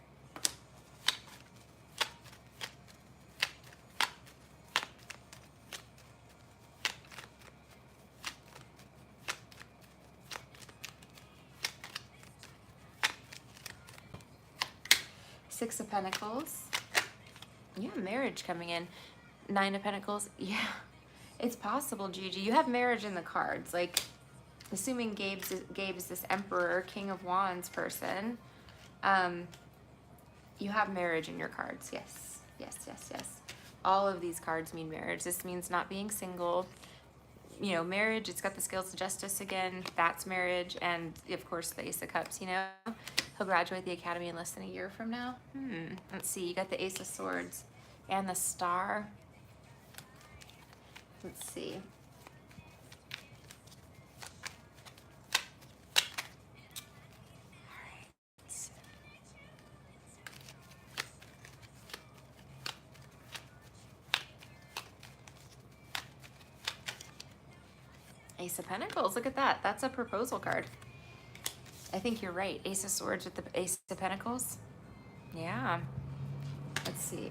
Six of Pentacles. You have marriage coming in. Nine of Pentacles. Yeah, it's possible, Gigi. You have marriage in the cards. Like, assuming Gabe's this Emperor, King of Wands person. You have marriage in your cards. Yes, yes, yes, yes. All of these cards mean marriage. This means not being single. You know, marriage, it's got the scales of justice again. That's marriage. And, of course, the Ace of Cups, you know. He'll graduate the academy in less than a year from now. Let's see. You got the Ace of Swords and the Star. Let's see. Ace of Pentacles, look at that. That's a proposal card. I think you're right. Ace of Swords with the Ace of Pentacles. Yeah. Let's see.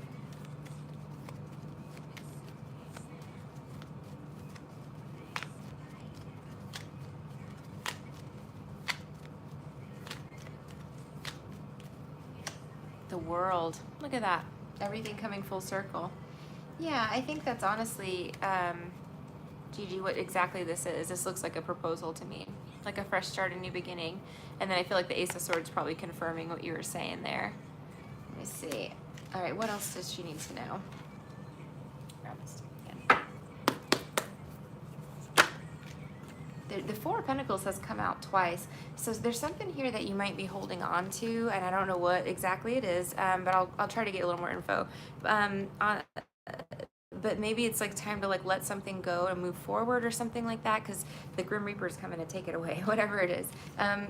The World. Look at that. Everything coming full circle. Yeah, I think that's honestly, Gigi, what exactly this is. This looks like a proposal to me. Like a fresh start, a new beginning. And then I feel like the Ace of Swords probably confirming what you were saying there. Let me see. All right, what else does she need to know? Grab this again. The Four of Pentacles has come out twice. So there's something here that you might be holding on to, and I don't know what exactly it is, but I'll try to get a little more info. But maybe it's like time to like let something go and move forward or something like that, because the Grim Reaper is coming to take it away, whatever it is.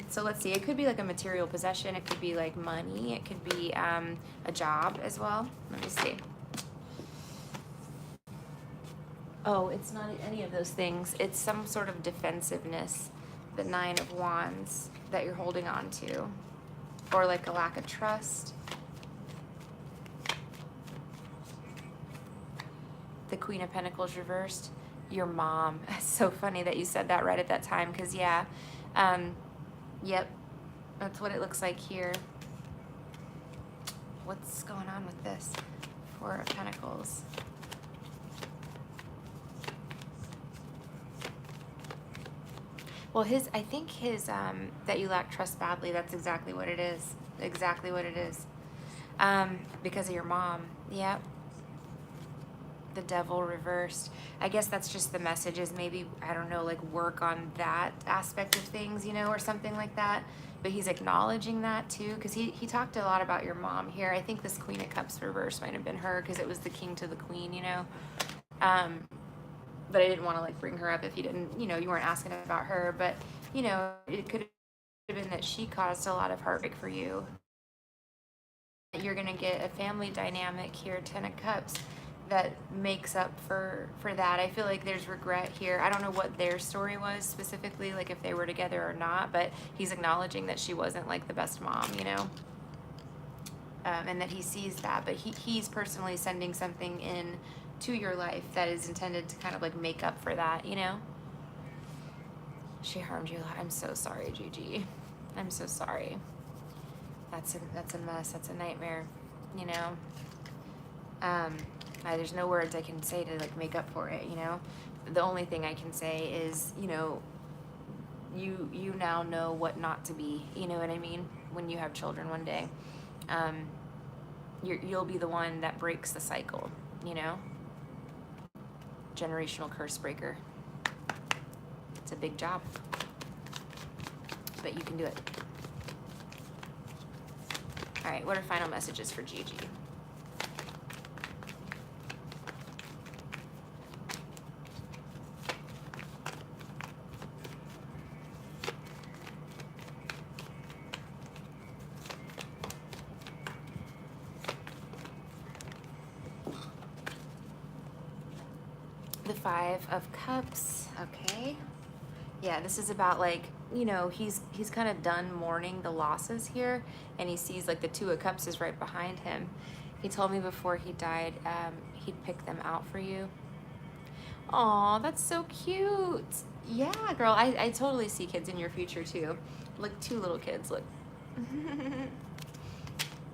So let's see, it could be like a material possession, it could be like money, it could be a job as well. Let me see. Oh, it's not any of those things. It's some sort of defensiveness, the Nine of Wands, that you're holding on to, or like a lack of trust. The Queen of Pentacles reversed. Your mom. It's so funny that you said that right at that time, because yeah, yep, that's what it looks like here. What's going on with this? Four of Pentacles. Well, I think his, that you lack trust badly, that's exactly what it is. Exactly what it is. Because of your mom. Yep. The Devil reversed. I guess that's just the message, is maybe, I don't know, like work on that aspect of things, you know, or something like that. But he's acknowledging that too, because he talked a lot about your mom here. I think this Queen of Cups reversed might have been her, because it was the King to the Queen, you know. But I didn't want to like bring her up if you didn't, you know, you weren't asking about her. But, you know, it could have been that she caused a lot of heartbreak for you. You're going to get a family dynamic here, Ten of Cups, that makes up for that. I feel like there's regret here. I don't know what their story was specifically, like if they were together or not, but he's acknowledging that she wasn't like the best mom, you know, and that he sees that, but he's personally sending something in to your life that is intended to kind of like make up for that, you know. She harmed you. I'm so sorry, Gigi. I'm so sorry. That's a mess. That's a nightmare, you know. There's no words I can say to like make up for it, you know. The only thing I can say is, you know, you now know what not to be, you know what I mean? When you have children one day, you'll be the one that breaks the cycle, you know. Generational curse breaker. It's a big job, but you can do it. All right, what are final messages for Gigi? The Five of Cups. Okay. Yeah, this is about like, you know, he's kind of done mourning the losses here, and he sees like the Two of Cups is right behind him. He told me before he died, he'd pick them out for you. Aw, that's so cute. Yeah, girl, I totally see kids in your future too. Like two little kids, look.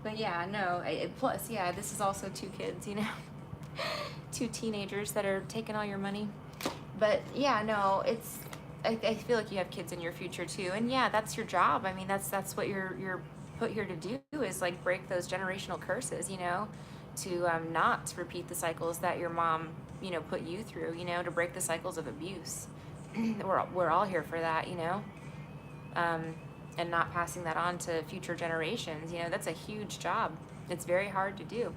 But yeah, no. Plus, yeah, this is also two kids, you know, two teenagers that are taking all your money. But yeah, no, it's. I feel like you have kids in your future too, and yeah, that's your job. I mean, that's what you're put here to do, is like break those generational curses, you know, to not repeat the cycles that your mom, you know, put you through, you know, to break the cycles of abuse. We're all here for that, you know. Um, and not passing that on to future generations. You know, that's a huge job. It's very hard to do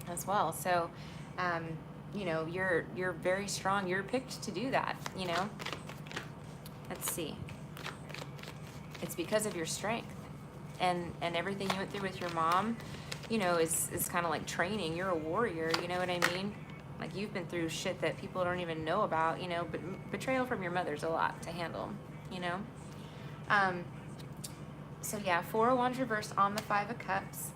as well. So, um, you know, you're very strong. You're picked to do that. You know. Let's see. It's because of your strength, and everything you went through with your mom. You know, is kind of like training. You're a warrior. You know what I mean? Like, you've been through shit that people don't even know about. You know, but betrayal from your mother's a lot to handle. You know. Um, So yeah, 4 of Wands reversed on the 5 of Cups.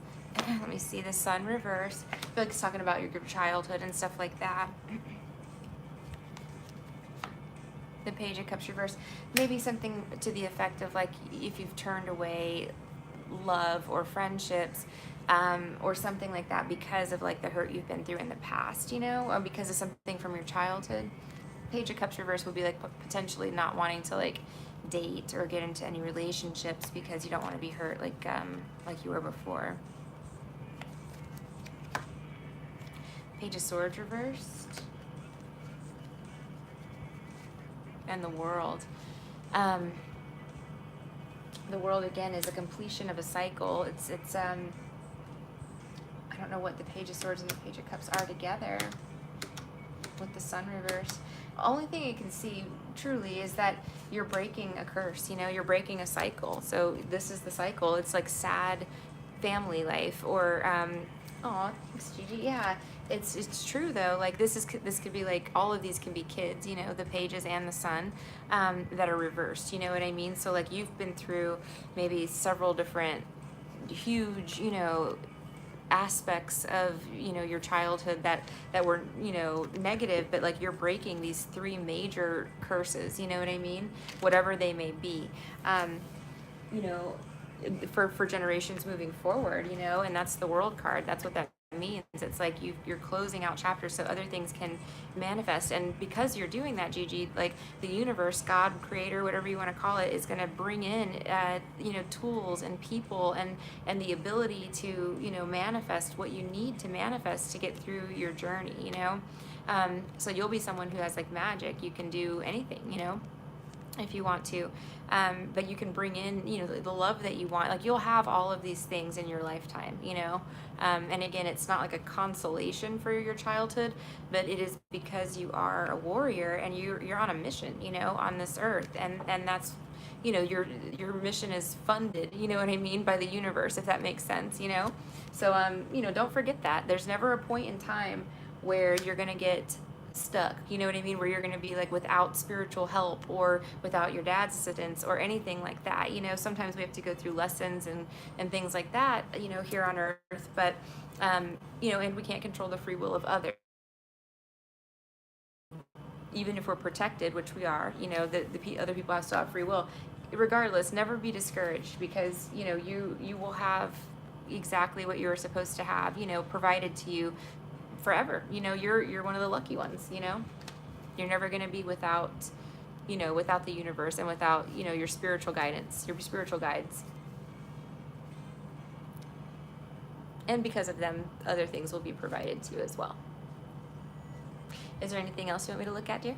Let me see, the Sun reversed. I feel like it's talking about your childhood and stuff like that. The Page of Cups reversed. Maybe something to the effect of like, if you've turned away love or friendships, or something like that because of like the hurt you've been through in the past, you know, or because of something from your childhood. Page of Cups reverse would be like potentially not wanting to like date or get into any relationships because you don't want to be hurt like you were before. Page of Swords reversed. And the World. The World again is a completion of a cycle. It's I don't know what the Page of Swords and the Page of Cups are together with the Sun reverse. Only thing I can see truly is that you're breaking a curse, you know, you're breaking a cycle. So this is the cycle. It's like sad family life, or oh, thanks, Gigi. Yeah, it's true though. Like this could be like, all of these can be kids, you know, the Pages and the Sun, that are reversed. You know what I mean? So like, you've been through maybe several different huge, you know, aspects of, you know, your childhood that were, you know, negative, but like, you're breaking these 3 major curses, you know what I mean, whatever they may be, you know, for generations moving forward, you know. And that's the World card. That's what that means. It's like you're closing out chapters so other things can manifest. And because you're doing that, Gigi, like, the universe, God, creator, whatever you want to call it, is going to bring in you know, tools and people and the ability to, you know, manifest what you need to manifest to get through your journey, you know. So you'll be someone who has like magic. You can do anything, you know, if you want to, but you can bring in, you know, the love that you want. Like, you'll have all of these things in your lifetime, you know. And again, it's not like a consolation for your childhood, but it is because you are a warrior and you're on a mission, you know, on this earth, and that's, you know, your mission is funded, you know what I mean, by the universe, if that makes sense, you know. So you know, don't forget that there's never a point in time where you're gonna get stuck, you know what I mean, where you're going to be like without spiritual help or without your dad's assistance or anything like that. You know, sometimes we have to go through lessons and things like that, you know, here on earth, but you know, and we can't control the free will of others, even if we're protected, which we are, you know. The other people still have free will. Regardless, never be discouraged, because, you know, you will have exactly what you're supposed to have, you know, provided to you forever. You know, you're one of the lucky ones, you know. You're never going to be without, you know, without the universe and without, you know, your spiritual guidance, your spiritual guides. And because of them, other things will be provided to you as well. Is there anything else you want me to look at, dear?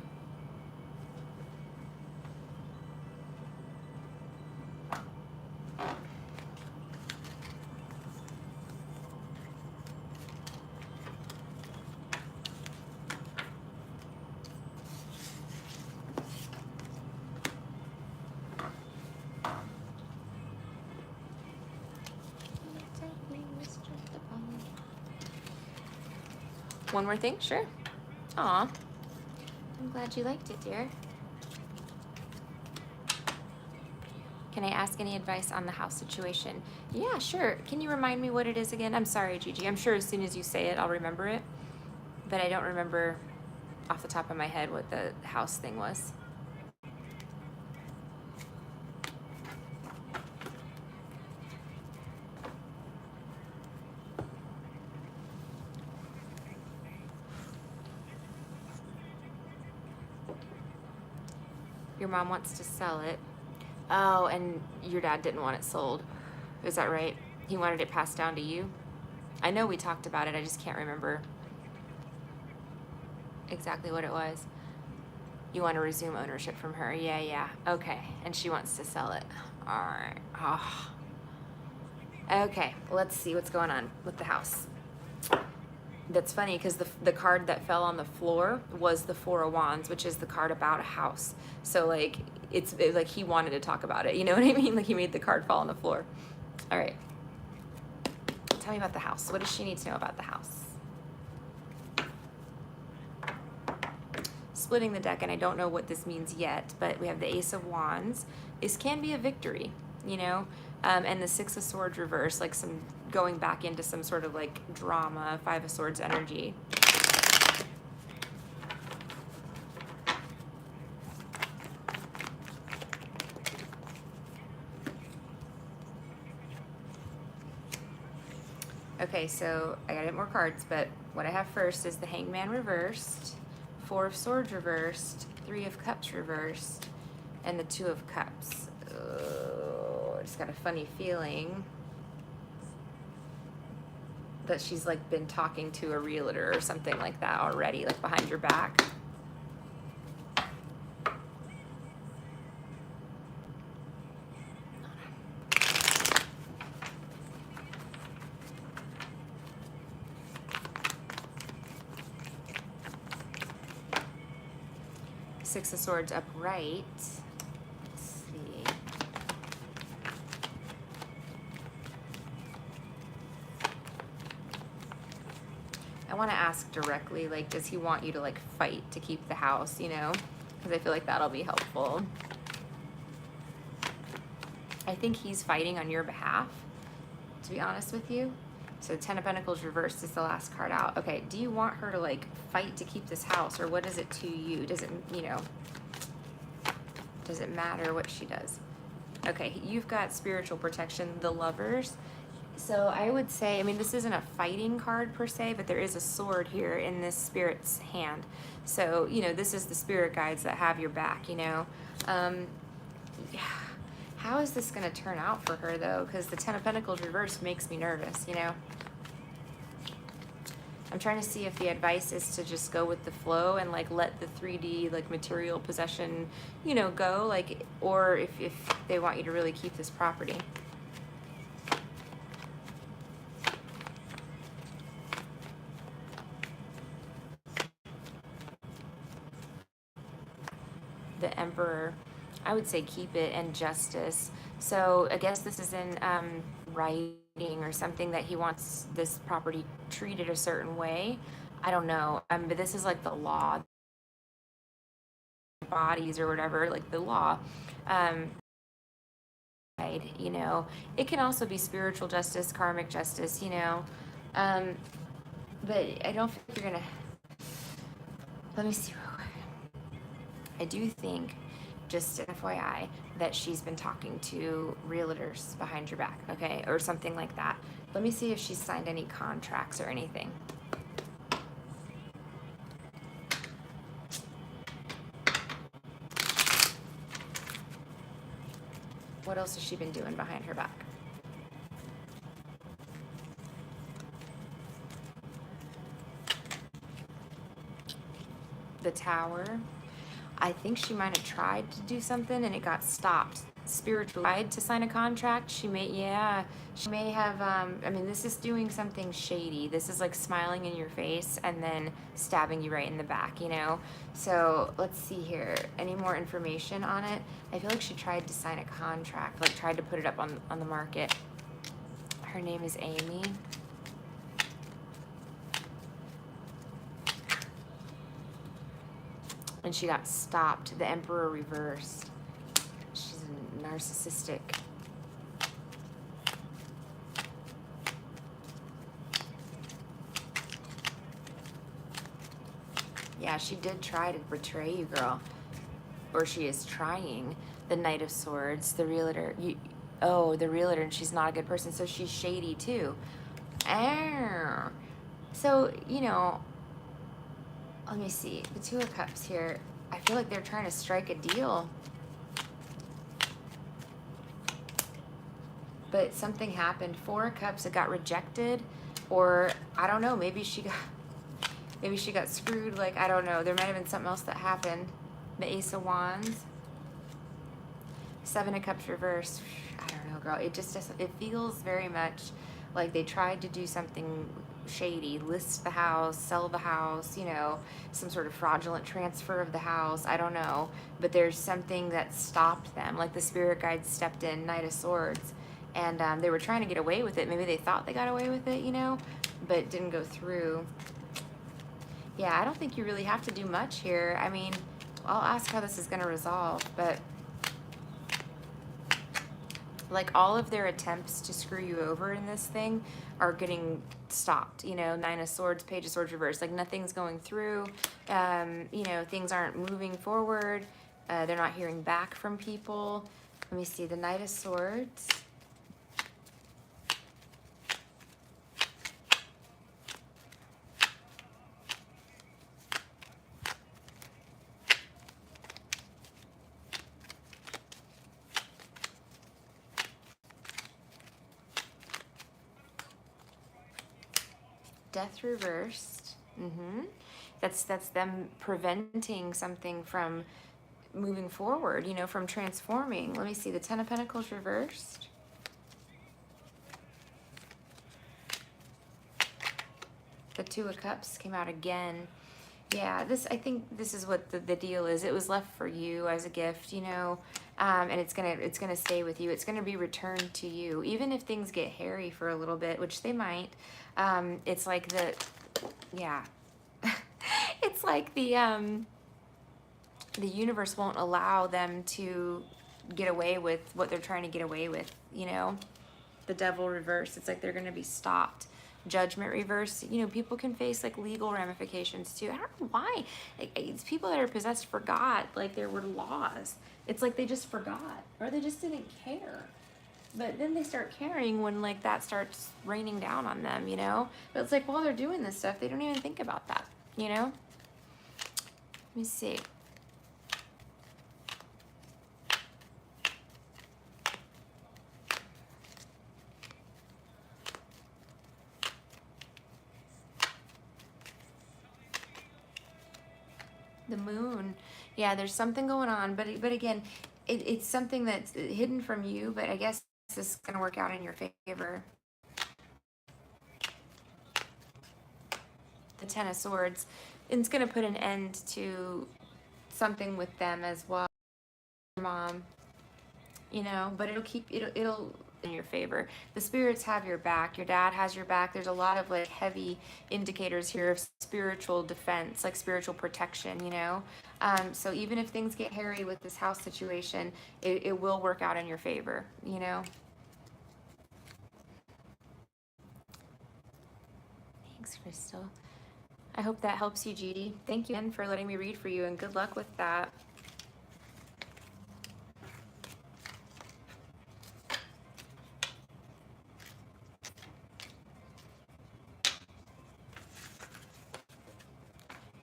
One more thing? Sure. Aw. I'm glad you liked it, dear. Can I ask any advice on the house situation? Yeah, sure. Can you remind me what it is again? I'm sorry, Gigi. I'm sure as soon as you say it, I'll remember it. But I don't remember off the top of my head what the house thing was. Your mom wants to sell it. Oh, and your dad didn't want it sold. Is that right? He wanted it passed down to you? I know we talked about it. I just can't remember exactly what it was. You want to resume ownership from her. Yeah, yeah. Okay. And she wants to sell it. All right. Oh. Okay. Let's see what's going on with the house. That's funny because the card that fell on the floor was the Four of Wands, which is the card about a house. So like it's like he wanted to talk about it. You know what I mean? Like he made the card fall on the floor. All right. Tell me about the house. What does she need to know about the house? Splitting the deck, and I don't know what this means yet, but we have the Ace of Wands. This can be a victory, you know, and the Six of Swords reverse, like some going back into some sort of like drama, Five of Swords energy. Okay, so I gotta get more cards, but what I have first is the Hangman reversed, Four of Swords reversed, Three of Cups reversed, and the Two of Cups. I just got a funny feeling that she's like been talking to a realtor or something like that already, like behind your back. Six of Swords upright. Let's see. I want to ask directly, like, does he want you to like fight to keep the house, you know? Because I feel like that'll be helpful. I think he's fighting on your behalf, to be honest with you. So Ten of Pentacles reversed is the last card out. Okay, do you want her to like fight to keep this house, or what is it to you? Does it, you know, does it matter what she does? Okay, you've got spiritual protection, the Lovers. So I would say, I mean, this isn't a fighting card per se, but there is a sword here in this spirit's hand. So, you know, this is the spirit guides that have your back, you know. How is this going to turn out for her, though? Because the Ten of Pentacles reversed makes me nervous, you know. I'm trying to see if the advice is to just go with the flow and, like, let the 3D, like, material possession, you know, go, like, or if they want you to really keep this property. The Emperor, I would say keep it, and Justice. So I guess this is in writing or something that he wants this property treated a certain way. I don't know. But this is like the law, bodies or whatever, like the law. You know, it can also be spiritual justice, karmic justice, you know. But I don't think you're gonna. Let me see. I do think, just an FYI, that she's been talking to realtors behind your back, okay? Or something like that. Let me see if she's signed any contracts or anything. What else has she been doing behind her back? The Tower. I think she might have tried to do something and it got stopped. Spiritual tried to sign a contract. She may have, I mean, this is doing something shady. This is like smiling in your face and then stabbing you right in the back, you know? So let's see here. Any more information on it? I feel like she tried to sign a contract, like tried to put it up on the market. Her name is Amy. And she got stopped. The Emperor reversed. She's narcissistic. Yeah, she did try to betray you, girl. Or she is trying. The Knight of Swords, the realtor. The realtor, and she's not a good person, so she's shady too. So, you know, let me see. The Two of Cups here. I feel like they're trying to strike a deal. but something happened. Four of Cups, it got rejected, or I don't know, maybe she got screwed, like, I don't know. There might have been something else that happened. The Ace of Wands. Seven of Cups reversed. I don't know, girl. It just doesn't, it feels very much like they tried to do something shady, list the house, sell the house, you know, some sort of fraudulent transfer of the house. I don't know. But there's something that stopped them. Like the spirit guide stepped in, Knight of Swords. And they were trying to get away with it. Maybe they thought they got away with it, you know, but it didn't go through. Yeah, I don't think you really have to do much here. I mean, I'll ask how this is going to resolve, but like all of their attempts to screw you over in this thing are getting stopped. You know, Nine of Swords, Page of Swords reversed. Like nothing's going through. You know, things aren't moving forward. They're not hearing back from people. Let me see, the Knight of Swords. Death reversed. That's them preventing something from moving forward, you know, from transforming. Let me see, the Ten of Pentacles reversed. The Two of Cups came out again. Yeah, I think this is what the deal is. It was left for you as a gift, you know, and it's gonna stay with you. It's gonna be returned to you, even if things get hairy for a little bit, which they might. It's like it's like the universe won't allow them to get away with what they're trying to get away with, you know. The Devil reversed. It's like they're gonna be stopped. Judgment reverse. You know, people can face like legal ramifications too. I don't know why. Like, it's people that are possessed forgot like there were laws. It's like they just forgot, or they just didn't care. But then they start caring when like that starts raining down on them, you know. But it's like while they're doing this stuff, they don't even think about that, you know. Let me see. The Moon. Yeah, there's something going on, but again, it's something that's hidden from you, but I guess this is going to work out in your favor. The Ten of Swords. And it's going to put an end to something with them as well. Mom, you know, but it'll in your favor. The spirits have your back. Your dad has your back. There's a lot of like heavy indicators here of spiritual defense, like spiritual protection, you know. So even if things get hairy with this house situation, it will work out in your favor, you know. Thanks, Crystal. I hope that helps you, Judy. Thank you again for letting me read for you, and good luck with that.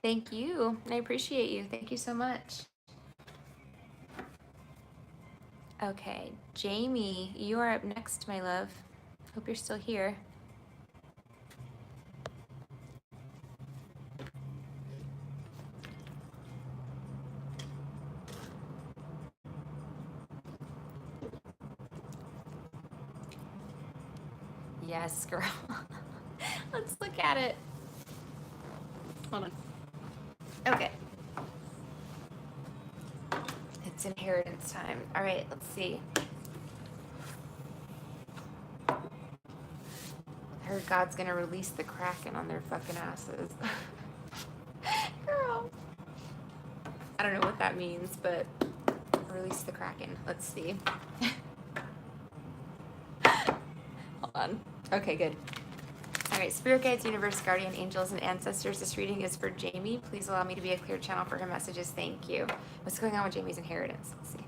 Thank you. I appreciate you. Thank you so much. Okay, Jamie, you are up next, my love. Hope you're still here. Yes, girl. Let's look at it. Hold on. Okay. It's inheritance time. All right, let's see. I heard God's gonna release the Kraken on their fucking asses. Girl. I don't know what that means, but release the Kraken. Let's see. Hold on. Okay, good. All right, Spirit Guides, Universe, Guardian Angels, and Ancestors. This reading is for Jamie. Please allow me to be a clear channel for her messages. Thank you. What's going on with Jamie's inheritance? Let's see.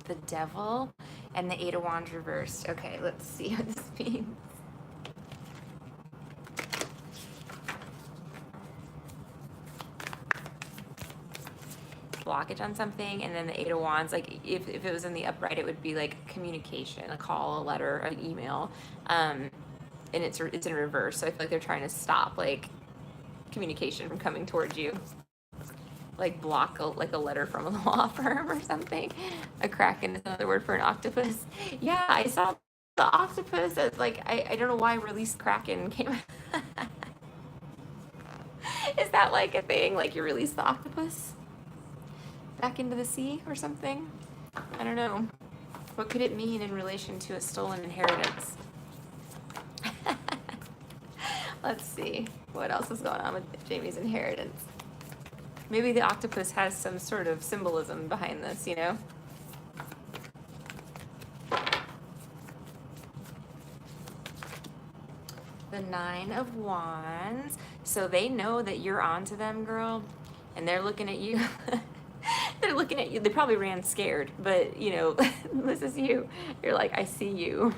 The Devil and the Eight of Wands reversed. Okay, let's see what this means. blockage on something. And then the Eight of Wands, like if it was in the upright, it would be like communication, a call, a letter, an email. And it's in reverse. So I feel like they're trying to stop like communication from coming towards you. Like block like a letter from a law firm or something. A kraken is another word for an octopus. Yeah, I saw the octopus as like I don't know why release kraken came. Is that like a thing? Like you release the octopus back into the sea or something? I don't know. What could it mean in relation to a stolen inheritance? Let's see. What else is going on with Jamie's inheritance? Maybe the octopus has some sort of symbolism behind this, you know? The Nine of Wands. So they know that you're onto them, girl, and they're looking at you. They're looking at you. They probably ran scared, but you know, this is you. You're like, I see you.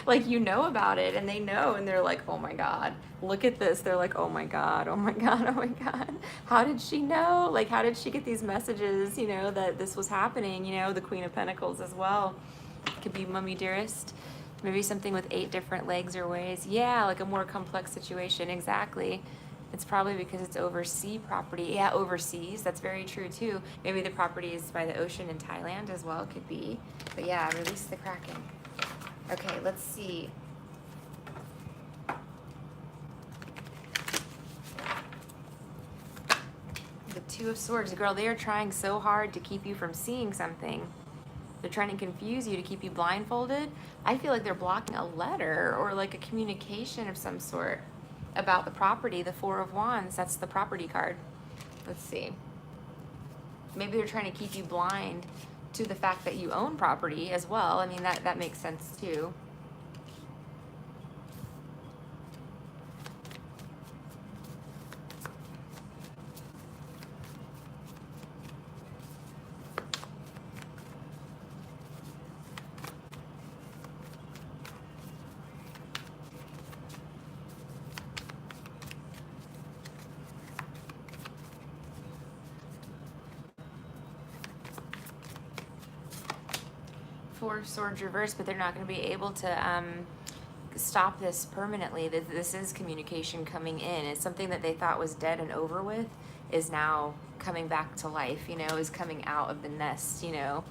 Like you know about it, and they know, and they're like, oh my God, look at this. They're like, oh my God, oh my God, oh my God. How did she know? Like, how did she get these messages, you know, that this was happening? You know, the Queen of Pentacles as well. Could be Mummy Dearest. Maybe something with 8 different legs or ways. Yeah, like a more complex situation. Exactly. It's probably because it's overseas property. Yeah, overseas. That's very true too. Maybe the property is by the ocean in Thailand as well. Could be. But yeah, release the Kraken. Okay, let's see. The Two of Swords. Girl, they are trying so hard to keep you from seeing something. They're trying to confuse you, to keep you blindfolded. I feel like they're blocking a letter or like a communication of some sort about the property. The Four of Wands, that's the property card. Let's see. Maybe they're trying to keep you blind to the fact that you own property as well. I mean, that makes sense too. Four of Swords reversed, but they're not going to be able to stop this permanently. This is communication coming in. It's something that they thought was dead and over with is now coming back to life, you know, is coming out of the nest, you know.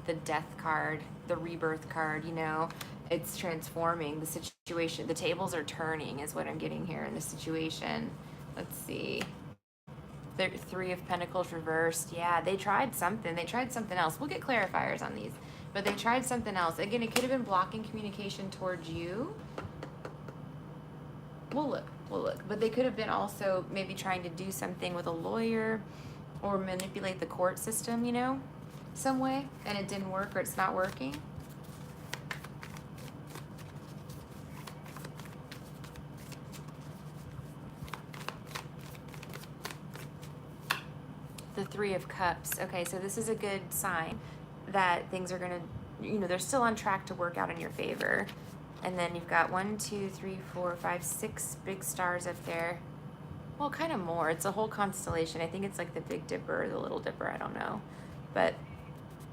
The Death card, the Rebirth card, you know, it's transforming the situation. The tables are turning is what I'm getting here in this situation. Let's see. The Three of Pentacles reversed. Yeah, they tried something. They tried something else. We'll get clarifiers on these. But they tried something else. Again, it could have been blocking communication towards you. We'll look. We'll look. But they could have been also maybe trying to do something with a lawyer or manipulate the court system, you know, some way. And it didn't work or it's not working. The Three of Cups. Okay, so this is a good sign that things are gonna, you know, they're still on track to work out in your favor. And then you've got 1, 2, 3, 4, 5, 6 big stars up there. Well, kind of more. It's a whole constellation. I think it's like the Big Dipper or the Little Dipper. I don't know. But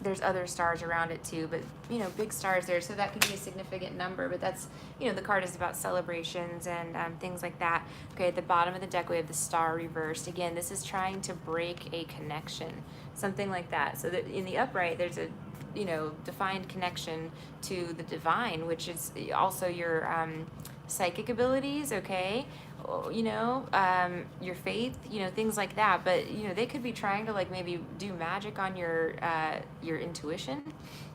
there's other stars around it too. But, you know, big stars there. So that could be a significant number. But that's, you know, the card is about celebrations and things like that. Okay, at the bottom of the deck, we have the Star reversed. Again, this is trying to break a connection. Something like that. So that in the upright, there's a, you know, defined connection to the divine, which is also your psychic abilities, okay? You know, your faith, you know, things like that. But, you know, they could be trying to like maybe do magic on your intuition,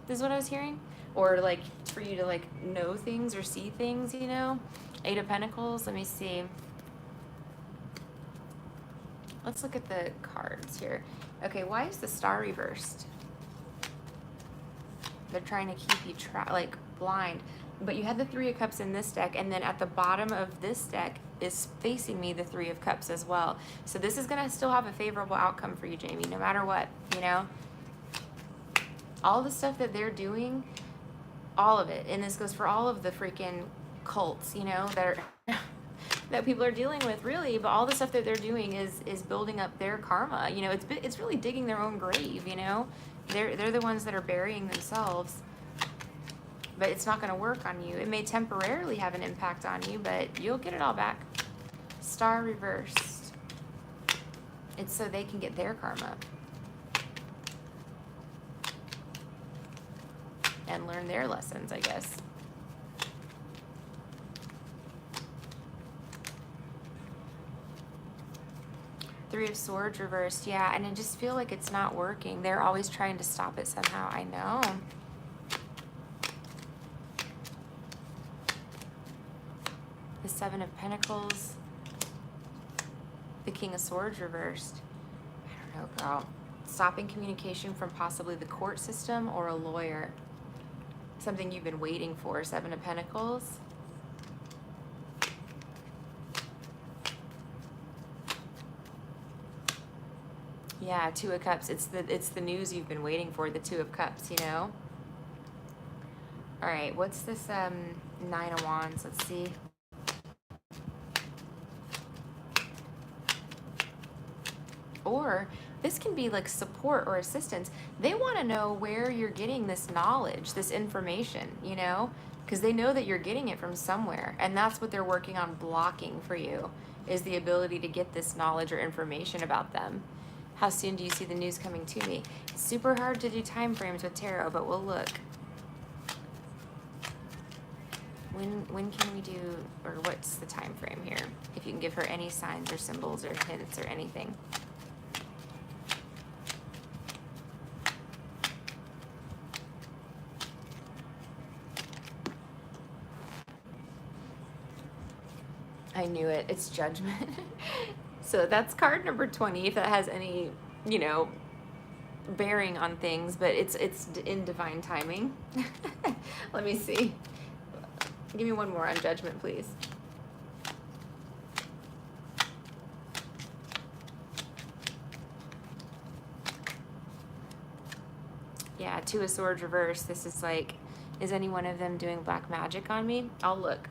is what I was hearing. Or like for you to like know things or see things, you know? Eight of Pentacles, let me see. Let's look at the cards here. Okay, why is the Star reversed? They're trying to keep you like blind. But you had the Three of Cups in this deck, and then at the bottom of this deck is facing me the Three of Cups as well. So this is going to still have a favorable outcome for you, Jamie, no matter what, you know? All the stuff that they're doing, all of it, and this goes for all of the freaking cults, you know, that are that people are dealing with, really. But all the stuff that they're doing is building up their karma. You know, it's really digging their own grave. You know, they're the ones that are burying themselves. But it's not going to work on you. It may temporarily have an impact on you, but you'll get it all back. Star reversed. It's so they can get their karma and learn their lessons, I guess. Three of Swords reversed. Yeah, and I just feel like it's not working. They're always trying to stop it somehow. I know. The Seven of Pentacles. The King of Swords reversed. I don't know, girl. Stopping communication from possibly the court system or a lawyer. Something you've been waiting for. Seven of Pentacles. Yeah, Two of Cups. It's the news you've been waiting for, the Two of Cups, you know? All right, what's this Nine of Wands? Let's see. Or this can be like support or assistance. They want to know where you're getting this knowledge, this information, you know? Because they know that you're getting it from somewhere. And that's what they're working on blocking for you, is the ability to get this knowledge or information about them. How soon do you see the news coming to me? It's super hard to do time frames with tarot, but we'll look. When can we do, or what's the time frame here? If you can give her any signs or symbols or hints or anything. I knew it. It's Judgment. So that's card number 20, if that has any, you know, bearing on things, but it's in divine timing. Let me see. Give me one more on Judgment, please. Yeah, Two of Swords reversed. This is like, is any one of them doing black magic on me? I'll look.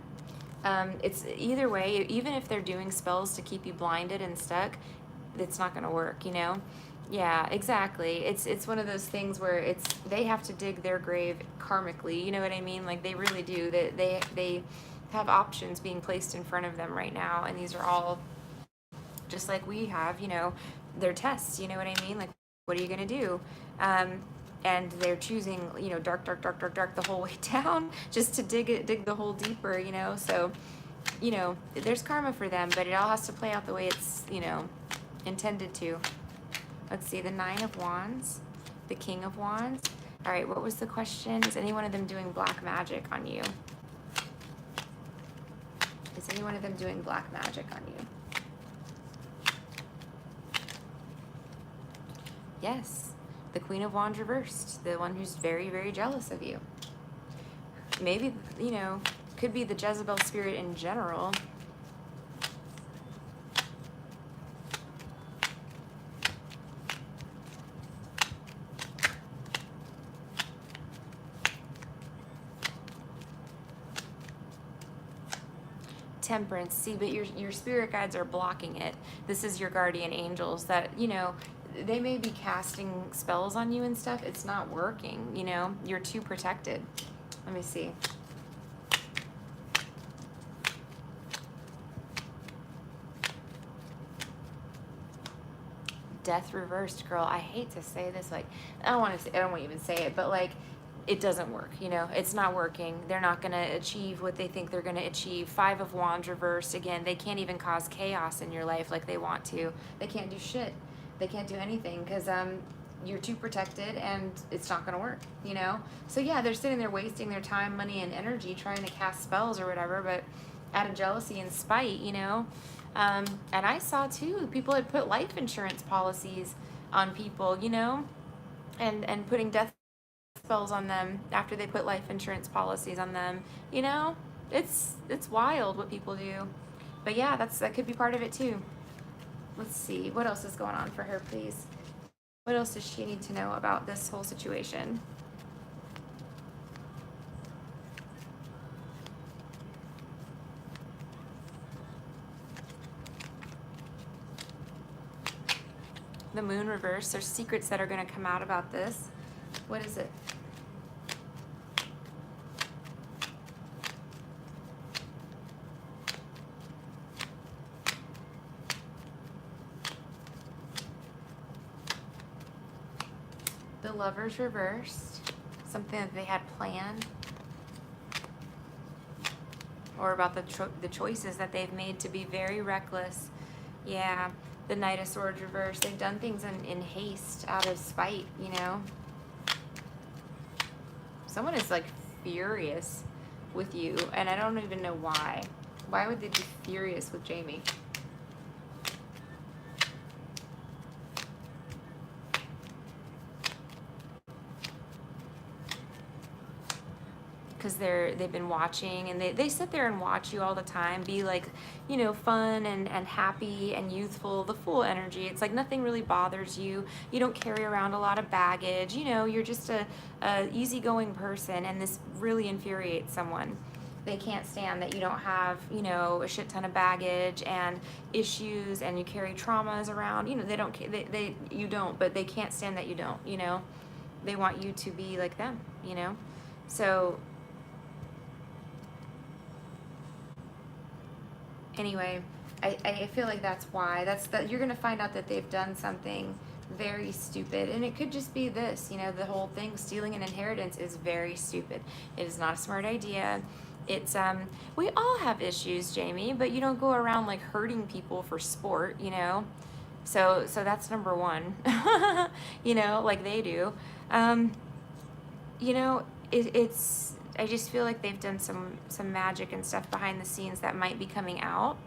It's either way, even if they're doing spells to keep you blinded and stuck, it's not going to work, you know? Yeah, exactly. It's one of those things where they have to dig their grave karmically, you know what I mean? Like, they really do. They have options being placed in front of them right now, and these are all just like we have, you know, they're tests, you know what I mean? Like, what are you going to do? And they're choosing, you know, dark the whole way down, just to dig the hole deeper, you know? So, you know, there's karma for them, but it all has to play out the way it's, you know, intended to. Let's see, the Nine of Wands, the King of Wands. All right, what was the question? Is any one of them doing black magic on you? Is any one of them doing black magic on you? Yes. The Queen of Wands reversed, the one who's very, very jealous of you. Maybe, you know, could be the Jezebel spirit in general. Temperance. See, but your spirit guides are blocking it. This is your guardian angels that, you know, they may be casting spells on you and stuff. It's not working, you know? You're too protected. Let me see. Death reversed, girl. I hate to say this, like, I don't want to even say it, but like, it doesn't work, you know? It's not working. They're not going to achieve what they think they're going to achieve. Five of Wands reversed. Again, they can't even cause chaos in your life like they want to. They can't do shit. They can't do anything because you're too protected and it's not going to work, you know? So yeah, they're sitting there wasting their time, money, and energy trying to cast spells or whatever, but out of jealousy and spite, you know? And I saw too, people had put life insurance policies on people, you know? And putting death spells on them after they put life insurance policies on them, you know? It's wild what people do. But yeah, that could be part of it too. Let's see, what else is going on for her, please? What else does she need to know about this whole situation? the Moon reverse. There's secrets that are going to come out about this. What is it? The Lovers reversed. Something that they had planned. Or about the choices that they've made to be very reckless. Yeah, the Knight of Swords reversed. They've done things in haste, out of spite, you know. Someone is like furious with you, and I don't even know why. Why would they be furious with Jamie? Because they've been watching, and they sit there and watch you all the time, be like, you know, fun and happy and youthful, the Fool energy. It's like nothing really bothers you. You don't carry around a lot of baggage, you know, you're just a easygoing person, and this really infuriates someone. They can't stand that you don't have, you know, a shit ton of baggage and issues, and you carry traumas around. You know, you don't, but they can't stand that you don't, you know. They want you to be like them, you know. So anyway, I feel like that's why. You're going to find out that they've done something very stupid. And it could just be this, you know, the whole thing, stealing an inheritance is very stupid. It is not a smart idea. It's, we all have issues, Jamie, but you don't go around like hurting people for sport, you know? So that's number one, you know, like they do. You know, I just feel like they've done some magic and stuff behind the scenes that might be coming out.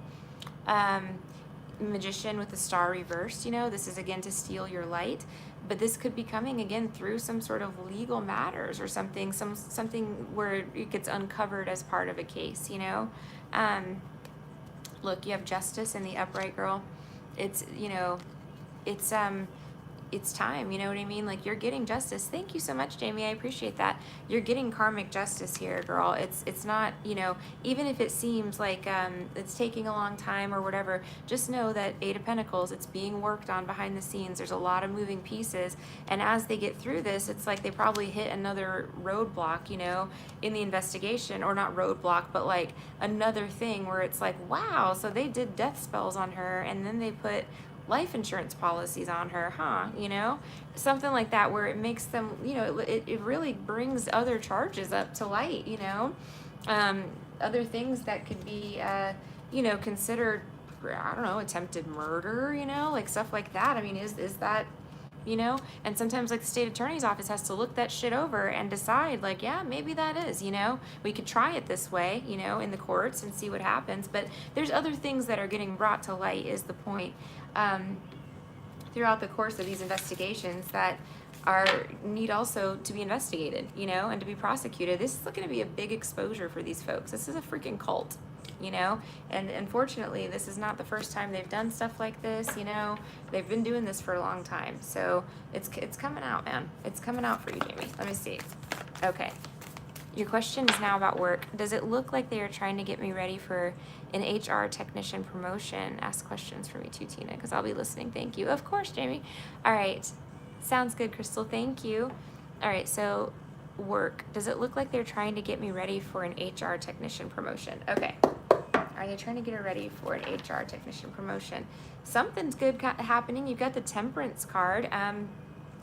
Magician with the Star reversed, you know, this is again to steal your light, but this could be coming again through some sort of legal matters or something, something where it gets uncovered as part of a case, you know. Look, you have Justice in the upright, girl. It's, you know, it's time, you know what I mean? Like, you're getting justice. Thank you so much, Jamie. I appreciate that. You're getting karmic justice here, girl. It's not, you know, even if it seems like it's taking a long time or whatever, just know that Eight of Pentacles, it's being worked on behind the scenes. There's a lot of moving pieces. And as they get through this, it's like they probably hit another roadblock, you know, in the investigation, or not roadblock, but like another thing where it's like, wow, so they did death spells on her, and then they put life insurance policies on her, huh? You know, something like that, where it makes them, you know, it really brings other charges up to light, you know, other things that could be, you know, considered, I don't know, attempted murder, you know, like stuff like that. I mean, is that, you know, and sometimes like the state attorney's office has to look that shit over and decide like, yeah, maybe that is, you know, we could try it this way, you know, in the courts and see what happens. But there's other things that are getting brought to light, is the point, throughout the course of these investigations that need also to be investigated, you know, and to be prosecuted. This is going to be a big exposure for these folks. This is a freaking cult, you know, and unfortunately this is not the first time they've done stuff like this, you know. They've been doing this for a long time. So it's coming out, man. It's coming out for you, Jamie. Let me see. Okay. Your question is now about work. Does it look like they are trying to get me ready for an HR technician promotion? Ask questions for me too, Tina, because I'll be listening. Thank you. Of course, Jamie. All right. Sounds good, Crystal. Thank you. All right. So work. Does it look like they're trying to get me ready for an HR technician promotion? Okay. Are they trying to get her ready for an HR technician promotion? Something's good happening. You've got the Temperance card.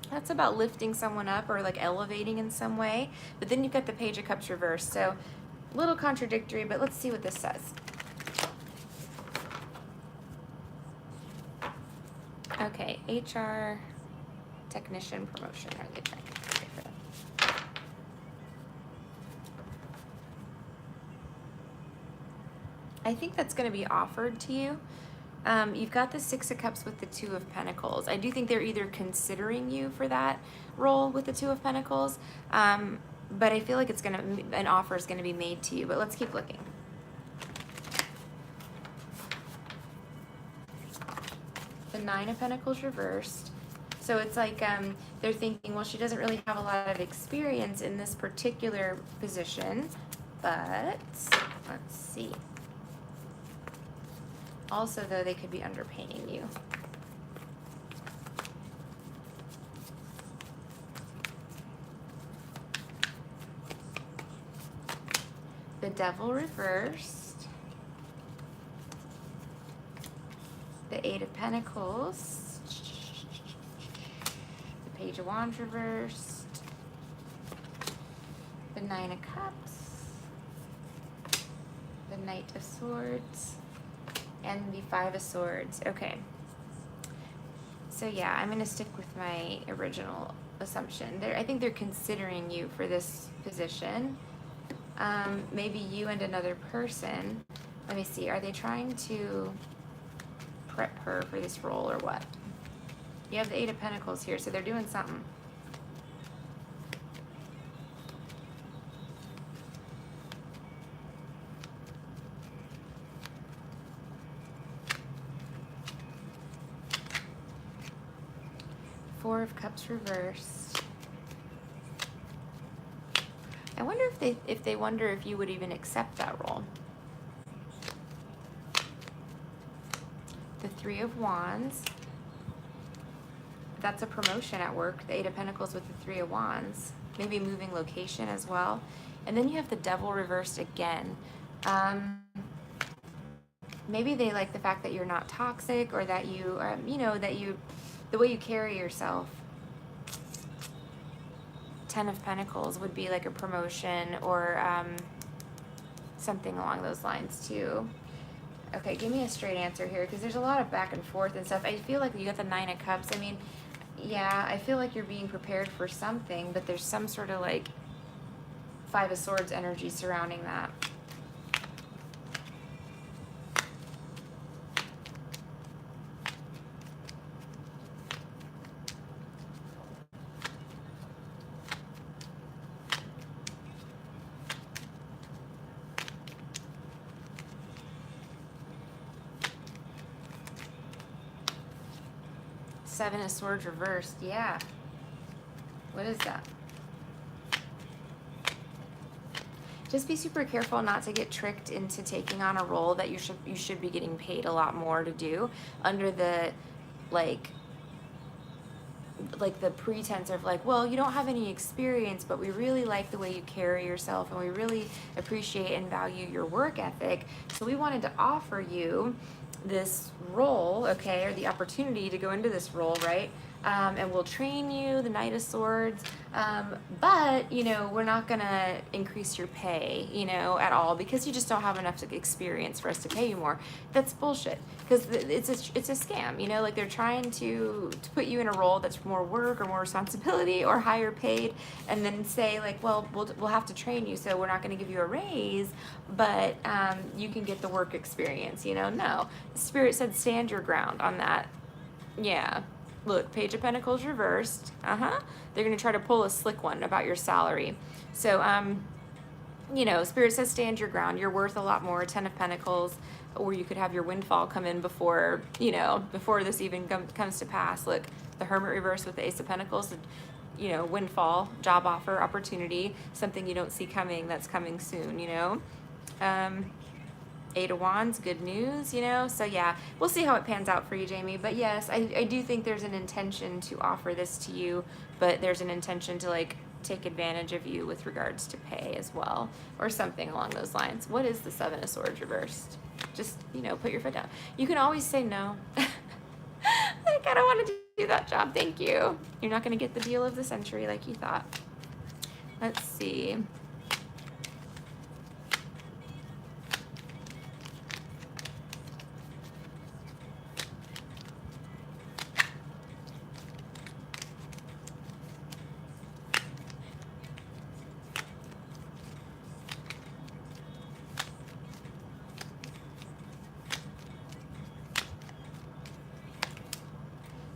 That's about lifting someone up or like elevating in some way. But then you've got the Page of Cups reversed. So a little contradictory, but let's see what this says. Okay, HR technician promotion. Are they trying to get for that? I think that's going to be offered to you. You've got the Six of Cups with the Two of Pentacles. I do think they're either considering you for that role with the Two of Pentacles, but I feel like an offer is going to be made to you. But let's keep looking. The Nine of Pentacles reversed. So it's like they're thinking, well, she doesn't really have a lot of experience in this particular position, but let's see. Also, though, they could be underpaying you. the Devil reversed, the Eight of Pentacles, the Page of Wands reversed, the Nine of Cups, the Knight of Swords, and the Five of Swords. Okay. So yeah, I'm going to stick with my original assumption. I think they're considering you for this position. Maybe you and another person. Let me see. Are they trying to prep her for this role or what? You have the Eight of Pentacles here, so they're doing something. Four of Cups reversed. I wonder if they wonder if you would even accept that role. The Three of Wands. That's a promotion at work. The Eight of Pentacles with the Three of Wands. Maybe moving location as well. And then you have the Devil reversed again. Maybe they like the fact that you're not toxic, or that you, the way you carry yourself. Ten of Pentacles would be like a promotion, or something along those lines too. Okay, give me a straight answer here, because there's a lot of back and forth and stuff. I feel like you got the Nine of Cups. I mean, yeah, I feel like you're being prepared for something, but there's some sort of like Five of Swords energy surrounding that. Seven of Swords reversed. Yeah. What is that? Just be super careful not to get tricked into taking on a role that you should be getting paid a lot more to do, under the like the pretense of like, well, you don't have any experience, but we really like the way you carry yourself, and we really appreciate and value your work ethic, so we wanted to offer you this role, okay, or the opportunity to go into this role, right? And we'll train you, the Knight of Swords, but, we're not going to increase your pay, at all, because you just don't have enough experience for us to pay you more. That's bullshit, because it's a scam, like they're trying to put you in a role that's more work or more responsibility or higher paid, and then say like, well, we'll have to train you, so we're not going to give you a raise, but you can get the work experience, No, Spirit said stand your ground on that. Yeah. Look, Page of Pentacles reversed. They're going to try to pull a slick one about your salary. So, Spirit says stand your ground. You're worth a lot more. Ten of Pentacles, or you could have your windfall come in before, before this even comes to pass. Look, the Hermit reversed with the Ace of Pentacles. Windfall, job offer, opportunity, something you don't see coming that's coming soon, Eight of Wands, good news, So yeah, we'll see how it pans out for you, Jamie. But yes, I do think there's an intention to offer this to you, but there's an intention to like take advantage of you with regards to pay as well, or something along those lines. What is the Seven of Swords reversed? Just, put your foot down. You can always say no. Like, I don't want to do that job, thank you. You're not going to get the deal of the century like you thought. Let's see.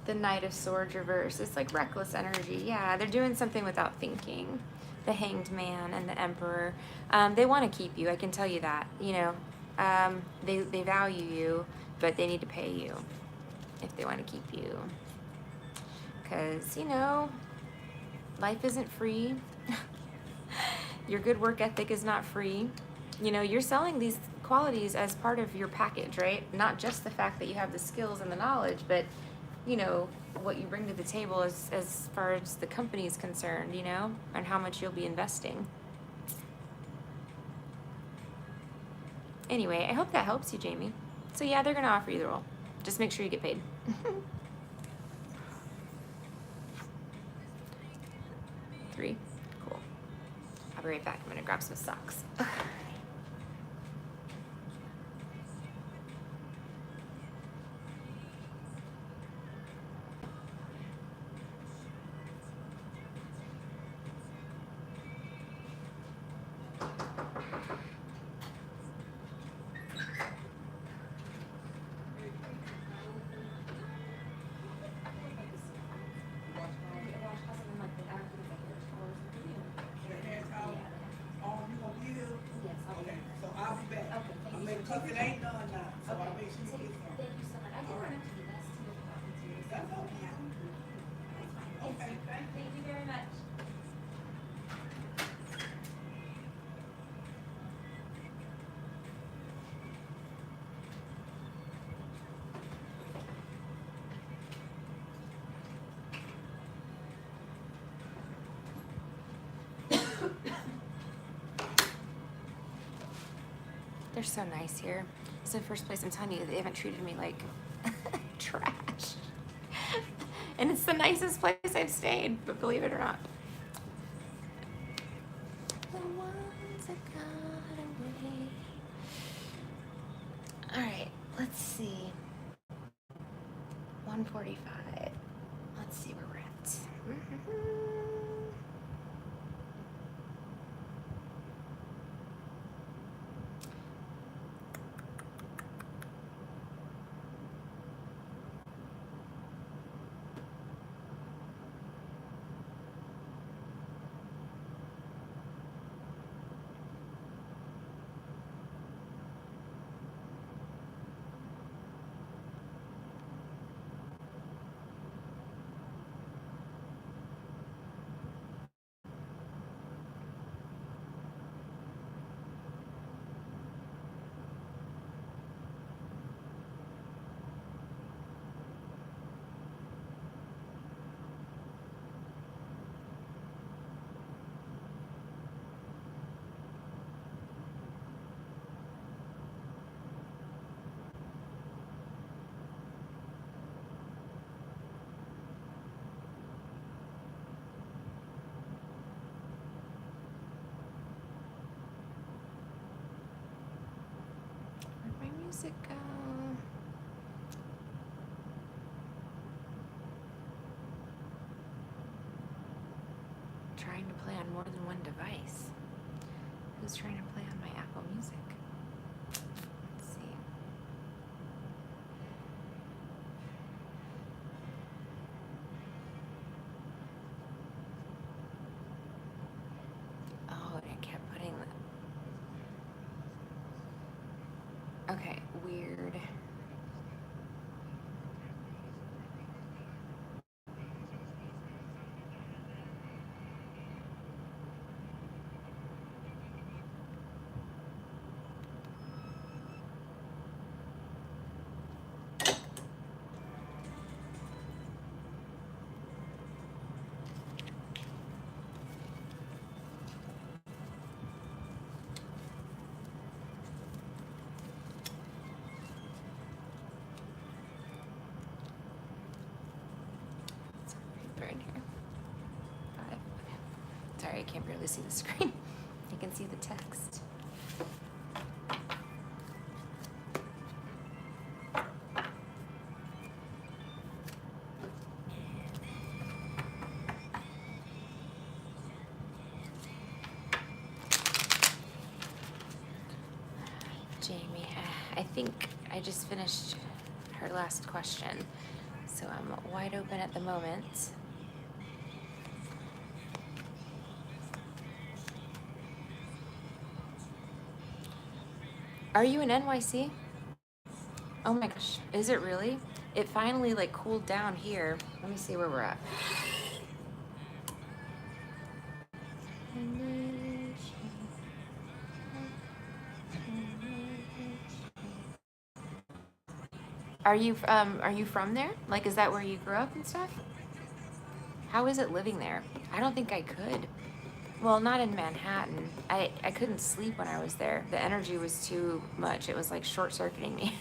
The Knight of Swords reverse. It's like reckless energy. Yeah, they're doing something without thinking. The Hanged Man and the Emperor. They want to keep you. I can tell you that. They value you, but they need to pay you if they want to keep you. Because, life isn't free. Your good work ethic is not free. You're selling these qualities as part of your package, right? Not just the fact that you have the skills and the knowledge, but what you bring to the table as far as the company is concerned, and how much you'll be investing. Anyway, I hope that helps you, Jamie. So yeah, they're gonna offer you the role. Just make sure you get paid. 3. Cool. I'll be right back. I'm gonna grab some socks. They're so nice here. It's the first place, I'm telling you, they haven't treated me like trash. And it's the nicest place I've stayed, but believe it or not. The ones that got away. All right, let's see. 145. Let's see where we're at. Where'd my music go? Trying to play on more than one device. Who's trying to play on my Apple Music? Let's see. Oh, and it kept putting the... Okay, weird. Right here. 5. Okay. Sorry, I can't barely see the screen. I can see the text. Jamie, I think I just finished her last question, so I'm wide open at the moment. Are you in NYC? Oh my gosh, is it really? It finally like cooled down here. Let me see where we're at. Are you from there? Like, is that where you grew up and stuff? How is it living there? I don't think I could. well, not in Manhattan. I couldn't sleep when I was there. The energy was too much. It was like short circuiting me.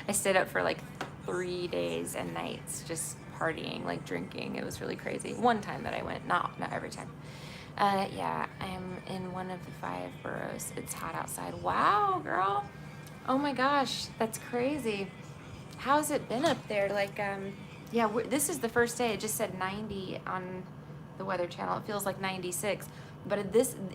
I stayed up for like 3 days and nights just partying, like drinking. It was really crazy. One time that I went, not every time. Yeah, I'm in one of the 5 boroughs. It's hot outside. Wow, girl. Oh my gosh, that's crazy. How's it been up there? Like, yeah, this is the first day. It just said 90 on the Weather Channel. It feels like 96, but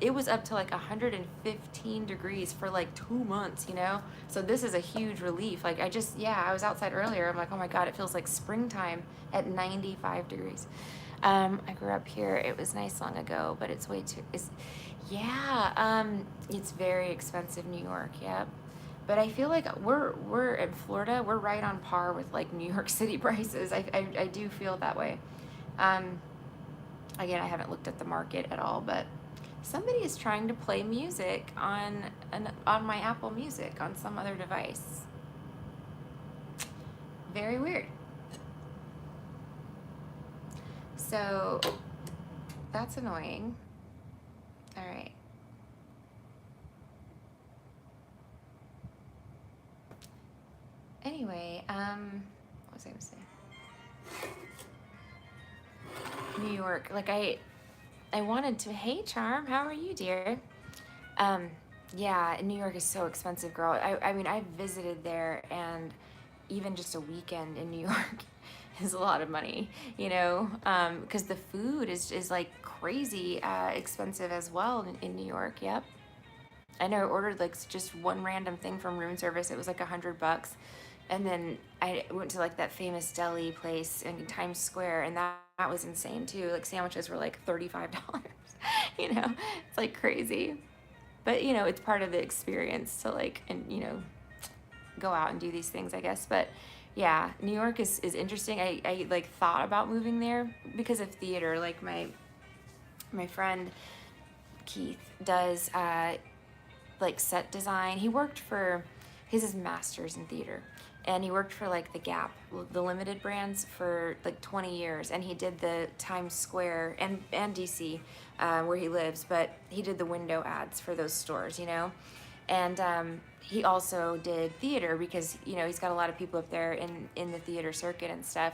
it was up to like 115 degrees for like 2 months, you know? So this is a huge relief. Like, yeah, I was outside earlier. I'm like, oh my God, it feels like springtime at 95 degrees. I grew up here. It was nice long ago, but it's way too, yeah, it's very expensive, New York. Yep. But I feel like we're in Florida. We're right on par with like New York City prices. I do feel that way. Um, Again, I haven't looked at the market at all, but somebody is trying to play music on my Apple Music on some other device. Very weird. So that's annoying. All right. Anyway, what was I gonna say? New York. Like I wanted to. Hey, Charm, how are you, dear? Um, yeah, New York is so expensive, girl. I mean, I visited there, and even just a weekend in New York is a lot of money, you know, because the food is like crazy expensive as well in New York. Yep. I know I ordered like just one random thing from room service. It was like $100, and then I went to like that famous deli place in Times Square, and that was insane too. Like sandwiches were like $35. You know, it's like crazy. But you know, it's part of the experience to like, and you know, go out and do these things, I guess. But yeah, New York is interesting. I like thought about moving there because of theater. Like my friend Keith does like set design. He worked for his master's in theater, and he worked for like the Gap, the limited brands for like 20 years, and he did the Times Square and DC where he lives, but he did the window ads for those stores, you know. And he also did theater because you know he's got a lot of people up there in the theater circuit and stuff.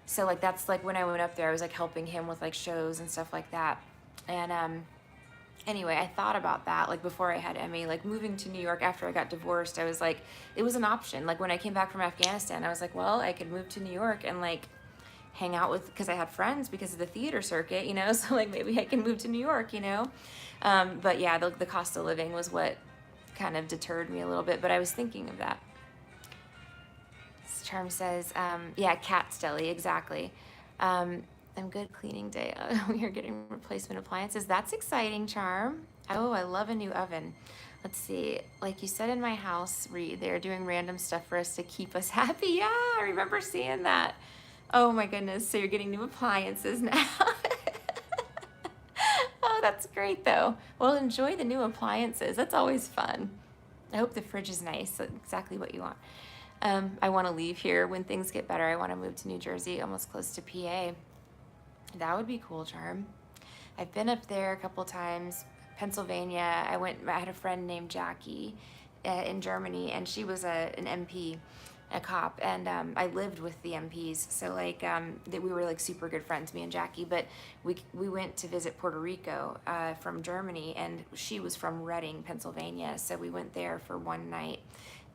So like that's like when I went up there, I was like helping him with like shows and stuff like that. And anyway, I thought about that like before I had Emmy, like moving to New York after I got divorced. I was like, it was an option. Like when I came back from Afghanistan, I was like, well, I could move to New York and like hang out with, because I had friends because of the theater circuit, you know. So like maybe I can move to New York, you know. But yeah, the cost of living was what kind of deterred me a little bit. But I was thinking of that. Charm says, yeah, Cat's Deli, exactly. I'm good cleaning day. We are getting replacement appliances. That's exciting, Charm. Oh, I love a new oven. Let's see. Like you said in my house, they're doing random stuff for us to keep us happy. Yeah, I remember seeing that. Oh my goodness. So you're getting new appliances now. Oh, that's great though. Well, enjoy the new appliances. That's always fun. I hope the fridge is nice. That's exactly what you want. I want to leave here when things get better. I want to move to New Jersey, almost close to PA. That would be cool, Charm. I've been up there a couple times. Pennsylvania, I had a friend named Jackie in Germany, and she was an MP, a cop, and I lived with the MPs. So like that we were like super good friends, me and Jackie. But we went to visit Puerto Rico from Germany, and she was from Reading, Pennsylvania. So we went there for one night,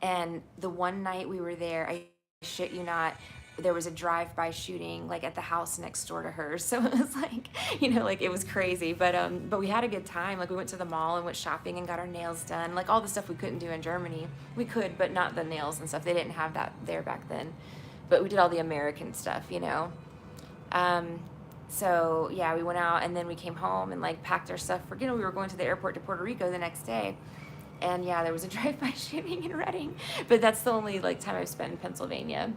and the one night we were there, I shit you not, there was a drive-by shooting like at the house next door to hers. So it was like, you know, like it was crazy, but we had a good time. Like we went to the mall and went shopping and got our nails done, like all the stuff we couldn't do in Germany. We could, but not the nails and stuff. They didn't have that there back then. But we did all the American stuff, you know. So yeah, we went out and then we came home and like packed our stuff for, you know, we were going to the airport to Puerto Rico the next day. And yeah, there was a drive-by shooting in Reading. But that's the only like time I've spent in Pennsylvania.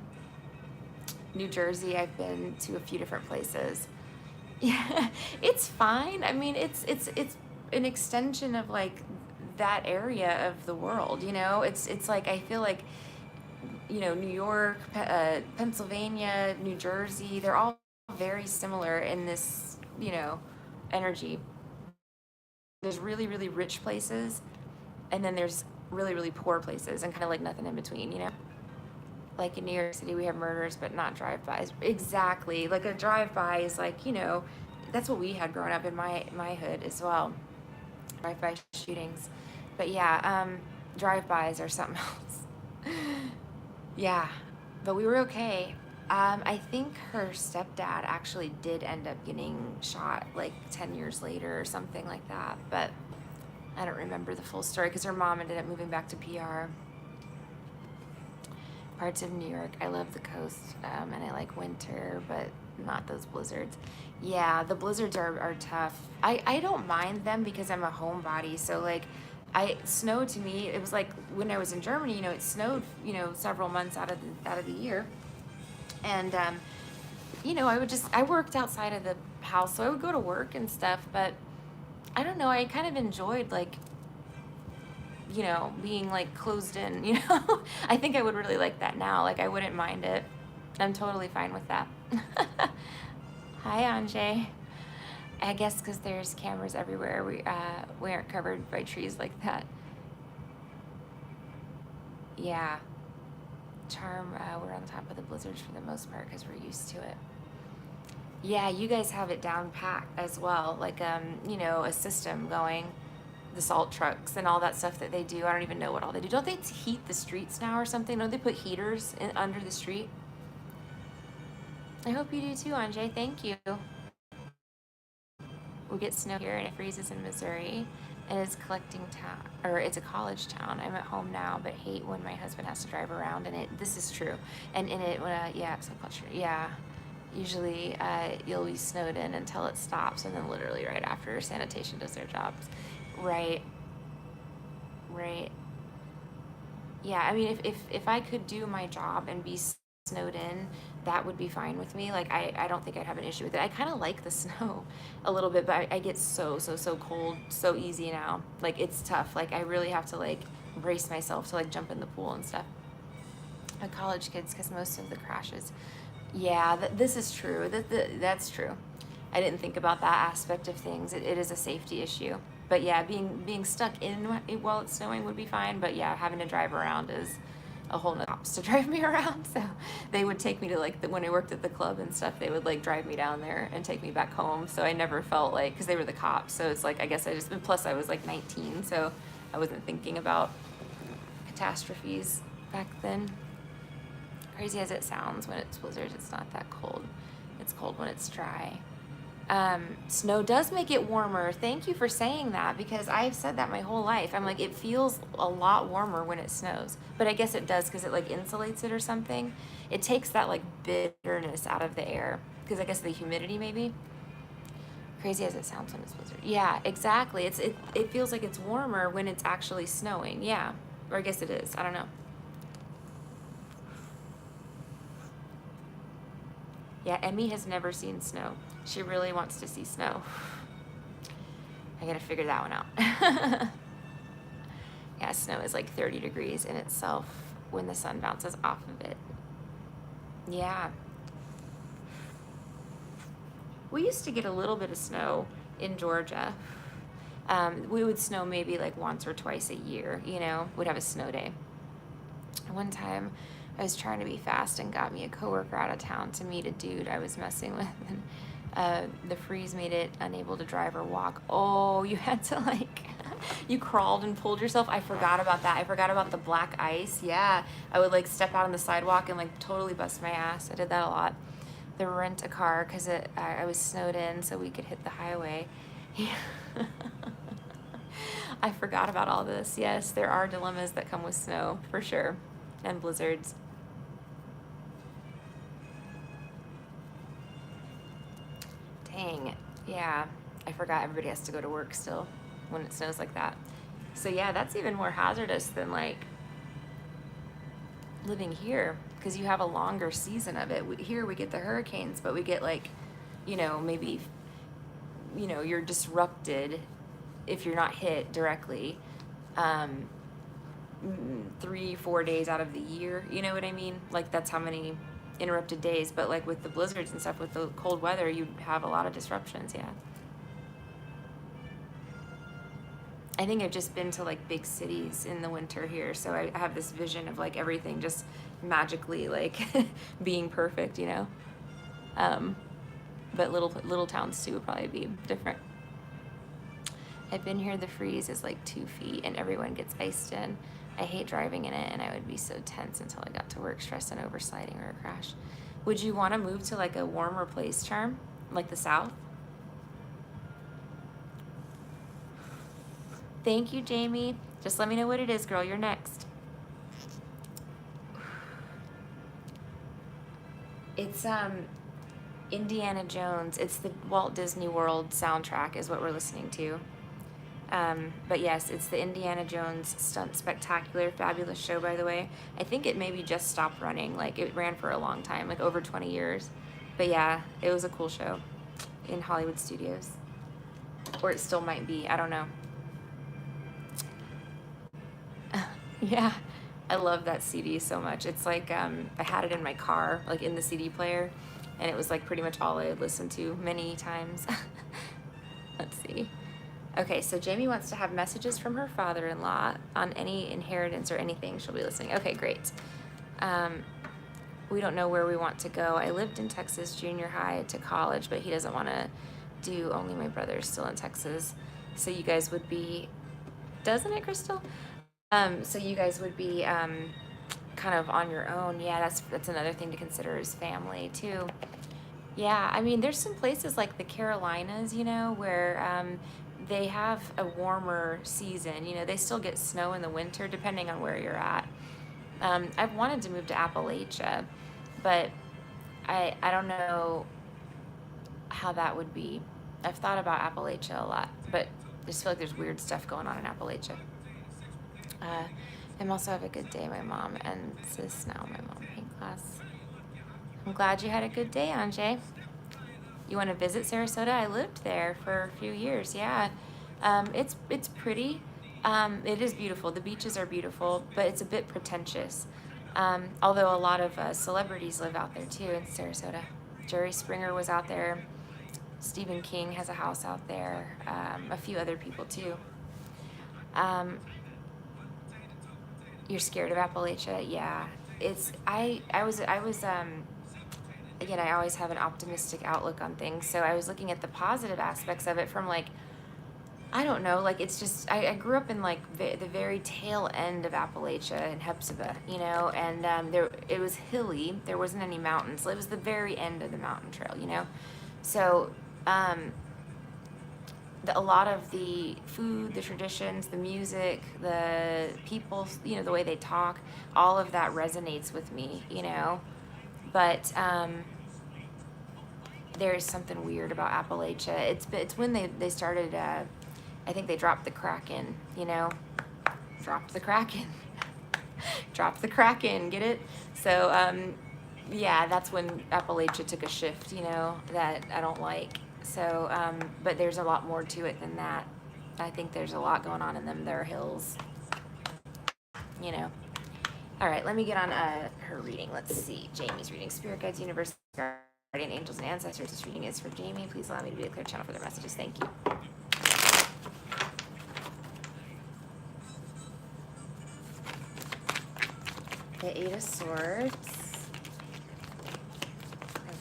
New Jersey, I've been to a few different places. Yeah, it's fine. I mean, it's an extension of like that area of the world, you know. It's like I feel like, you know, New York, Pennsylvania, New Jersey, they're all very similar in this, you know, energy. there's really, really rich places, and then there's really, really poor places, and kind of like nothing in between, you know? Like in New York City, we have murders, but not drive-bys. Exactly. Like a drive-by is like, you know, that's what we had growing up in my hood as well. Drive-by shootings. But yeah, drive-bys are something else. Yeah, but we were okay. I think her stepdad actually did end up getting shot like 10 years later or something like that. But I don't remember the full story because her mom ended up moving back to PR. Parts of New York. I love the coast, and I like winter, but not those blizzards. Yeah, the blizzards are tough. I don't mind them because I'm a homebody. So like, snow to me, it was like when I was in Germany. You know, it snowed. You know, several months out of the year, and you know, I worked outside of the house, so I would go to work and stuff. But I don't know. I kind of enjoyed like, you know, being like closed in, you know. I think I would really like that now. Like I wouldn't mind it. I'm totally fine with that. Hi, Anjay. I guess because there's cameras everywhere, we aren't covered by trees like that. Yeah, charm. We're on top of the blizzards for the most part because we're used to it. Yeah, you guys have it down pat as well, like you know, a system going, the salt trucks and all that stuff that they do. I don't even know what all they do. Don't they heat the streets now or something? Don't they put heaters under the street? I hope you do too, Anjay. Thank you. We get snow here and it freezes in Missouri, and it's collecting town, or it's a college town. I'm at home now, but hate when my husband has to drive around in it. This is true. And in it, yeah, subculture, yeah. Usually you'll be snowed in until it stops, and then literally right after sanitation does their jobs. Right, right. Yeah, I mean, if I could do my job and be snowed in, that would be fine with me. Like, I don't think I'd have an issue with it. I kind of like the snow a little bit, but I get so cold so easy now. Like, it's tough. Like, I really have to, like, brace myself to, like, jump in the pool and stuff. College kids, because most of the crashes. Yeah, this is true. That's true. I didn't think about that aspect of things. It is a safety issue. But yeah, being stuck in while it's snowing would be fine. But yeah, having to drive around is a whole nother cops to drive me around. So they would take me to like when I worked at the club and stuff, they would like drive me down there and take me back home. So I never felt like, because they were the cops. So it's like, I guess plus I was like 19. So I wasn't thinking about catastrophes back then. Crazy as it sounds, when it's blizzards, it's not that cold. It's cold when it's dry. Snow does make it warmer. Thank you for saying that, because I've said that my whole life. I'm like, it feels a lot warmer when it snows, but I guess it does because it like insulates it or something. It takes that like bitterness out of the air because I guess the humidity maybe. Crazy as it sounds when it's blizzard. Yeah, exactly. It feels like it's warmer when it's actually snowing. Yeah, or I guess it is. I don't know. Yeah, Emmy has never seen snow. She really wants to see snow. I gotta figure that one out. Yeah, snow is like 30 degrees in itself when the sun bounces off of it. Yeah. We used to get a little bit of snow in Georgia. We would snow maybe like once or twice a year, you know, would have a snow day. One time I was trying to be fast and got me a coworker out of town to meet a dude I was messing with, and the freeze made it unable to drive or walk. Oh, you had to like, you crawled and pulled yourself. I forgot about that. I forgot about the black ice. Yeah, I would like step out on the sidewalk and like totally bust my ass. I did that a lot. The rent a car, because I was snowed in so we could hit the highway. Yeah. I forgot about all this. Yes, there are dilemmas that come with snow, for sure, and blizzards. Dang, yeah, I forgot everybody has to go to work still when it snows like that. So yeah, that's even more hazardous than like living here, because you have a longer season of it. Here we get the hurricanes, but we get like, you know, maybe, you know, you're disrupted if you're not hit directly 3-4 days out of the year, you know what I mean? Like that's how many interrupted days. But like with the blizzards and stuff, with the cold weather, you have a lot of disruptions. Yeah. I think I've just been to like big cities in the winter here, so I have this vision of like everything just magically like being perfect, you know. Um, but little towns too would probably be different. I've been here. The freeze is like 2 feet, and everyone gets iced in. I hate driving in it, and I would be so tense until I got to work, stressed and oversliding or a crash. Would you want to move to like a warmer place, Charm, like the South? Thank you, Jamie. Just let me know what it is, girl. You're next. It's Indiana Jones. It's the Walt Disney World soundtrack is what we're listening to. But yes, it's the Indiana Jones Stunt Spectacular, fabulous show, by the way. I think it maybe just stopped running. Like, it ran for a long time, like over 20 years. But yeah, it was a cool show in Hollywood studios. Or it still might be. I don't know. Yeah, I love that CD so much. It's like, I had it in my car, like in the CD player, and it was like pretty much all I had listened to many times. Let's see. Okay, so Jamie wants to have messages from her father-in-law on any inheritance or anything. She'll be listening. Okay, great. We don't know where we want to go. I lived in Texas junior high to college, but he doesn't want to do only my brother's still in Texas. So you guys would be, doesn't it, Crystal? So you guys would be kind of on your own. Yeah, that's another thing to consider is family too. Yeah, I mean, there's some places like the Carolinas, you know, where they have a warmer season. You know, they still get snow in the winter, depending on where you're at. I've wanted to move to Appalachia, but I don't know how that would be. I've thought about Appalachia a lot, but I just feel like there's weird stuff going on in Appalachia. I'm also have a good day, my mom and sis now, my mom paint class. I'm glad you had a good day, Anjay. You want to visit Sarasota? I lived there for a few years. Yeah, it's pretty. It is beautiful. The beaches are beautiful, but it's a bit pretentious. Although a lot of celebrities live out there too in Sarasota. Jerry Springer was out there. Stephen King has a house out there. A few other people too. You're scared of Appalachia? Yeah. I was again, I always have an optimistic outlook on things. So I was looking at the positive aspects of it from like, I don't know, like it's just, I grew up in like the very tail end of Appalachia in Hepzibah, you know, and it was hilly. There wasn't any mountains. So it was the very end of the mountain trail, you know. So a lot of the food, the traditions, the music, the people, you know, the way they talk, all of that resonates with me, you know. But there's something weird about Appalachia. It's when they started, I think they dropped the Kraken, you know. Dropped the Kraken. Dropped the Kraken, get it? So, yeah, that's when Appalachia took a shift, you know, that I don't like. So, but there's a lot more to it than that. I think there's a lot going on in them there hills, you know. All right, let me get on her reading. Let's see. Jamie's reading. Spirit Guides, Universe, Guardian Angels, and Ancestors. This reading is for Jamie. Please allow me to be a clear channel for their messages. Thank you. The Eight of Swords.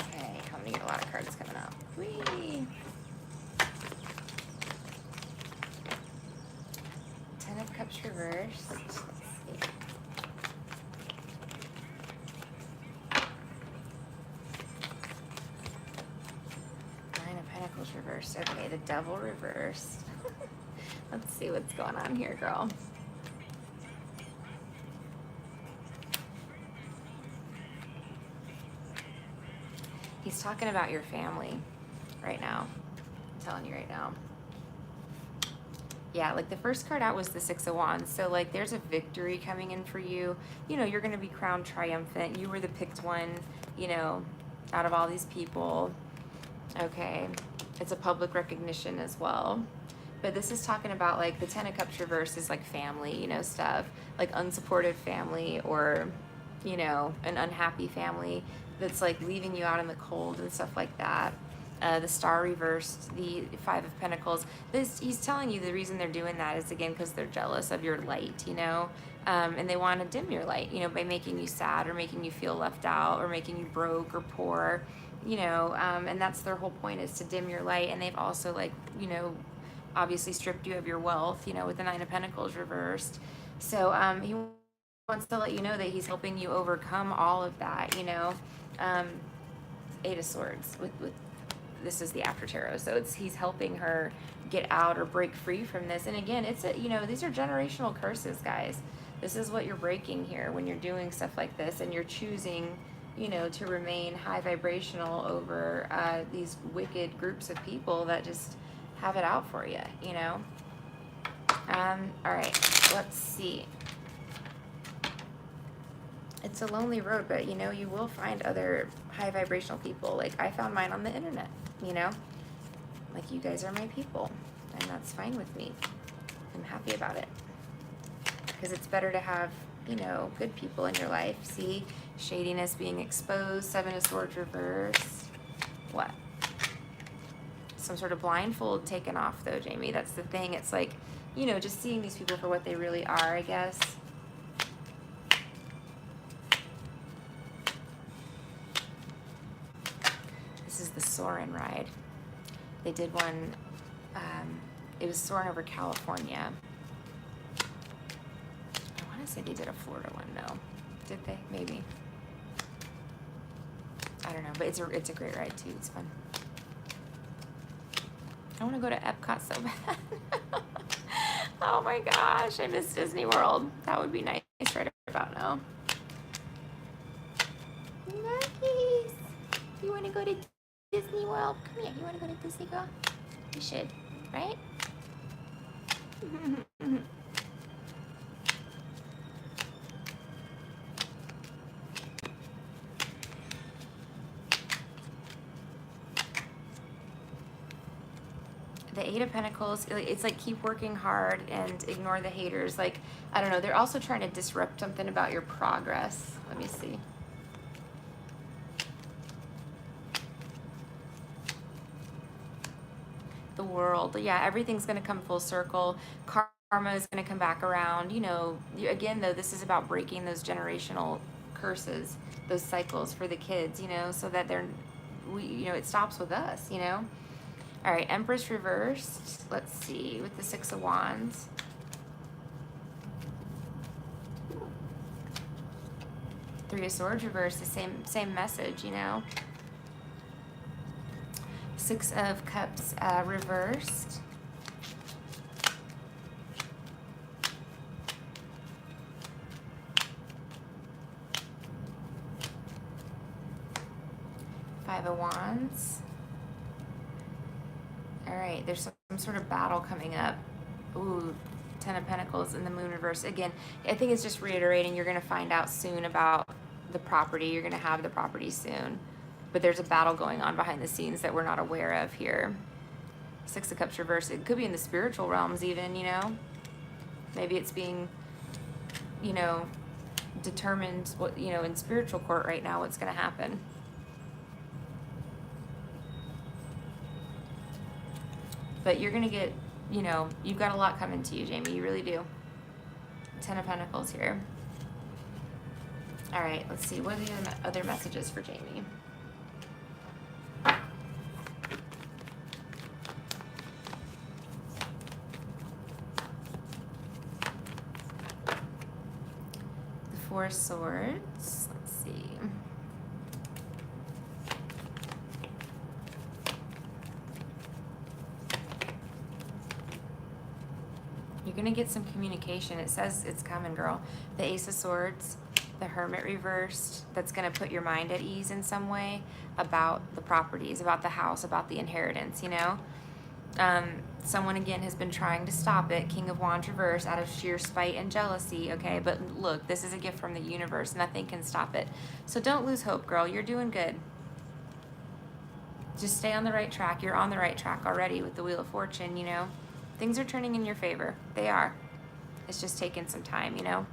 Okay, I'm gonna get a lot of cards coming up. Whee! Ten of Cups reversed. Let's see. Nine of Pentacles reversed. Okay, the Devil reversed. Let's see what's going on here, girl. He's talking about your family right now. I'm telling you right now. Yeah, like the first card out was the Six of Wands. So like there's a victory coming in for you. You know, you're going to be crowned triumphant. You were the picked one, you know, out of all these people. Okay. It's a public recognition as well. But this is talking about like the Ten of Cups reverse is like family, you know, stuff. Like unsupportive family or, you know, an unhappy family that's like leaving you out in the cold and stuff like that. The Star reversed, the Five of Pentacles. He's telling you the reason they're doing that is, again, because they're jealous of your light, you know, and they want to dim your light, you know, by making you sad or making you feel left out or making you broke or poor, you know, and that's their whole point, is to dim your light. And they've also, like, you know, obviously stripped you of your wealth, you know, with the Nine of Pentacles reversed. So he wants to let you know that he's helping you overcome all of that, you know. Eight of Swords with this is the after tarot, so he's helping her get out or break free from this. And again, it's a, you know, these are generational curses, guys. This is what you're breaking here when you're doing stuff like this, and you're choosing, you know, to remain high vibrational over these wicked groups of people that just have it out for you, you know. All right, let's see. It's a lonely road, but, you know, you will find other high vibrational people. Like, I found mine on the internet, you know? Like, you guys are my people, and that's fine with me. I'm happy about it. Because it's better to have, you know, good people in your life. See? Shadiness being exposed. Seven of Swords reversed. What? Some sort of blindfold taken off, though, Jamie. That's the thing. It's like, you know, just seeing these people for what they really are, I guess. This is the Soarin' ride. They did one, it was soaring over California. I want to say they did a Florida one, no. Did they? Maybe. I don't know, but it's a great ride too. It's fun. I want to go to Epcot so bad. Oh my gosh, I miss Disney World. That would be nice right about now. Luckies. You want to go to Disney World? Come here. You want to go to Disney, girl? You should, right? The Eight of Pentacles, it's like keep working hard and ignore the haters. Like, I don't know, they're also trying to disrupt something about your progress. Let me see. The World, yeah, everything's going to come full circle. Karma is going to come back around. You know, again, though, this is about breaking those generational curses, those cycles for the kids, you know, so that you know, it stops with us, you know. All right, Empress reversed. Let's see, with the Six of Wands. Three of Swords reversed, the same message, you know. Six of Cups reversed. Five of Wands. All right, there's some sort of battle coming up. Ooh, Ten of Pentacles and the Moon reverse. Again, I think it's just reiterating you're going to find out soon about the property. You're going to have the property soon. But there's a battle going on behind the scenes that we're not aware of here. Six of Cups reverse. It could be in the spiritual realms even, you know. Maybe it's being, you know, determined, what, you know, in spiritual court right now what's going to happen. But you're going to get, you know, you've got a lot coming to you, Jamie. You really do. Ten of Pentacles here. All right, let's see. What are the other messages for Jamie? The Four of Swords. Let's see. You're going to get some communication. It says it's coming, girl. The Ace of Swords, the Hermit reversed. That's going to put your mind at ease in some way about the properties, about the house, about the inheritance, you know? Someone, again, has been trying to stop it. King of Wands reversed out of sheer spite and jealousy, okay? But look, this is a gift from the universe. Nothing can stop it. So don't lose hope, girl. You're doing good. Just stay on the right track. You're on the right track already with the Wheel of Fortune, you know? Things are turning in your favor. They are. It's just taking some time, you know?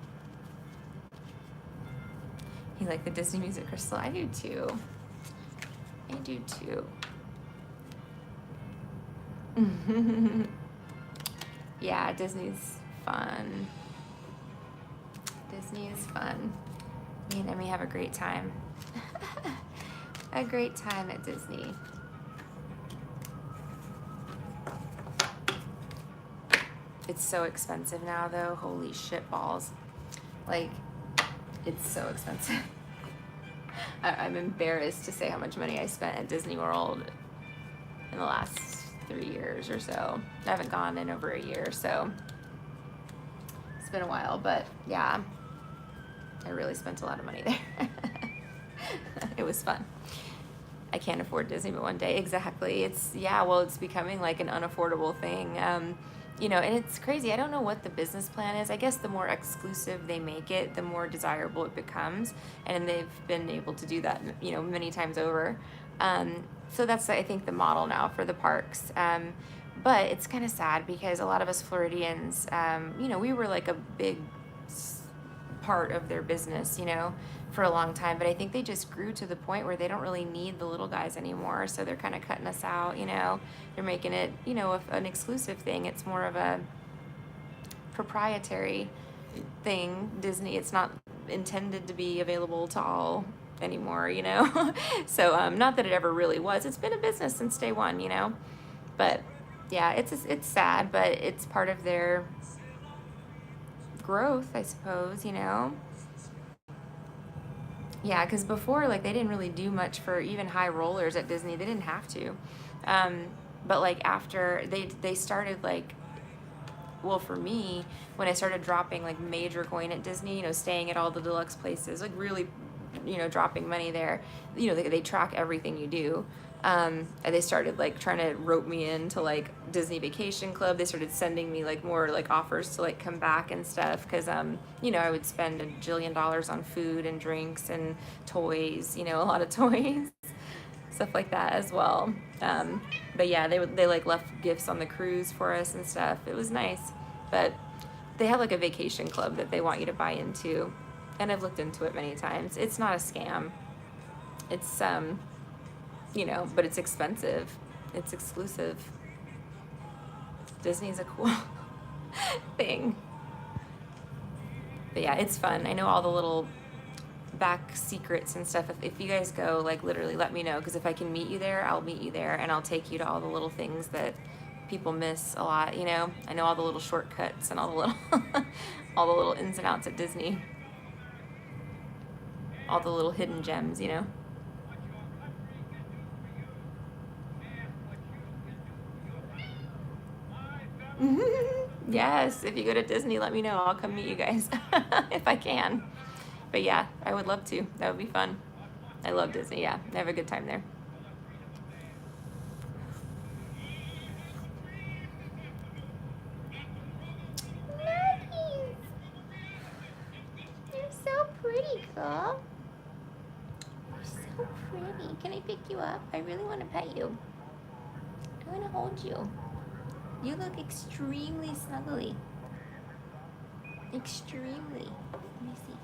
You like the Disney music, Crystal? I do too. I do too. Yeah, Disney's fun. Disney is fun. Me and Emmy have a great time. A great time at Disney. It's so expensive now, though. Holy shit balls. Like, it's so expensive. I'm embarrassed to say how much money I spent at Disney World in the last 3 years or so. I haven't gone in over a year, so it's been a while. But yeah, I really spent a lot of money there. It was fun. I can't afford Disney, but one day, exactly. It's becoming like an unaffordable thing. And it's crazy. I don't know what the business plan is. I guess the more exclusive they make it, the more desirable it becomes. And they've been able to do that, many times over. So that's, I think, the model now for the parks. But it's kind of sad because a lot of us Floridians, we were like a big part of their business, for a long time. But I think they just grew to the point where they don't really need the little guys anymore. So they're kind of cutting us out, They're making it, an exclusive thing. It's more of a proprietary thing, Disney. It's not intended to be available to all anymore, So not that it ever really was. It's been a business since day one, But yeah, it's sad, but it's part of their growth, I suppose, Yeah, because before, like, they didn't really do much for even high rollers at Disney. They didn't have to. But, like, after they started, like, well, for me, when I started dropping, like, major coin at Disney, staying at all the deluxe places, like, really, dropping money there, they track everything you do. And they started, like, trying to rope me into, like, Disney Vacation Club. They started sending me, like, more, like, offers to, like, come back and stuff. Because, I would spend $1 jillion on food and drinks and toys, a lot of toys. Stuff like that as well. But, yeah, they, like, left gifts on the cruise for us and stuff. It was nice. But they have, like, a vacation club that they want you to buy into. And I've looked into it many times. It's not a scam. It's, but it's expensive. It's exclusive. Disney's a cool thing. But yeah, it's fun. I know all the little back secrets and stuff. If you guys go, like, literally let me know, because if I can meet you there, I'll meet you there, and I'll take you to all the little things that people miss a lot, I know all the little shortcuts and all the little all the little ins and outs at Disney. All the little hidden gems, Yes, if you go to Disney, let me know. I'll come meet you guys if I can. But yeah, I would love to. That would be fun. I love Disney, yeah. I have a good time there. Nice. You're so pretty, girl. You're so pretty. Can I pick you up? I really want to pet you. I want to hold you. You look extremely snuggly. Extremely. Let me see.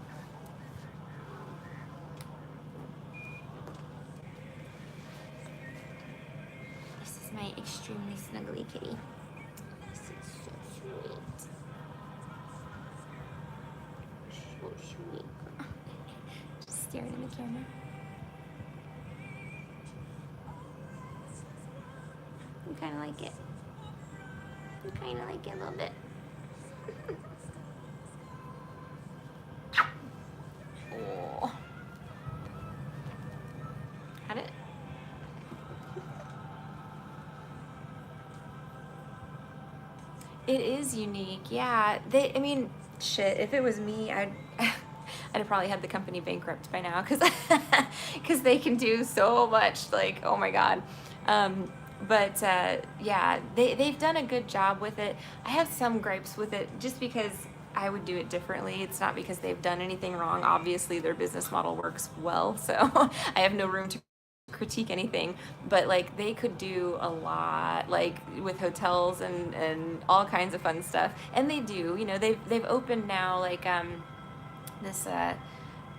This is my extremely snuggly kitty. This is so sweet. So sweet. Just staring at the camera. You kind of like it. You kind of like it a little bit. Oh. Had it? It is unique, yeah. Shit, if it was me, I'd have probably had the company bankrupt by now, because they can do so much, like, oh my God. But yeah, they've done a good job with it. I have some gripes with it just because I would do it differently. It's not because they've done anything wrong. Obviously, their business model works well, so I have no room to critique anything. But, like, they could do a lot, like, with hotels and all kinds of fun stuff. And they do. They've opened now, like, this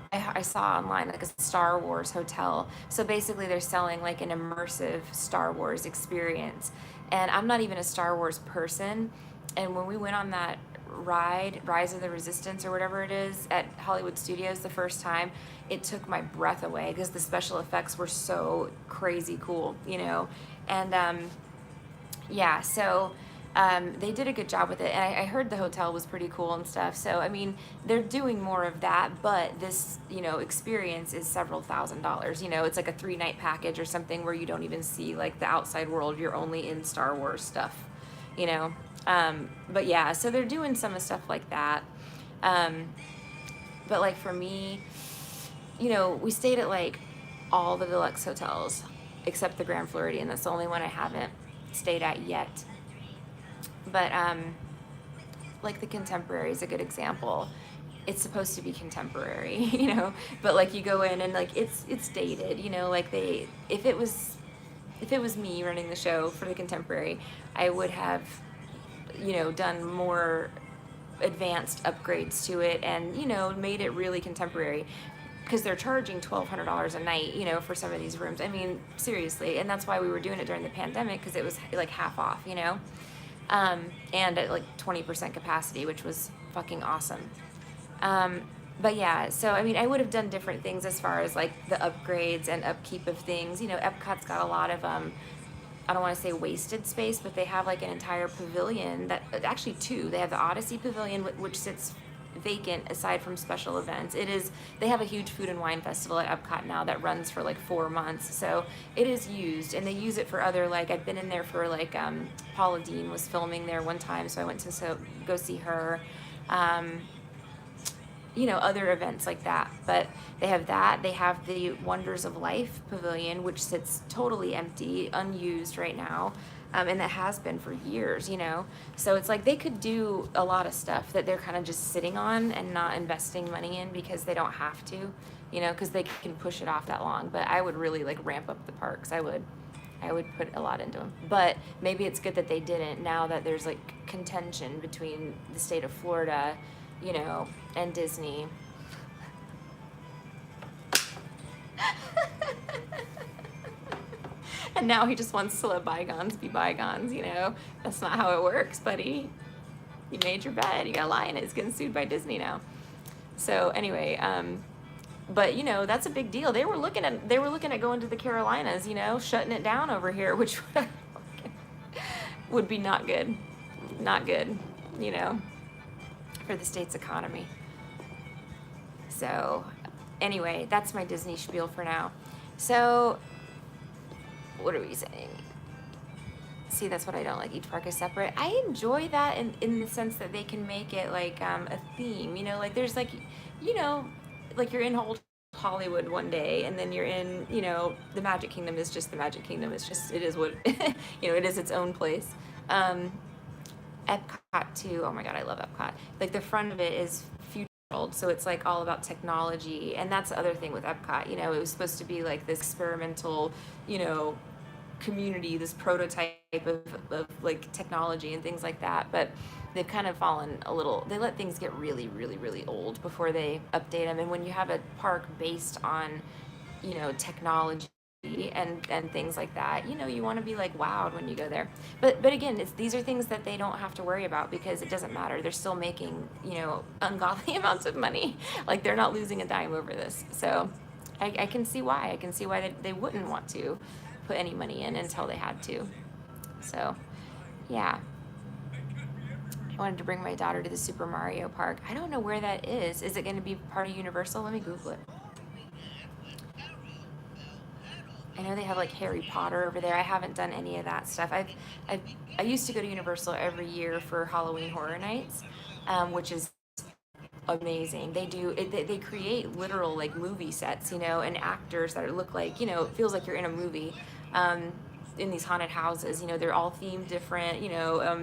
I saw online, like, a Star Wars hotel. So basically they're selling, like, an immersive Star Wars experience. And I'm not even a Star Wars person. And when we went on that ride, Rise of the Resistance or whatever it is, at Hollywood Studios the first time, it took my breath away because the special effects were so crazy cool, you know? And yeah, so they did a good job with it. And I heard the hotel was pretty cool and stuff. So, I mean, they're doing more of that, but this, you know, experience is several $1,000s. You know, it's like a 3-night package or something where you don't even see like the outside world. You're only in Star Wars stuff, you know? But yeah, so they're doing some of stuff like that. Um, but like for me, you know, we stayed at like all the deluxe hotels except the Grand Floridian. That's the only one I haven't stayed at yet. But like the Contemporary is a good example. It's supposed to be contemporary, you know, but like you go in and like it's dated, you know, like they if it was me running the show for the Contemporary, I would have, you know, done more advanced upgrades to it and, you know, made it really contemporary because they're charging $1,200 a night, you know, for some of these rooms. I mean, seriously. And that's why we were doing it during the pandemic because it was like half off, you know, and at like 20% capacity, which was fucking awesome. Um, but yeah, so I mean, I would have done different things as far as like the upgrades and upkeep of things. You know, Epcot's got a lot of I don't want to say wasted space, but they have like an entire pavilion that actually two. They have the Odyssey Pavilion, which sits vacant aside from special events. They have a huge food and wine festival at Epcot now that runs for like 4 months. So it is used and they use it for other, like I've been in there for like, Paula Deen was filming there one time. So I went to go see her. You know, other events like that. But they have that. They have the Wonders of Life Pavilion, which sits totally empty, unused right now. And that has been for years, you know. So it's like they could do a lot of stuff that they're kind of just sitting on and not investing money in because they don't have to, you know, because they can push it off that long. But I would really like ramp up the parks. I would put a lot into them. But maybe it's good that they didn't now that there's like contention between the state of Florida, you know, and Disney. And now he just wants to let bygones be bygones, you know? That's not how it works, buddy. You made your bed. You gotta lie in it. It's getting sued by Disney now. So anyway, but you know, that's a big deal. They were looking at going to the Carolinas, you know, shutting it down over here, which would be not good. Not good, you know, for the state's economy. So anyway, that's my Disney spiel for now. So what are we saying? See, that's what I don't like. Each park is separate. I enjoy that in the sense that they can make it like a theme, you know, like there's like, you know, like you're in Hollywood one day and then you're in, you know, the Magic Kingdom is just the Magic Kingdom. It's just, it is what, you know, it is its own place. Epcot too. Oh my God, I love Epcot. Like the front of it is future world, so it's like all about technology, and that's the other thing with Epcot. You know, it was supposed to be like this experimental, you know, community, this prototype of like technology and things like that. But they've kind of fallen a little. They let things get really, really, really old before they update them. And when you have a park based on, you know, technology and things like that, you know, you want to be like wowed when you go there. But again, these are things that they don't have to worry about because it doesn't matter. They're still making, you know, ungodly amounts of money. Like they're not losing a dime over this. So I can see why. I can see why they wouldn't want to put any money in until they had to. So yeah. I wanted to bring my daughter to the Super Mario Park. I don't know where that is. Is it going to be part of Universal? Let me Google it. I know they have like Harry Potter over there. I haven't done any of that stuff. I used to go to Universal every year for Halloween Horror Nights, which is amazing. They create literal like movie sets, you know, and actors that look like, you know, it feels like you're in a movie. In these haunted houses, you know, they're all themed different, you know,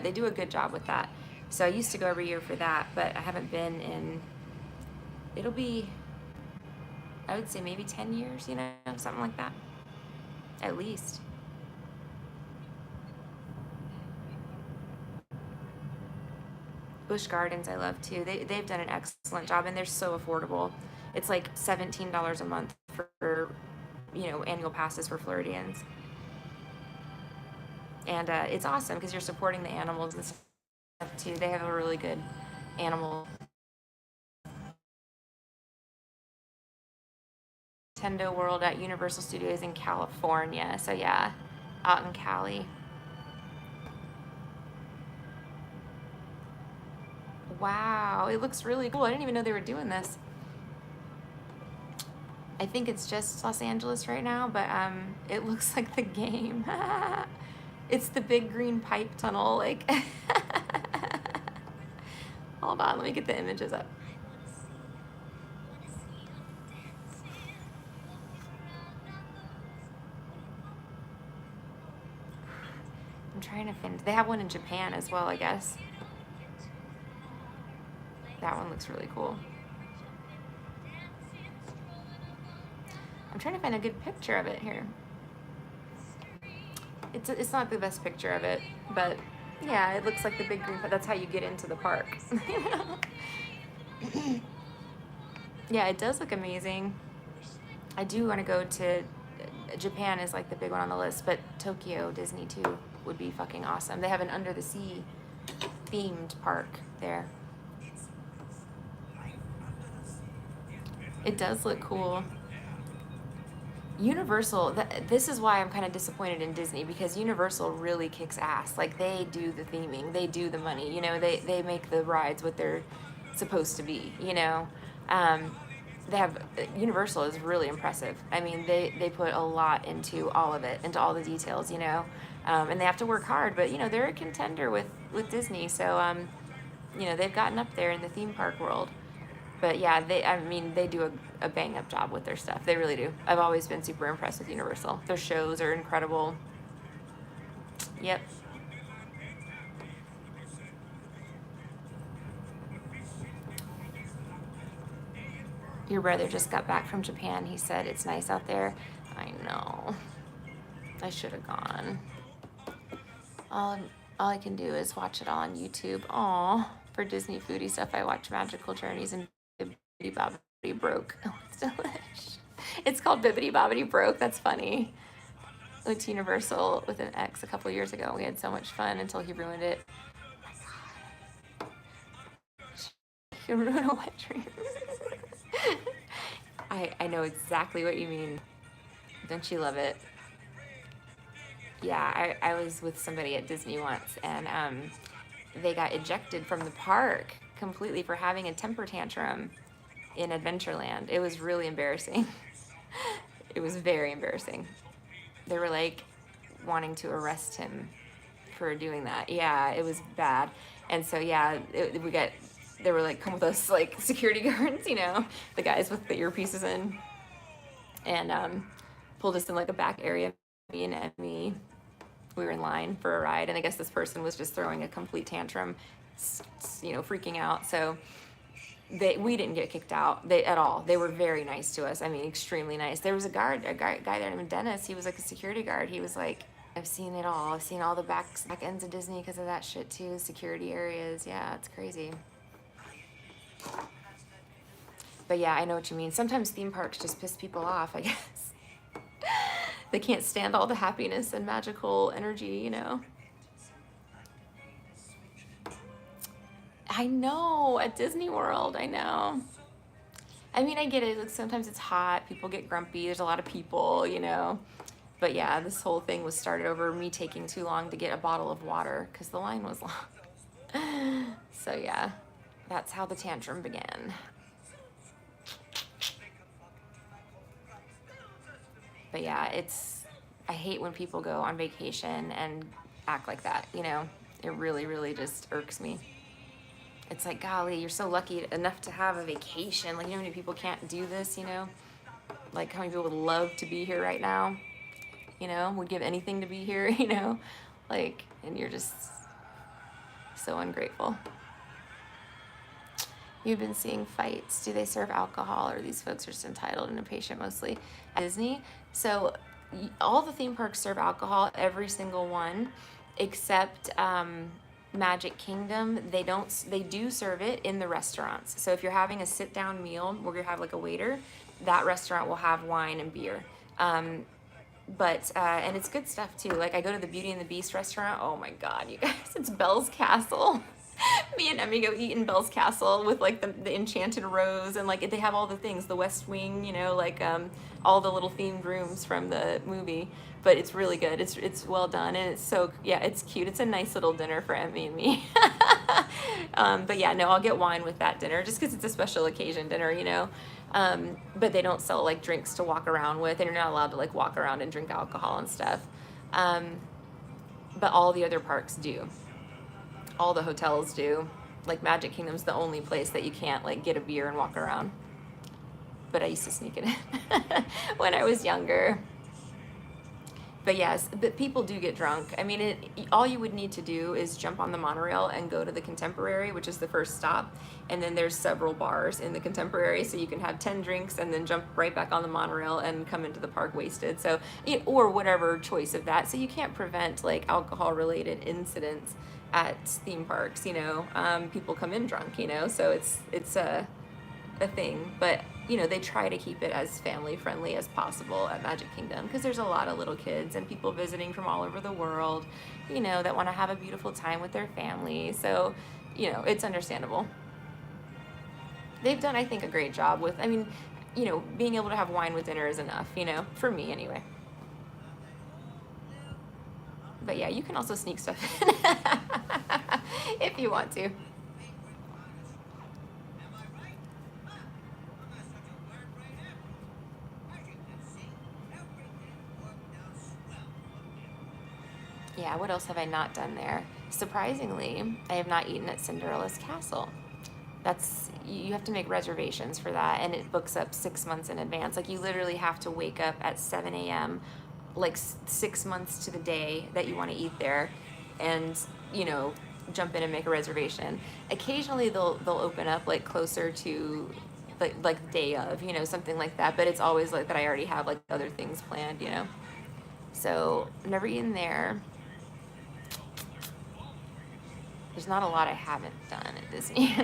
they do a good job with that. So I used to go every year for that, but I haven't been in, it'll be, I would say maybe 10 years, you know, something like that, at least. Busch Gardens I love too. They've done an excellent job and they're so affordable. It's like $17 a month for, you know, annual passes for Floridians. And it's awesome because you're supporting the animals and stuff too. They have a really good animal Nintendo World at Universal Studios in California. So yeah, out in Cali. Wow, it looks really cool. I didn't even know they were doing this. I think it's just Los Angeles right now, but it looks like the game. It's the big green pipe tunnel. Like, hold on, let me get the images up. I'm trying to find. They have one in Japan as well, I guess. That one looks really cool. I'm trying to find a good picture of it here. It's not the best picture of it, but yeah, it looks like the big green. That's how you get into the park. Yeah, it does look amazing. I do want to go to Japan is like the big one on the list, but Tokyo Disney too would be fucking awesome. They have an under the sea themed park there. It does look cool. Universal, this is why I'm kind of disappointed in Disney, because Universal really kicks ass. Like, they do the theming, they do the money, you know, they make the rides what they're supposed to be, you know. They have, Universal is really impressive. I mean, they put a lot into all of it, into all the details, you know. And they have to work hard, but, you know, they're a contender with Disney, so, you know, they've gotten up there in the theme park world. But yeah, they do a bang up job with their stuff. They really do. I've always been super impressed with Universal. Their shows are incredible. Yep. Your brother just got back from Japan. He said it's nice out there. I know. I should have gone. All I can do is watch it all on YouTube. Aw, for Disney foodie stuff, I watch Magical Journeys and Bibbidi Bobbidi Broke. Oh, it's delish. It's called Bibbidi Bobbidi Broke. That's funny. I went to Universal with an ex a couple years ago. We had so much fun until he ruined it. Oh my God. You ruin a wet dream. I know exactly what you mean. Don't you love it? Yeah, I was with somebody at Disney once, and they got ejected from the park completely for having a temper tantrum in Adventureland. It was really embarrassing. It was very embarrassing. They were like wanting to arrest him for doing that. Yeah, it was bad. And so yeah, they were like, come with us, like security guards, you know, the guys with the earpieces in, and pulled us in like a back area. Me and Emmy, we were in line for a ride, and I guess this person was just throwing a complete tantrum, you know, freaking out. So we didn't get kicked out at all. They were very nice to us. I mean, extremely nice. There was a guy there named Dennis. He was like a security guard. He was like, I've seen it all. I've seen all the back ends of Disney because of that shit too. Security areas. Yeah, it's crazy. But yeah, I know what you mean. Sometimes theme parks just piss people off, I guess. They can't stand all the happiness and magical energy, you know. I know, at Disney World, I know. I mean, I get it. Like, sometimes it's hot. People get grumpy. There's a lot of people, you know. But yeah, this whole thing was started over me taking too long to get a bottle of water because the line was long. So yeah, that's how the tantrum began. But yeah, I hate when people go on vacation and act like that, you know. It really, really just irks me. It's like, golly, you're so lucky enough to have a vacation. Like, you know how many people can't do this, you know? Like, how many people would love to be here right now? You know, would give anything to be here, you know? Like, and you're just so ungrateful. You've been seeing fights. Do they serve alcohol, or these folks are just entitled and impatient mostly? At Disney, so all the theme parks serve alcohol, every single one, except Magic Kingdom. They do serve it in the restaurants. So if you're having a sit-down meal where you have like a waiter, that restaurant will have wine and beer. But and it's good stuff too. Like I go to the Beauty and the Beast restaurant. Oh my God, you guys, it's Belle's Castle. Me and Emmy go eat in Belle's Castle with like the enchanted rose, and like they have all the things, the West Wing, you know, like all the little themed rooms from the movie. But it's really good. It's well done, and it's so, yeah, it's cute. It's a nice little dinner for Emmy and me. But yeah, no, I'll get wine with that dinner just because it's a special occasion dinner, you know. But they don't sell like drinks to walk around with, and you're not allowed to like walk around and drink alcohol and stuff. But all the other parks do. All the hotels do. Like Magic Kingdom's the only place that you can't like get a beer and walk around. But I used to sneak it in when I was younger. But yes, but people do get drunk. I mean, all you would need to do is jump on the monorail and go to the Contemporary, which is the first stop. And then there's several bars in the Contemporary, so you can have 10 drinks and then jump right back on the monorail and come into the park wasted. So, or whatever choice of that. So you can't prevent like alcohol-related incidents at theme parks, you know. People come in drunk, you know, so it's a thing. But you know, they try to keep it as family friendly as possible at Magic Kingdom because there's a lot of little kids and people visiting from all over the world, you know, that want to have a beautiful time with their family. So, you know, it's understandable. They've done, I think, a great job with, I mean, you know, being able to have wine with dinner is enough, you know, for me anyway. But yeah, you can also sneak stuff in if you want to. Yeah, what else have I not done there? Surprisingly, I have not eaten at Cinderella's Castle. That's, you have to make reservations for that, and it books up 6 months in advance. Like you literally have to wake up at 7 a.m. like 6 months to the day that you want to eat there, and you know, jump in and make a reservation. Occasionally they'll open up like closer to like day of, you know, something like that. But it's always like that I already have like other things planned, you know. So I've never eaten there. There's not a lot I haven't done at Disney.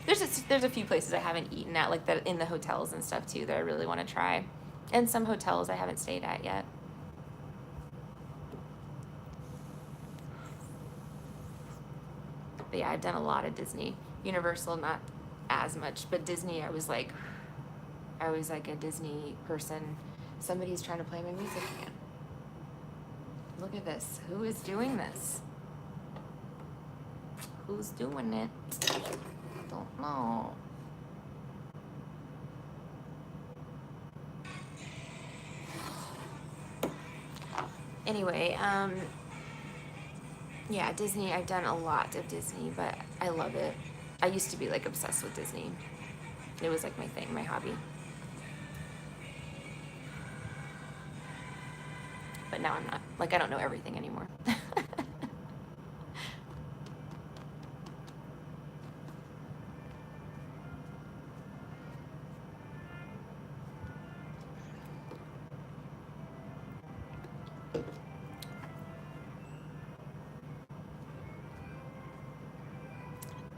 There's a few places I haven't eaten at, like that in the hotels and stuff too, that I really want to try, and some hotels I haven't stayed at yet. But yeah, I've done a lot of Disney. Universal, not as much, but Disney, I was like a Disney person. Somebody's trying to play my music again. Look at this. Who is doing this? Who's doing it? Don't know. Anyway, yeah, Disney, I've done a lot of Disney, but I love it. I used to be like obsessed with Disney. It was like my thing, my hobby. But now I'm not. Like, I don't know everything anymore.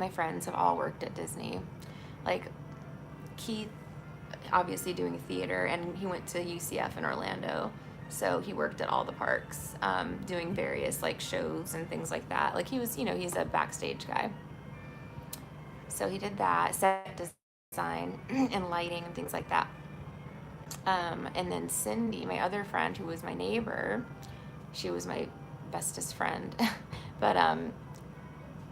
My friends have all worked at Disney. Like Keith, obviously doing theater, and he went to UCF in Orlando, so he worked at all the parks, doing various like shows and things like that. Like he was, you know, he's a backstage guy. So he did that, set design and lighting and things like that. And then Cindy, my other friend who was my neighbor, she was my bestest friend, but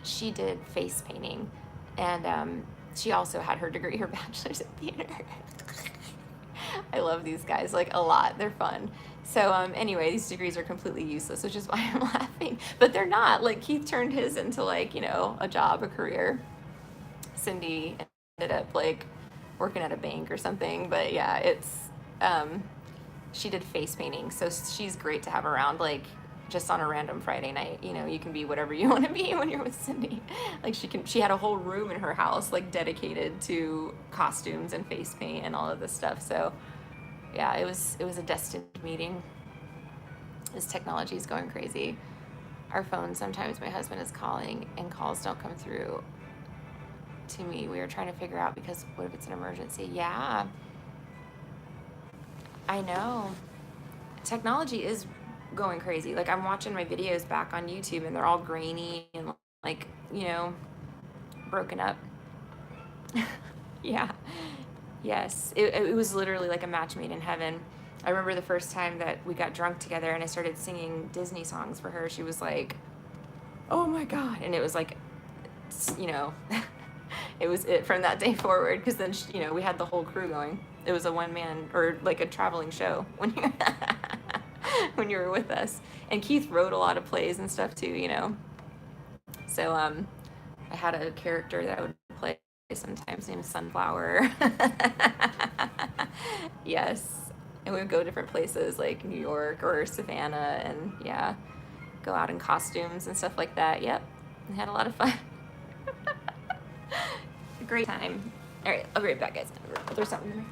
she did face painting, and she also had her degree, her bachelor's in theater. I love these guys like a lot. They're fun. So anyway, these degrees are completely useless, which is why I'm laughing. But they're not. Like Keith turned his into like, you know, a job, a career. Cindy ended up like working at a bank or something. But yeah, it's she did face painting, so she's great to have around. Like just on a random Friday night, you know, you can be whatever you want to be when you're with Cindy. Like she had a whole room in her house like dedicated to costumes and face paint and all of this stuff. So yeah, it was a destined meeting. This technology is going crazy. Our phones, sometimes my husband is calling and calls don't come through to me. We were trying to figure out, because what if it's an emergency? Yeah, I know. technology is going crazy. Like, I'm watching my videos back on YouTube and they're all grainy and like, broken up. Yeah. Yes. It was literally like a match made in heaven. I remember the first time that we got drunk together and I started singing Disney songs for her. She was like, oh my God. And it was like, it was it from that day forward, because then, we had the whole crew going. It was a one-man, or like a traveling show when you when you were with us. And Keith wrote a lot of plays and stuff too. So I had a character that I would play sometimes named Sunflower. Yes. And we would go different places like New York or Savannah, and yeah, go out in costumes and stuff like that. Yep. I had a lot of fun. Great time. All right, I'll be right back, guys. I'll throw something in there.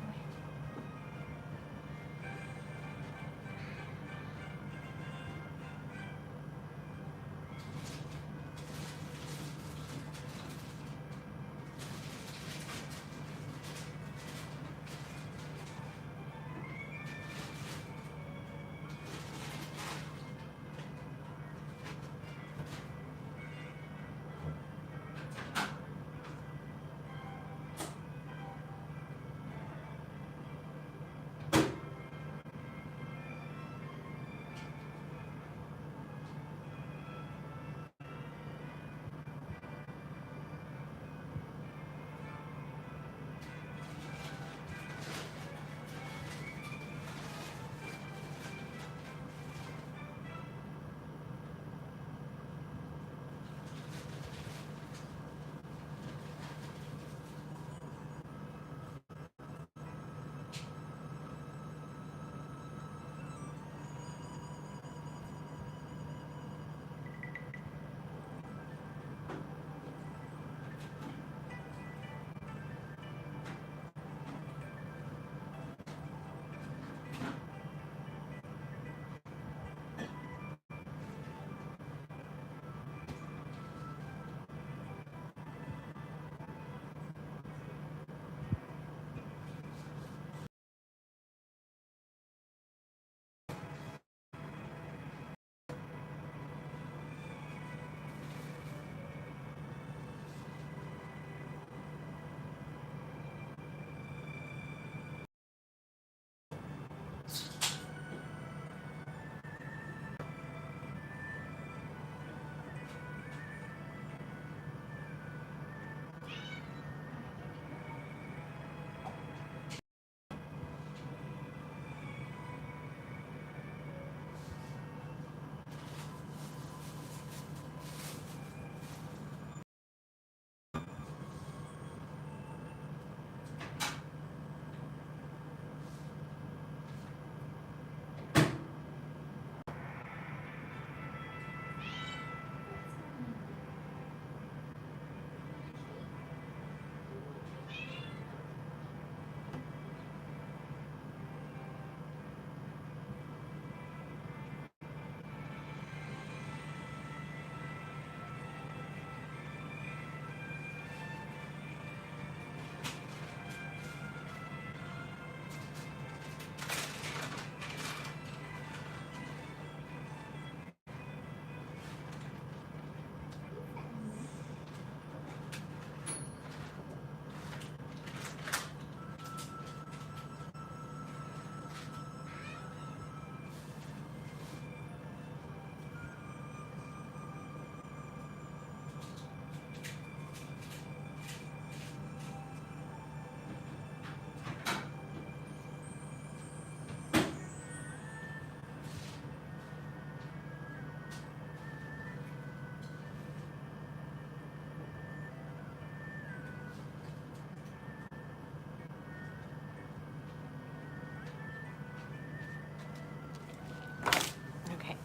Okay.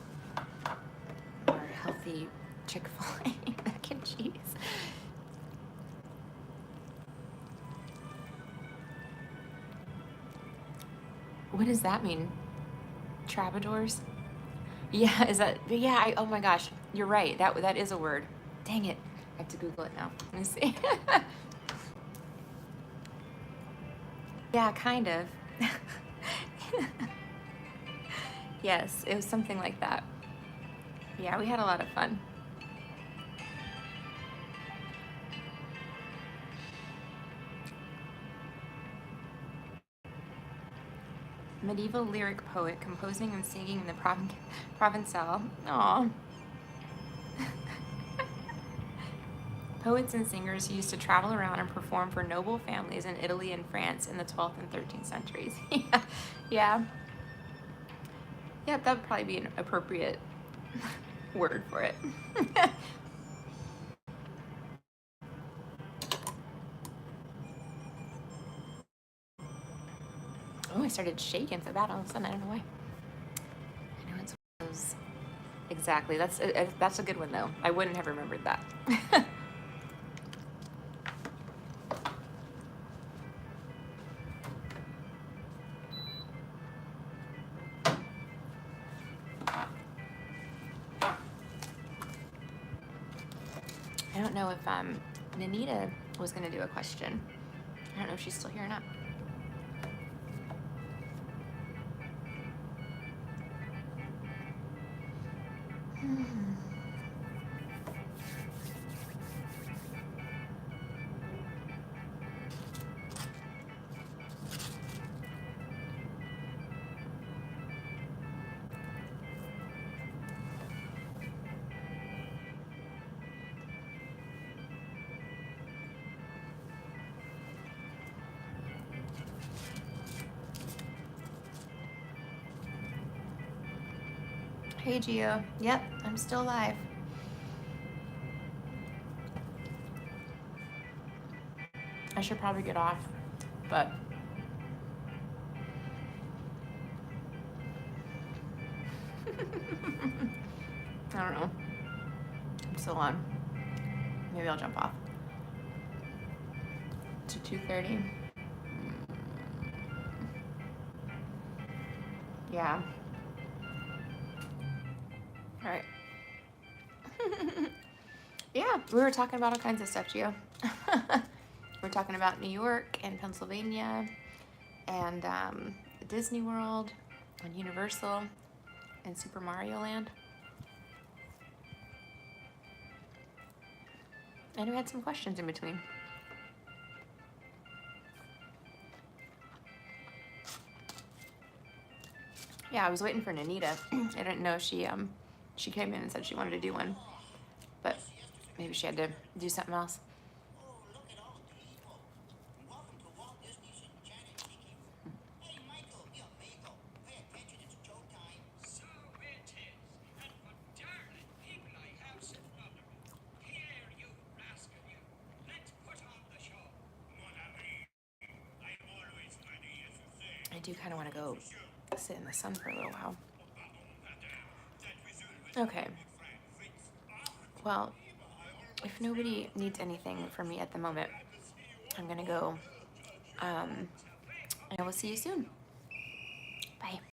More healthy Chick-fil-A mac and cheese. What does that mean? Trabadors? Yeah, is that? Yeah. Oh my gosh, you're right. That is a word. Dang it! I have to Google it now. Let me see. Yeah, kind of. Yes, it was something like that. Yeah, we had a lot of fun. Medieval lyric poet composing and singing in the Provençal. Aww. Poets and singers used to travel around and perform for noble families in Italy and France in the 12th and 13th centuries. Yeah, yeah, yeah. That would probably be an appropriate word for it. Oh, I started shaking so bad all of a sudden. I don't know why. I know it's one of those. Exactly. That's a good one though. I wouldn't have remembered that. I don't know if Nanita was gonna do a question. I don't know if she's still here or not. Hey Gio. Yep, I'm still alive. I should probably get off, but I don't know. I'm still on. Maybe I'll jump off to 2:30. Yeah. All right. Yeah, we were talking about all kinds of stuff, Gio. We're talking about New York and Pennsylvania and Disney World and Universal and Super Mario Land. And we had some questions in between. Yeah, I was waiting for Nanita. I didn't know she came in and said she wanted to do one, but maybe she had to do something else. I do kind of want to go sit in the sun for a little while. Okay. Well, if nobody needs anything from me at the moment, I'm gonna go. I will see you soon. Bye.